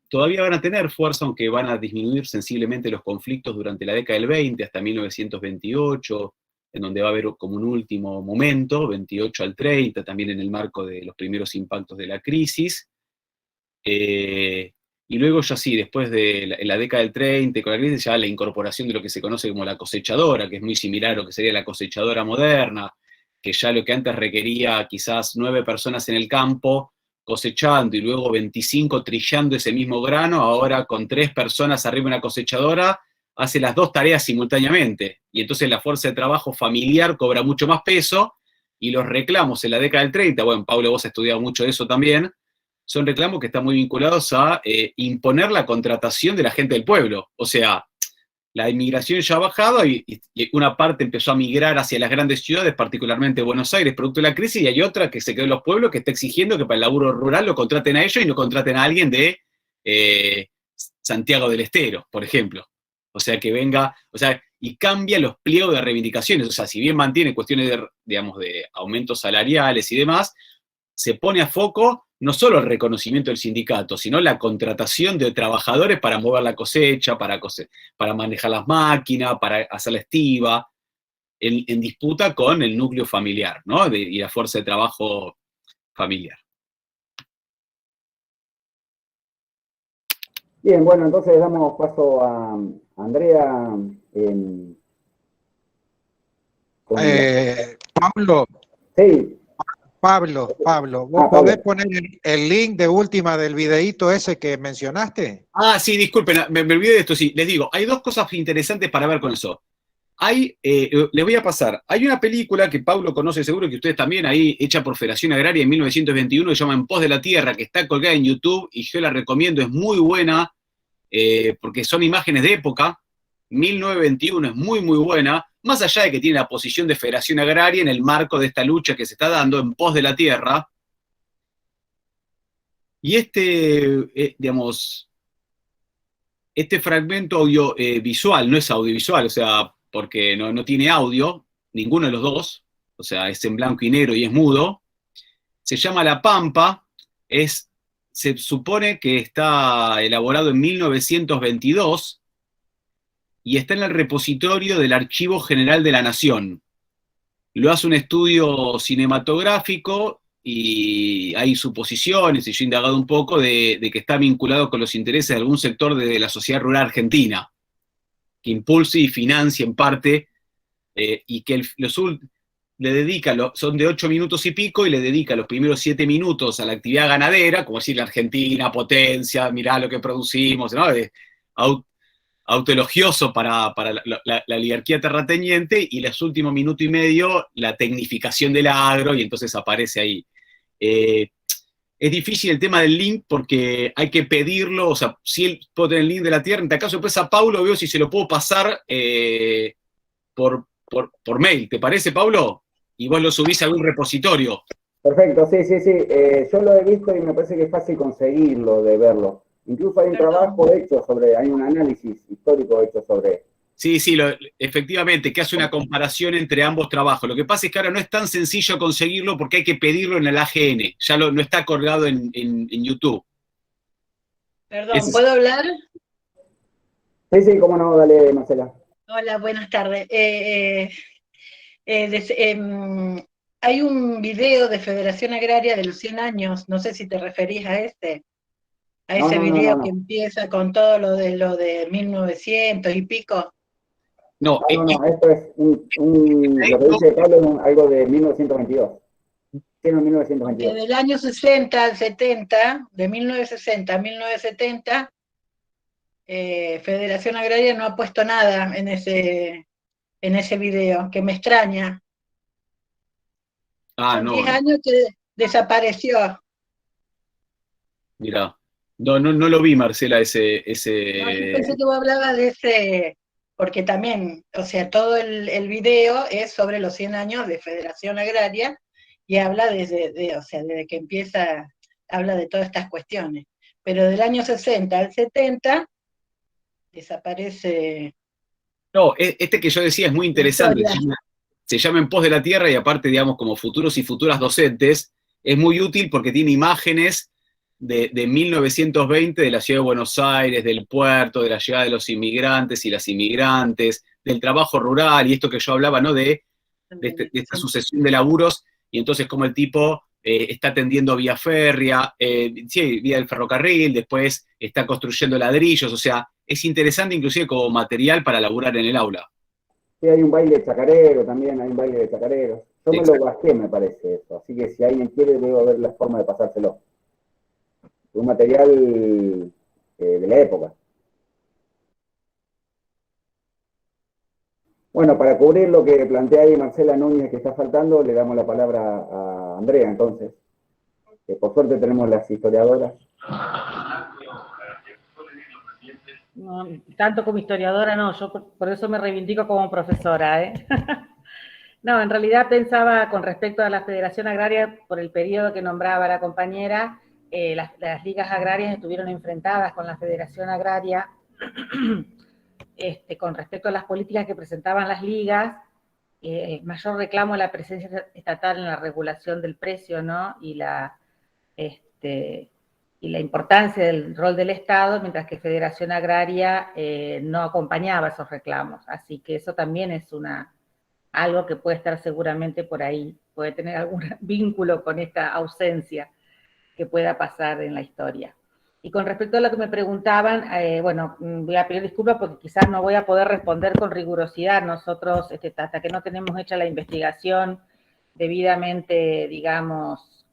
todavía van a tener fuerza, aunque van a disminuir sensiblemente los conflictos durante la década del 20 hasta 1928, en donde va a haber como un último momento, 28 al 30, también en el marco de los primeros impactos de la crisis. Y luego ya sí, después de la década del 30, con la crisis, ya la incorporación de lo que se conoce como la cosechadora, que es muy similar a lo que sería la cosechadora moderna, que ya lo que antes requería quizás 9 personas en el campo cosechando y luego 25 trillando ese mismo grano, ahora con 3 personas arriba de una cosechadora, hace las 2 tareas simultáneamente. Y entonces la fuerza de trabajo familiar cobra mucho más peso, y los reclamos en la década del 30, bueno, Pablo, vos has estudiado mucho de eso también, son reclamos que están muy vinculados a imponer la contratación de la gente del pueblo. O sea, la inmigración ya ha bajado y una parte empezó a migrar hacia las grandes ciudades, particularmente Buenos Aires, producto de la crisis, y hay otra que se quedó en los pueblos que está exigiendo que para el laburo rural lo contraten a ellos y no contraten a alguien de Santiago del Estero, por ejemplo. O sea, que venga, y cambia los pliegos de reivindicaciones. O sea, si bien mantiene cuestiones de aumentos salariales y demás, se pone a foco no solo el reconocimiento del sindicato, sino la contratación de trabajadores para mover la cosecha, para manejar las máquinas, para hacer la estiva, en disputa con el núcleo familiar, ¿no? Y la fuerza de trabajo familiar. Bien, bueno, entonces damos paso a Andrea. Pablo. Sí. Pablo, ¿vos podés poner el link de última del videíto ese que mencionaste? Ah, sí, disculpen, me olvidé de esto, sí. Les digo, hay 2 cosas interesantes para ver con eso. Les voy a pasar, hay una película que Pablo conoce seguro, que ustedes también, ahí hecha por Federación Agraria en 1921, que se llama En Pos de la Tierra, que está colgada en YouTube, y yo la recomiendo, es muy buena, porque son imágenes de época. 1921 es muy, muy buena, más allá de que tiene la posición de Federación Agraria en el marco de esta lucha que se está dando en pos de la tierra. Y este fragmento audiovisual, no es audiovisual, o sea, porque no tiene audio, ninguno de los dos, o sea, es en blanco y negro y es mudo, se llama La Pampa, se supone que está elaborado en 1922, y está en el repositorio del Archivo General de la Nación. Lo hace un estudio cinematográfico y hay suposiciones, y yo he indagado un poco, de que está vinculado con los intereses de algún sector de la sociedad rural argentina, que impulse y financia en parte, y que le dedica, son de 8 minutos y pico, y le dedica los primeros 7 minutos a la actividad ganadera, como decir, la Argentina, potencia, mirá lo que producimos, ¿no? Autoelogioso para la oligarquía terrateniente, y los últimos minuto y medio la tecnificación del agro, y entonces aparece ahí. Es difícil el tema del link porque hay que pedirlo, o sea, si él puede tener el link de la tierra, en este caso después a Paulo veo si se lo puedo pasar por mail, ¿te parece, Paulo? Y vos lo subís a algún repositorio. Perfecto, sí. Yo lo he visto y me parece que es fácil conseguirlo, de verlo. Incluso hay un trabajo hecho hay un análisis histórico hecho sobre... Sí, efectivamente, que hace una comparación entre ambos trabajos. Lo que pasa es que ahora no es tan sencillo conseguirlo porque hay que pedirlo en el AGN, ya no está colgado en YouTube. Perdón, ¿puedo hablar? Sí, cómo no, dale, Marcela. Hola, buenas tardes. Hay un video de Federación Agraria de los 100 años, no sé si te referís a ese. A ese video que empieza con todo lo de 1900 y pico. No, esto es lo que dice Pablo es algo de 1922. Tiene 1922. Que del año 60 al 70, de 1960 a 1970, Federación Agraria no ha puesto nada en ese video, que me extraña. Son 10 años que desapareció. Mira, no lo vi, Marcela, ese... No, yo pensé que vos hablabas de ese, porque también, o sea, todo el video es sobre los 100 años de Federación Agraria y habla o sea, desde que empieza, habla de todas estas cuestiones. Pero del año 60 al 70 desaparece. No, este que yo decía es muy interesante, se llama En pos de la tierra y aparte, digamos, como futuros y futuras docentes, es muy útil porque tiene imágenes de 1920 de la ciudad de Buenos Aires, del puerto, de la llegada de los inmigrantes y las inmigrantes, del trabajo rural y esto que yo hablaba, ¿no? De esta sucesión de laburos y entonces como el tipo está atendiendo vía férrea, sí, vía del ferrocarril, después está construyendo ladrillos, o sea, es interesante inclusive como material para laburar en el aula. Sí, hay un baile chacarero también, hay un baile de chacareros. Yo me lo bajé, me parece eso, así que si alguien quiere, debo ver la forma de pasárselo. Un material de la época. Bueno, para cubrir lo que plantea ahí Marcela Núñez que está faltando, le damos la palabra a Andrea, entonces. Por suerte tenemos las historiadoras. No, tanto como historiadora no, yo por eso me reivindico como profesora, ¿eh? No, en realidad pensaba con respecto a la Federación Agraria, por el periodo que nombraba la compañera, las ligas agrarias estuvieron enfrentadas con la Federación Agraria con respecto a las políticas que presentaban las ligas, el mayor reclamo a la presencia estatal en la regulación del precio, ¿no? Y la importancia del rol del Estado, mientras que Federación Agraria no acompañaba esos reclamos. Así que eso también es algo que puede estar seguramente por ahí, puede tener algún vínculo con esta ausencia que pueda pasar en la historia. Y con respecto a lo que me preguntaban, bueno, voy a pedir disculpas porque quizás no voy a poder responder con rigurosidad. Nosotros, hasta que no tenemos hecha la investigación debidamente, digamos,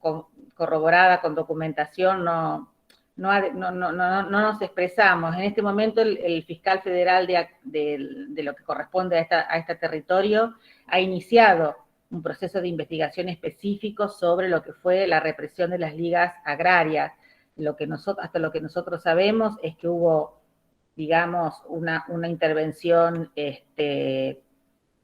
corroborada con documentación, no nos expresamos. En este momento el fiscal federal de lo que corresponde a este territorio ha iniciado un proceso de investigación específico sobre lo que fue la represión de las ligas agrarias. Hasta lo que nosotros sabemos es que hubo, digamos, una intervención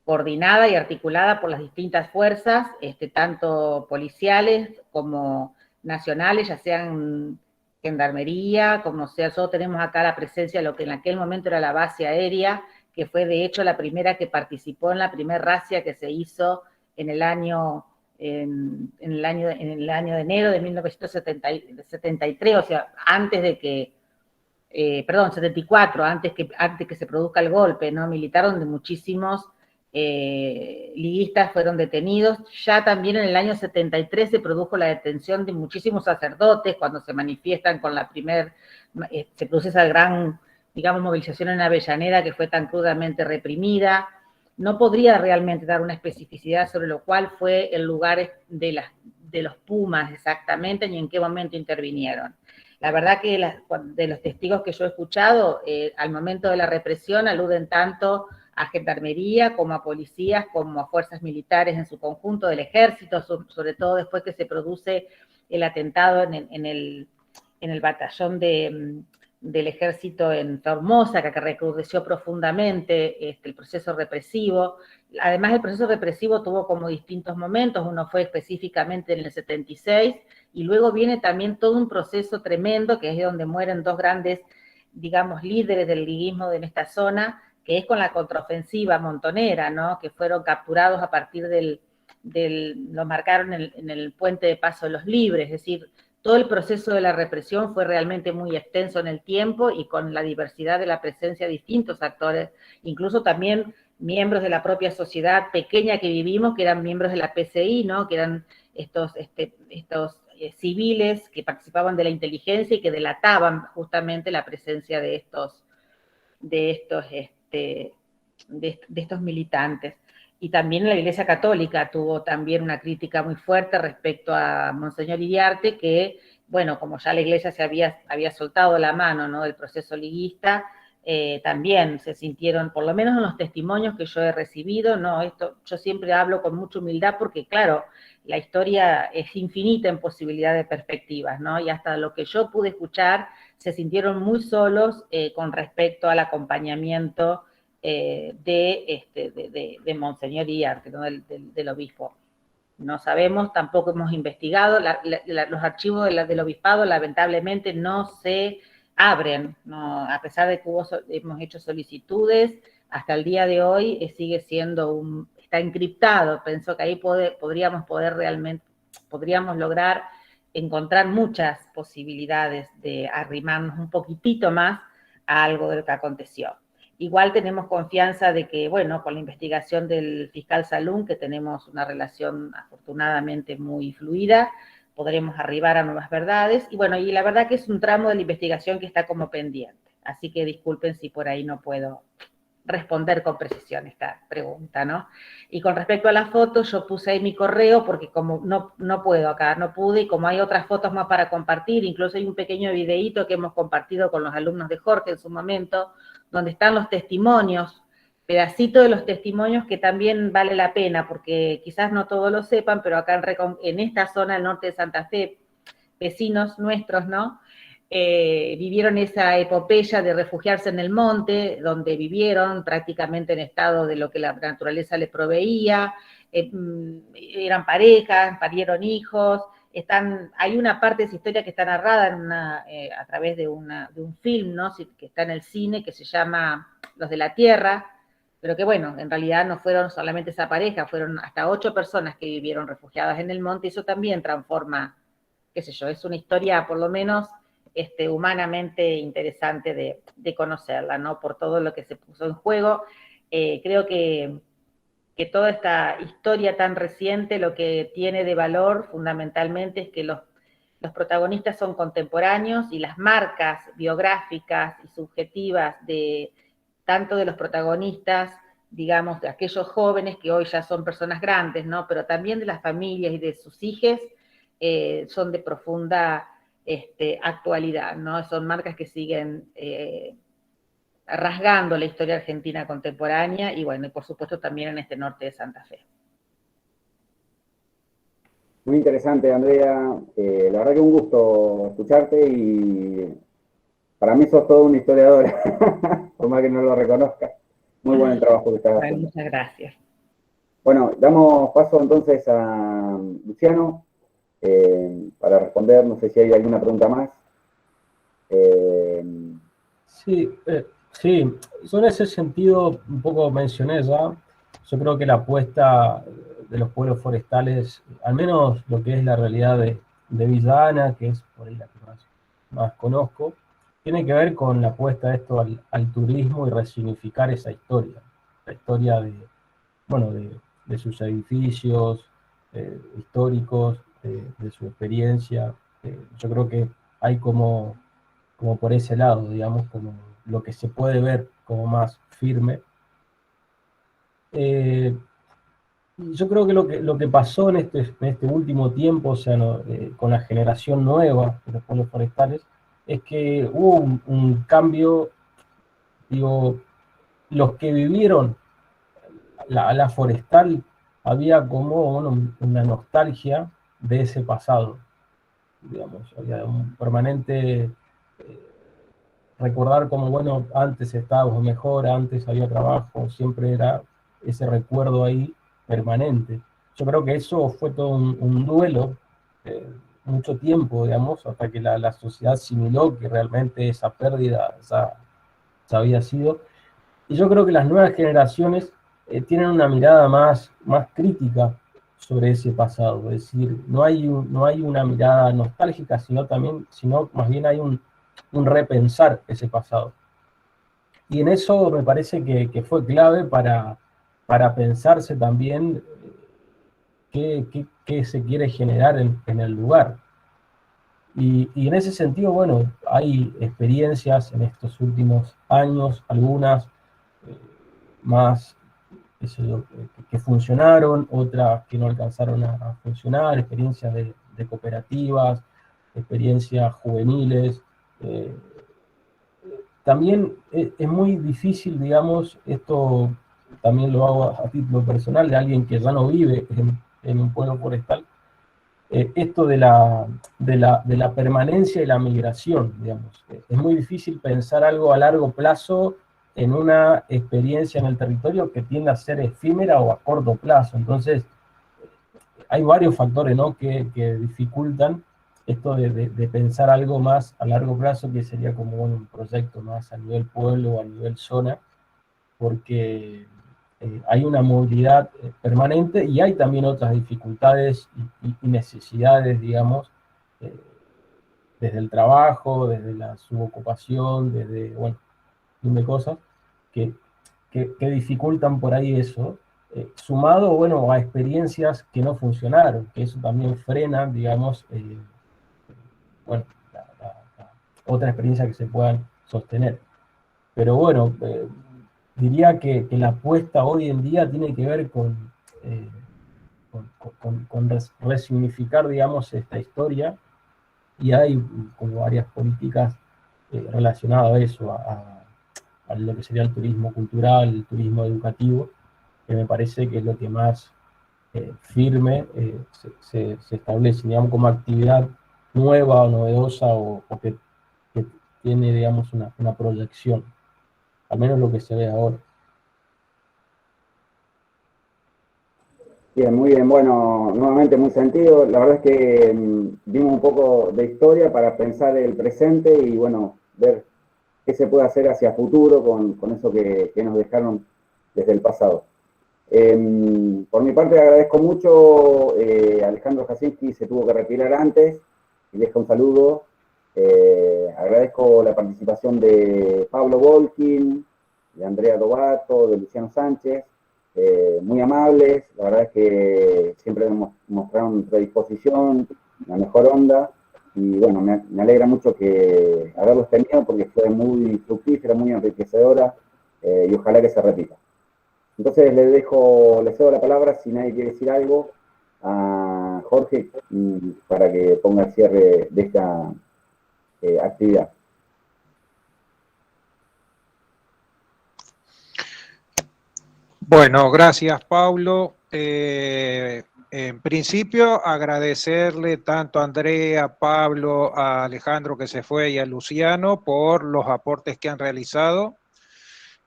coordinada y articulada por las distintas fuerzas, tanto policiales como nacionales, ya sean gendarmería, como sea, nosotros tenemos acá la presencia de lo que en aquel momento era la base aérea, que fue de hecho la primera que participó en la primera razzia que se hizo en el año de enero de 1973, o sea, antes de que, 74, antes que se produzca el golpe, ¿no? Militar, donde muchísimos liguistas fueron detenidos. Ya también en el año 73 se produjo la detención de muchísimos sacerdotes cuando se manifiestan con se produce esa gran, digamos, movilización en Avellaneda que fue tan crudamente reprimida. No podría realmente dar una especificidad sobre lo cual fue el lugar de los Pumas exactamente, ni en qué momento intervinieron. La verdad que de los testigos que yo he escuchado, al momento de la represión aluden tanto a gendarmería, como a policías, como a fuerzas militares en su conjunto, del ejército, sobre todo después que se produce el atentado en el batallón del ejército en Formosa, que recrudeció profundamente el proceso represivo. Además, el proceso represivo tuvo como distintos momentos, uno fue específicamente en el 76, y luego viene también todo un proceso tremendo, que es donde mueren dos grandes, digamos, líderes del liguismo en esta zona, que es con la contraofensiva montonera, ¿no? Que fueron capturados a partir lo marcaron en el puente de Paso de los Libres, es decir, todo el proceso de la represión fue realmente muy extenso en el tiempo y con la diversidad de la presencia de distintos actores, incluso también miembros de la propia sociedad pequeña que vivimos, que eran miembros de la PCI, ¿no? Que eran estos civiles que participaban de la inteligencia y que delataban justamente la presencia de estos militantes. Y también la Iglesia Católica tuvo también una crítica muy fuerte respecto a Monseñor Iriarte, que, bueno, como ya la Iglesia se había soltado la mano, ¿no?, del proceso liguista, también se sintieron, por lo menos en los testimonios que yo he recibido, no, esto yo siempre hablo con mucha humildad porque, claro, la historia es infinita en posibilidad de perspectivas, ¿no? Y hasta lo que yo pude escuchar, se sintieron muy solos con respecto al acompañamiento de Monseñor Iriarte, ¿no? del obispo. No sabemos, tampoco hemos investigado, los archivos del obispado lamentablemente no se abren, ¿no? A pesar de que hemos hecho solicitudes, hasta el día de hoy sigue siendo está encriptado. Pensó que ahí podríamos lograr encontrar muchas posibilidades de arrimarnos un poquitito más a algo de lo que aconteció. Igual tenemos confianza de que, bueno, con la investigación del fiscal Salum, que tenemos una relación afortunadamente muy fluida, podremos arribar a nuevas verdades. Y bueno, y la verdad que es un tramo de la investigación que está como pendiente. Así que disculpen si por ahí no puedo responder con precisión esta pregunta, ¿no? Y con respecto a las fotos, yo puse ahí mi correo porque como no puedo acá, no pude, y como hay otras fotos más para compartir, incluso hay un pequeño videíto que hemos compartido con los alumnos de Jorge en su momento, donde están los testimonios, pedacito de los testimonios que también vale la pena, porque quizás no todos lo sepan, pero acá en esta zona del norte de Santa Fe, vecinos nuestros, ¿no? Vivieron esa epopeya de refugiarse en el monte, donde vivieron prácticamente en estado de lo que la naturaleza les proveía, eran parejas, parieron hijos, hay una parte de esa historia que está narrada a través de un film, ¿no? Que está en el cine, que se llama Los de la Tierra, pero que bueno, en realidad no fueron solamente esa pareja, fueron hasta 8 personas que vivieron refugiadas en el monte, y eso también transforma, qué sé yo, es una historia por lo menos humanamente interesante de conocerla, ¿no? Por todo lo que se puso en juego. Creo que toda esta historia tan reciente lo que tiene de valor fundamentalmente es que los protagonistas son contemporáneos y las marcas biográficas y subjetivas tanto de los protagonistas, digamos, de aquellos jóvenes que hoy ya son personas grandes, ¿no? Pero también de las familias y de sus hijos, son de profunda actualidad, ¿no? Son marcas que siguen rasgando la historia argentina contemporánea y bueno, y por supuesto también en este norte de Santa Fe. Muy interesante, Andrea. La verdad que un gusto escucharte y para mí sos toda una historiadora, por más que no lo reconozcas. Muy buen el trabajo que estás haciendo. Muchas gracias. Bueno, damos paso entonces a Luciano para responder. No sé si hay alguna pregunta más. Sí, yo en ese sentido un poco mencioné ya, yo creo que la apuesta de los pueblos forestales, al menos lo que es la realidad de Villa Ana, que es por ahí la que más conozco, tiene que ver con la apuesta de esto al turismo y resignificar esa historia, la historia de sus edificios históricos, de su experiencia. Yo creo que hay como por ese lado, digamos, como lo que se puede ver como más firme. Yo creo que lo que pasó en este último tiempo, o sea, con la generación nueva de los pueblos forestales, es que hubo un cambio, digo, los que vivieron la forestal, había como una nostalgia de ese pasado, digamos, había un permanente recordar como, bueno, antes estábamos mejor, antes había trabajo, siempre era ese recuerdo ahí permanente. Yo creo que eso fue todo un duelo, mucho tiempo, digamos, hasta que la sociedad asimiló que realmente esa pérdida ya había sido. Y yo creo que las nuevas generaciones tienen una mirada más crítica sobre ese pasado, es decir, no hay una mirada nostálgica, sino más bien hay un repensar ese pasado. Y en eso me parece que fue clave para pensarse también qué se quiere generar en el lugar. Y en ese sentido, bueno, hay experiencias en estos últimos años, algunas más que funcionaron, otras que no alcanzaron a funcionar, experiencias de cooperativas, experiencias juveniles, también es muy difícil, digamos, esto también lo hago a título personal, de alguien que ya no vive en un pueblo forestal, esto de la permanencia y la migración, digamos. Es muy difícil pensar algo a largo plazo en una experiencia en el territorio que tiende a ser efímera o a corto plazo. Entonces, hay varios factores, ¿no?, que dificultan esto de pensar algo más a largo plazo, que sería como un proyecto más a nivel pueblo o a nivel zona, porque hay una movilidad permanente y hay también otras dificultades y necesidades, digamos, desde el trabajo, desde la subocupación, desde, bueno, un de cosas que dificultan por ahí eso, sumado, bueno, a experiencias que no funcionaron, que eso también frena, digamos, bueno, otra experiencia que se puedan sostener. Pero bueno, diría que la apuesta hoy en día tiene que ver con resignificar, digamos, esta historia, y hay como varias políticas relacionadas a eso, a lo que sería el turismo cultural, el turismo educativo, que me parece que es lo que más firme se establece, digamos, como actividad nueva o novedosa o que tiene, digamos, una proyección, al menos lo que se ve ahora. Bien, muy bien. Bueno, nuevamente muy sentido. La verdad es que vimos un poco de historia para pensar el presente y, bueno, ver qué se puede hacer hacia futuro con eso que nos dejaron desde el pasado. Por mi parte agradezco mucho, Alejandro Jasinski se tuvo que retirar antes, y deja un saludo. Agradezco la participación de Pablo Volkin, de Andrea Dovato, de Luciano Sánchez, muy amables, la verdad es que siempre mostraron predisposición, la mejor onda, y bueno, me alegra mucho que haberlos tenido porque fue muy fructífera, muy enriquecedora, y ojalá que se repita. Entonces le cedo la palabra, si nadie quiere decir algo, a Jorge para que ponga el cierre de esta actividad. Bueno, gracias, Paulo. En principio, agradecerle tanto a Andrea, a Pablo, a Alejandro que se fue y a Luciano por los aportes que han realizado,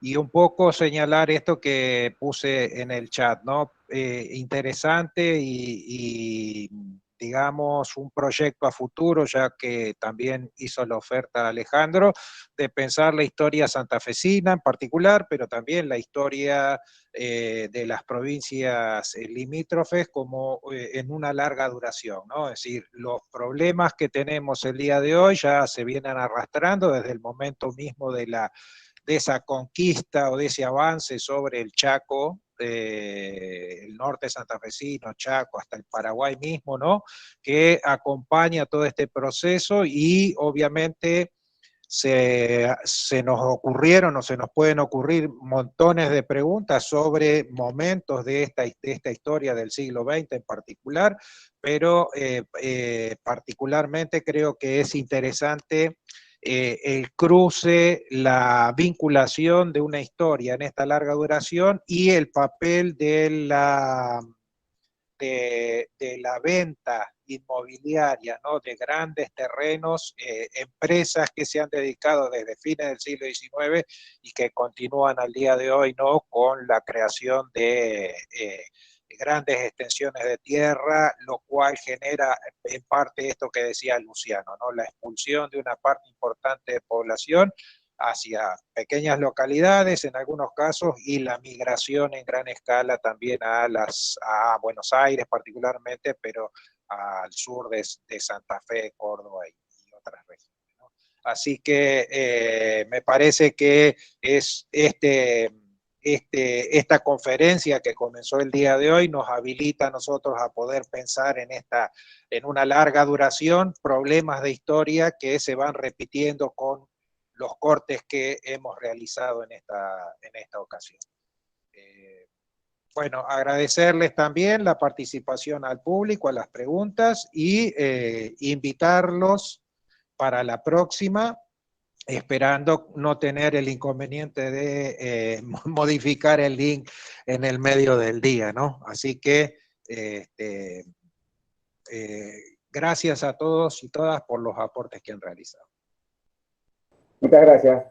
y un poco señalar esto que puse en el chat, ¿no? Interesante y digamos, un proyecto a futuro, ya que también hizo la oferta Alejandro, de pensar la historia santafesina en particular, pero también la historia de las provincias limítrofes como en una larga duración, ¿no? Es decir, los problemas que tenemos el día de hoy ya se vienen arrastrando desde el momento mismo de esa conquista o de ese avance sobre el Chaco, el norte santafesino, Chaco, hasta el Paraguay mismo, ¿no? Que acompaña todo este proceso, y obviamente se nos ocurrieron o se nos pueden ocurrir montones de preguntas sobre momentos de esta historia del siglo XX en particular, pero particularmente creo que es interesante el cruce, la vinculación de una historia en esta larga duración y el papel de la venta inmobiliaria, ¿no? De grandes terrenos, empresas que se han dedicado desde fines del siglo XIX y que continúan al día de hoy, ¿no? Con la creación de grandes extensiones de tierra, lo cual genera en parte esto que decía Luciano, ¿no? La expulsión de una parte importante de población hacia pequeñas localidades en algunos casos, y la migración en gran escala también a Buenos Aires particularmente, pero al sur de Santa Fe, Córdoba y otras regiones, ¿no? Así que me parece que es esta conferencia que comenzó el día de hoy nos habilita a nosotros a poder pensar en una larga duración, problemas de historia que se van repitiendo con los cortes que hemos realizado en esta ocasión. Bueno, agradecerles también la participación al público, a las preguntas, y invitarlos para la próxima. esperando no tener el inconveniente de modificar el link en el medio del día, ¿no? Así que gracias a todos y todas por los aportes que han realizado. Muchas gracias.